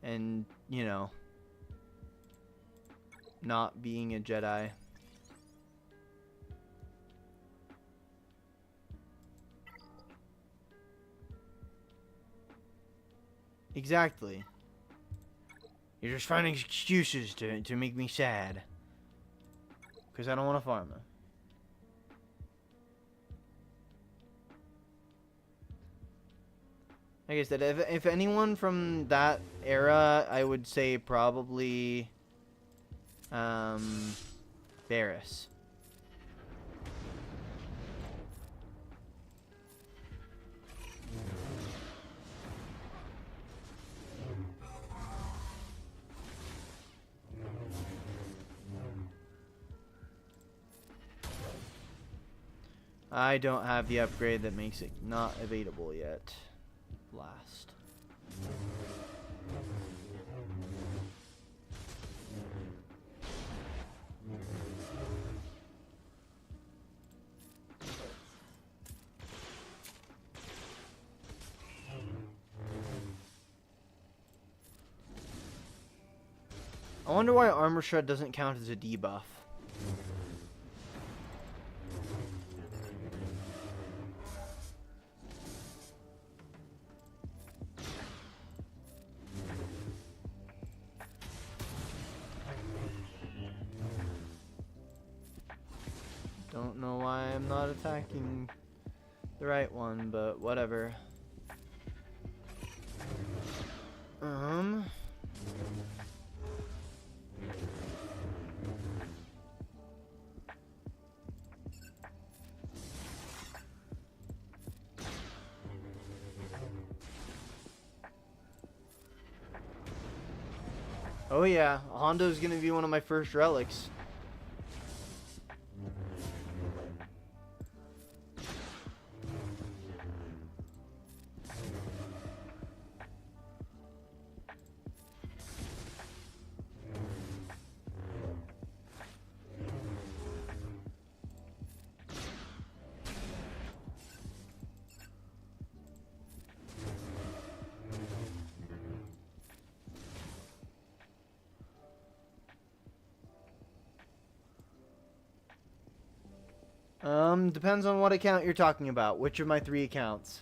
and, you know, not being a Jedi. Exactly. You're just finding excuses to make me sad. Because I don't want to farm them. Like I said, if anyone from that era, I would say probably Barris. I don't have the upgrade that makes it not evadable yet. Blast. I wonder why Armor Shred doesn't count as a debuff. Don't know why I'm not attacking the right one, but whatever. Oh yeah, Hondo's gonna be one of my first relics. Depends on what account you're talking about. Which of my 3 accounts?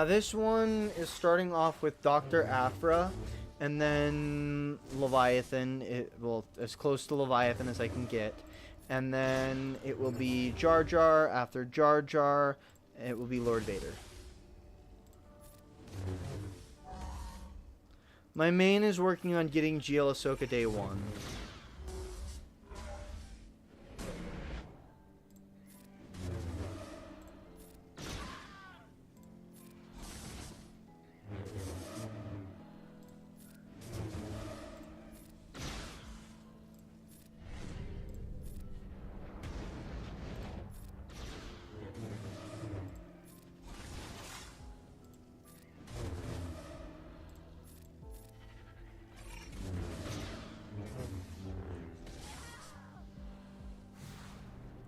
This one is starting off with Dr. Aphra, and then Leviathan, well, as close to Leviathan as I can get. And then it will be Jar Jar, after Jar Jar, it will be Lord Vader. My main is working on getting GL Ahsoka Day 1.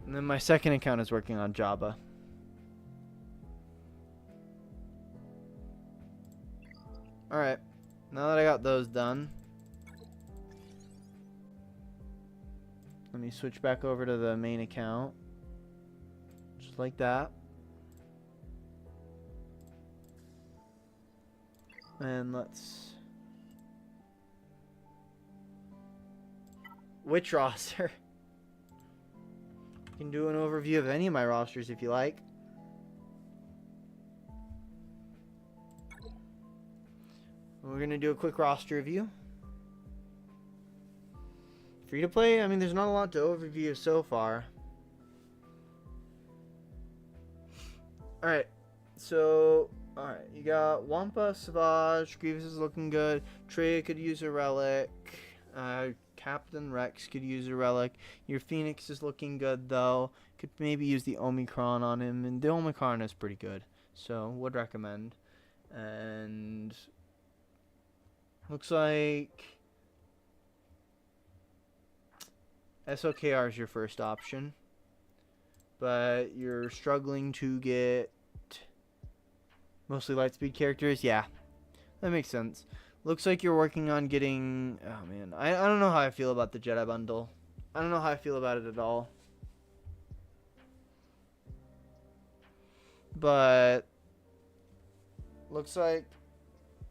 And then my second account is working on Jabba. Alright, now that I got those done, let me switch back over to the main account. Just like that. And let's... Which roster? I can do an overview of any of my rosters if you like. we're gonna do a quick roster review. Free to play, I mean, there's not a lot to overview so far. Alright, so, alright, you got Wampa, Savage, Grievous is looking good, Trey could use a relic, Captain Rex could use a relic, your Phoenix is looking good though, could maybe use the Omicron on him, and the Omicron is pretty good, so would recommend. And looks like SOKR is your first option, but you're struggling to get mostly Lightspeed characters. Yeah, that makes sense. Looks like you're working on getting... Oh, man. I don't know how I feel about the Jedi bundle. I don't know how I feel about it at all. But looks like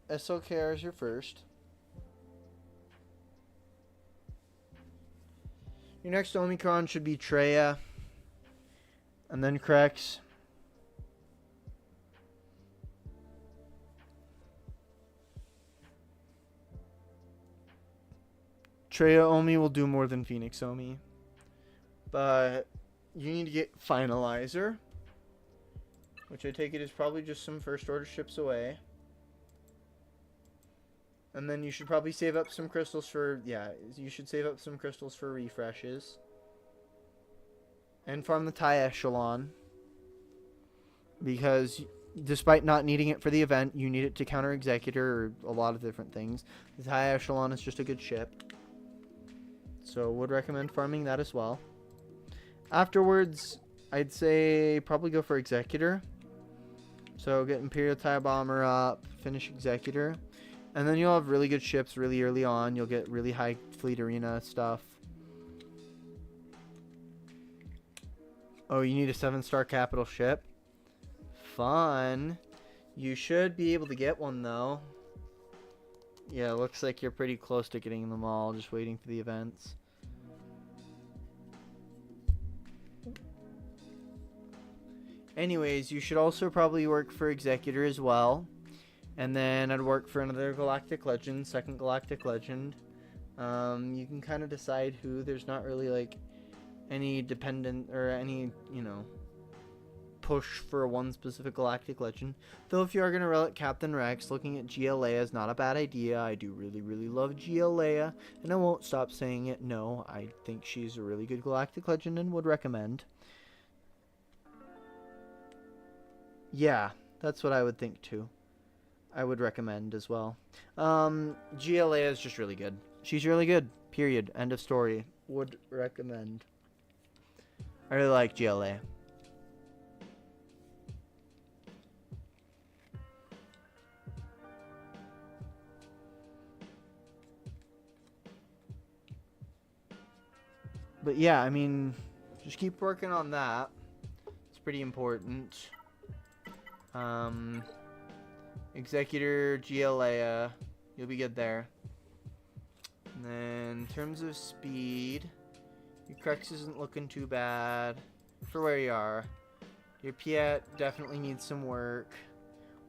SOKR is your first. Your next Omicron should be Treya. And then Krex. Treya Omi will do more than Phoenix Omi. But you need to get Finalizer, which I take it is probably just some first order ships away. And then you should probably save up some crystals for... Yeah, you should save up some crystals for refreshes. And farm the TIE Echelon. Because despite not needing it for the event, you need it to counter Executor or a lot of different things. The TIE Echelon is just a good ship. So would recommend farming that as well. Afterwards, I'd say probably go for Executor. So get Imperial TIE Bomber up, finish Executor. And then you'll have really good ships really early on. You'll get really high Fleet Arena stuff. Oh, you need a 7-star capital ship? Fun. You should be able to get one, though. Yeah, looks like you're pretty close to getting them all. Just waiting for the events. Anyways, you should also probably work for Executor as well. And then I'd work for another Galactic Legend, second Galactic Legend. You can kind of decide who. There's not really, like, any dependent or any, you know, push for one specific Galactic Legend. Though if you are going to relic Captain Rex, looking at GL Leia is not a bad idea. I do really, really love GL Leia, and I won't stop saying it. No, I think she's a really good Galactic Legend and would recommend. Yeah, that's what I would think too. I would recommend as well. GL Leia is just really good. She's really good. Period. End of story. Would recommend. I really like GL Leia. But yeah, I mean, just keep working on that. It's pretty important. Executor, GL Leia, you'll be good there. And then in terms of speed, your Krex isn't looking too bad for where you are. Your Piet definitely needs some work,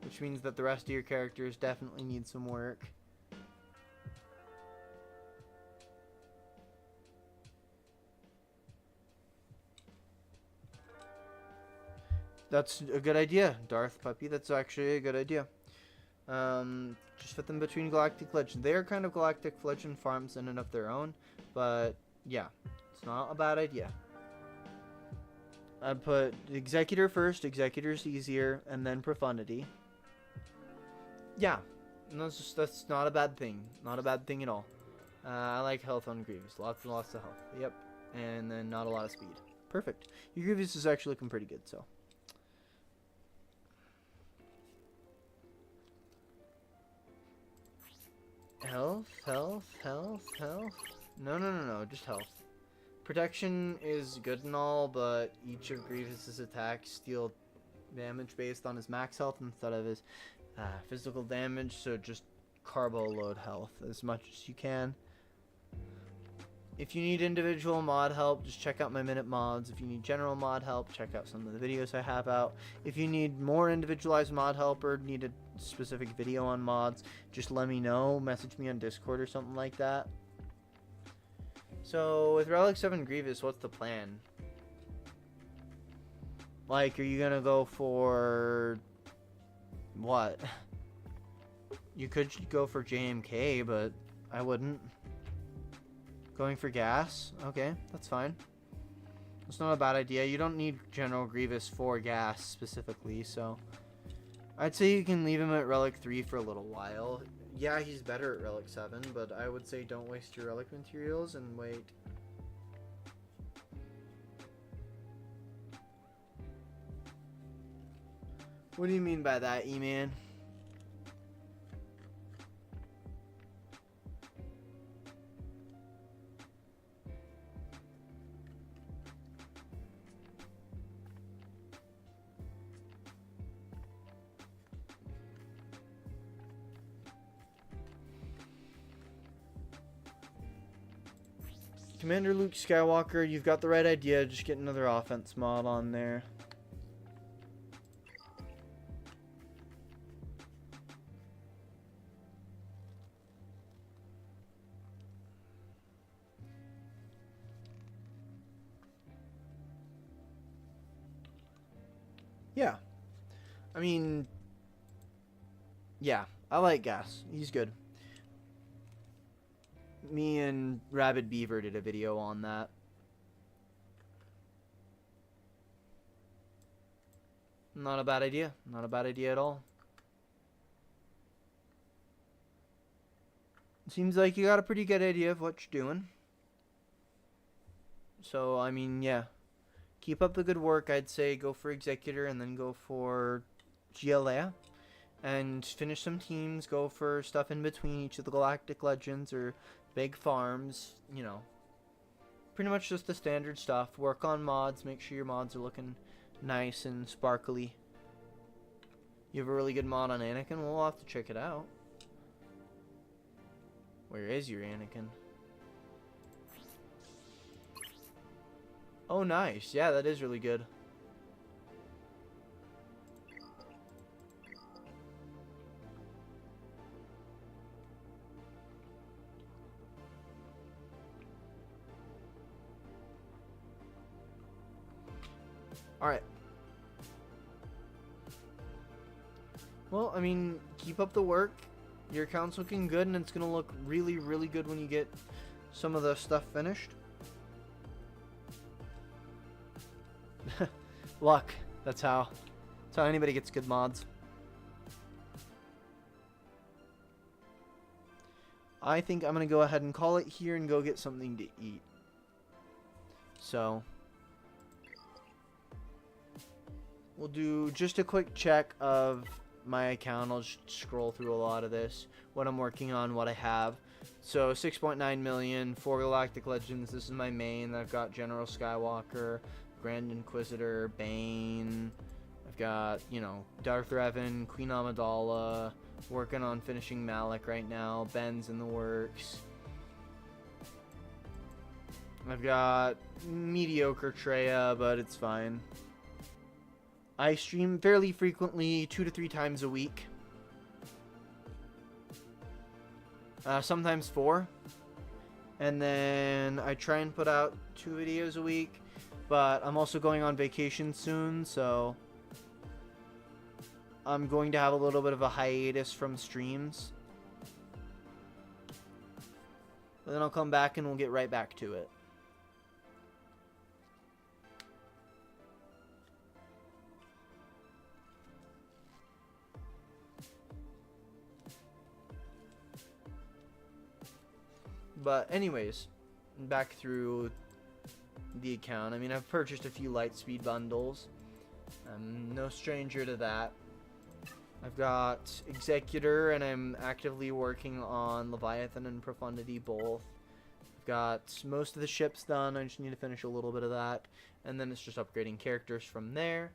which means that the rest of your characters definitely need some work. That's a good idea, Darth Puppy. That's actually a good idea. Just fit them between Galactic Legend. They are kind of Galactic Legend farms in and of their own, but yeah, it's not a bad idea. I'd put Executor first. Executor's easier, and then Profundity. Yeah, that's not a bad thing. Not a bad thing at all. I like health on Grievous. Lots and lots of health. Yep, and then not a lot of speed. Perfect. Your Grievous is actually looking pretty good, so. Health. No, just health. Protection is good and all, but each of Grievous's attacks deal damage based on his max health instead of his physical damage, so just carbo load health as much as you can. If you need individual mod help, just check out my Minute Mods. If you need general mod help, check out some of the videos I have out. If you need more individualized mod help or need a specific video on mods, just let me know. Message me on Discord or something like that. So, with Relic 7 Grievous, what's the plan? Like, are you gonna go for... what? You could go for JMK, but I wouldn't. Going for gas? Okay, that's fine. It's not a bad idea. You don't need General Grievous for gas specifically, so... I'd say you can leave him at Relic 3 for a little while. Yeah, he's better at Relic 7, but I would say don't waste your Relic materials and wait. What do you mean by that, E-Man? Commander Luke Skywalker, you've got the right idea. Just get another offense mod on there. Yeah. I mean, yeah, I like Gas. He's good. Me and Rabid Beaver did a video on that. Not a bad idea. Not a bad idea at all. Seems like you got a pretty good idea of what you're doing. So, I mean, yeah. Keep up the good work. I'd say go for Executor and then go for GL. And finish some teams. Go for stuff in between each of the Galactic Legends or big farms. You know, pretty much just the standard stuff. Work on mods. Make sure your mods are looking nice and sparkly. You have a really good mod on Anakin? We'll have to check it out. Where is your Anakin? Oh, nice. Yeah, that is really good. Alright. Well, I mean, keep up the work. Your account's looking good, and it's going to look really, really good when you get some of the stuff finished. Luck. That's how anybody gets good mods. I think I'm going to go ahead and call it here and go get something to eat. So, we'll do just a quick check of my account. I'll just scroll through a lot of this, what I'm working on, what I have. So 6.9 million, 4 Galactic Legends. This is my main. I've got General Skywalker, Grand Inquisitor, Bane. I've got, you know, Darth Revan, Queen Amidala. Working on finishing Malak right now. Ben's in the works. I've got mediocre Traya, but it's fine. I stream fairly frequently, 2 to 3 times a week. Sometimes 4. And then I try and put out 2 videos a week. But I'm also going on vacation soon, so I'm going to have a little bit of a hiatus from streams. But then I'll come back and we'll get right back to it. But anyways, back through the account. I mean, I've purchased a few Lightspeed bundles. I'm no stranger to that. I've got Executor, and I'm actively working on Leviathan and Profundity both. I've got most of the ships done. I just need to finish a little bit of that. And then it's just upgrading characters from there.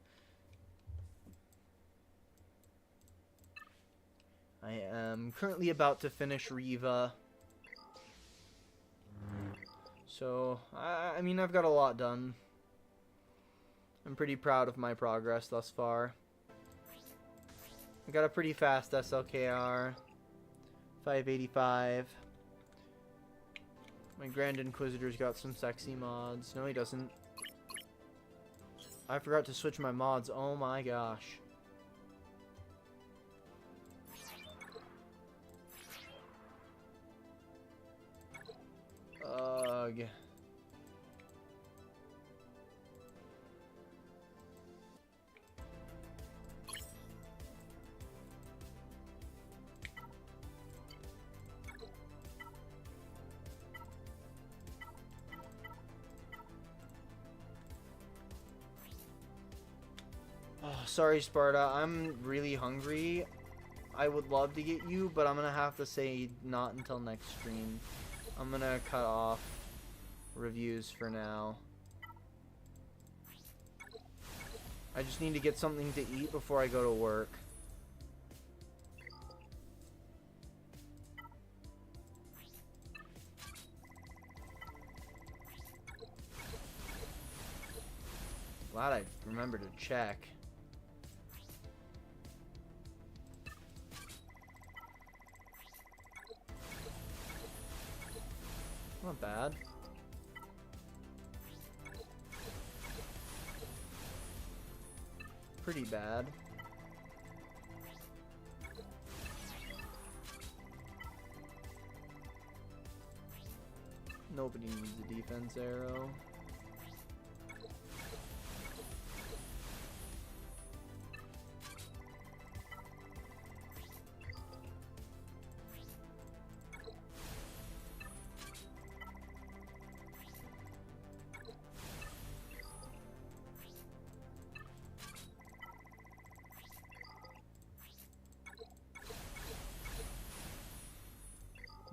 I am currently about to finish Riva. So, I mean, I've got a lot done. I'm pretty proud of my progress thus far. I got a pretty fast SLKR. 585. My Grand Inquisitor's got some sexy mods. No, he doesn't. I forgot to switch my mods. Oh my gosh. Ugh. Oh, sorry, Sparta. I'm really hungry. I would love to get you, but I'm gonna have to say not until next stream. I'm gonna cut off reviews for now. I just need to get something to eat before I go to work. Glad I remembered to check. Not bad. Pretty bad. Nobody needs a defense arrow.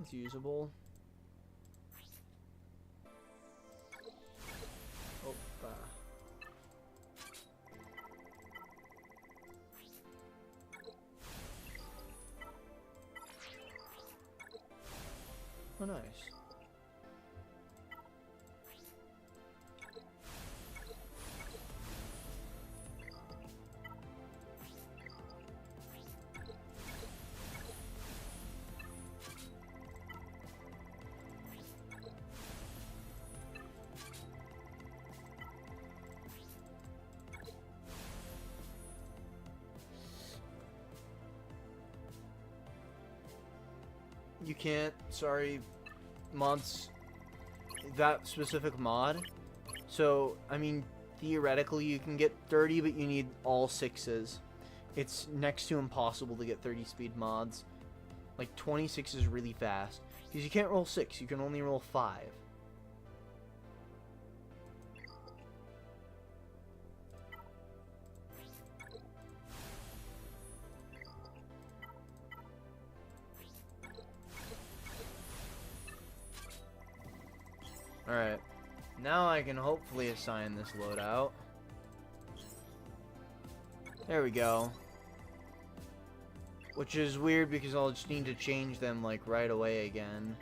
It's usable. Oh, oh, nice. You can't, sorry, mods, that specific mod. So, I mean, theoretically you can get 30, but you need all 6s. It's next to impossible to get 30 speed mods. Like, 26 is really fast. Because you can't roll 6, you can only roll 5. Alright. Now I can hopefully assign this loadout. There we go. Which is weird because I'll just need to change them like right away again.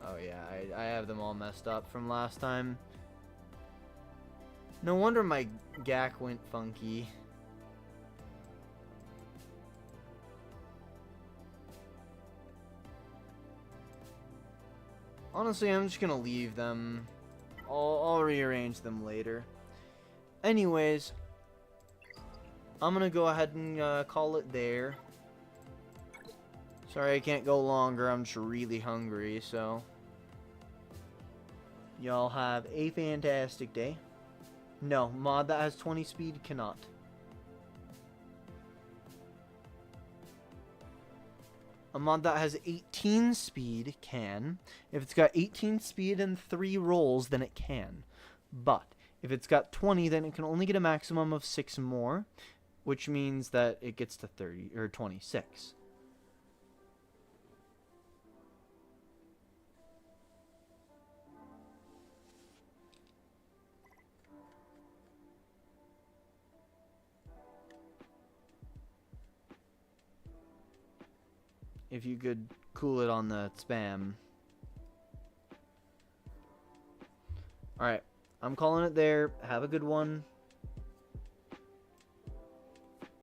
Oh yeah, I have them all messed up from last time. No wonder my GAC went funky. Honestly, I'm just gonna leave them. I'll rearrange them later. Anyways, I'm gonna go ahead and call it there. Sorry I can't go longer, I'm just really hungry, so. Y'all have a fantastic day. No, mod that has 20 speed cannot. A mod that has 18 speed can. If it's got 18 speed and 3 rolls, then it can. But if it's got 20, then it can only get a maximum of 6 more, which means that it gets to 30 or 26. If you could cool it on the spam. Alright, I'm calling it there. Have a good one.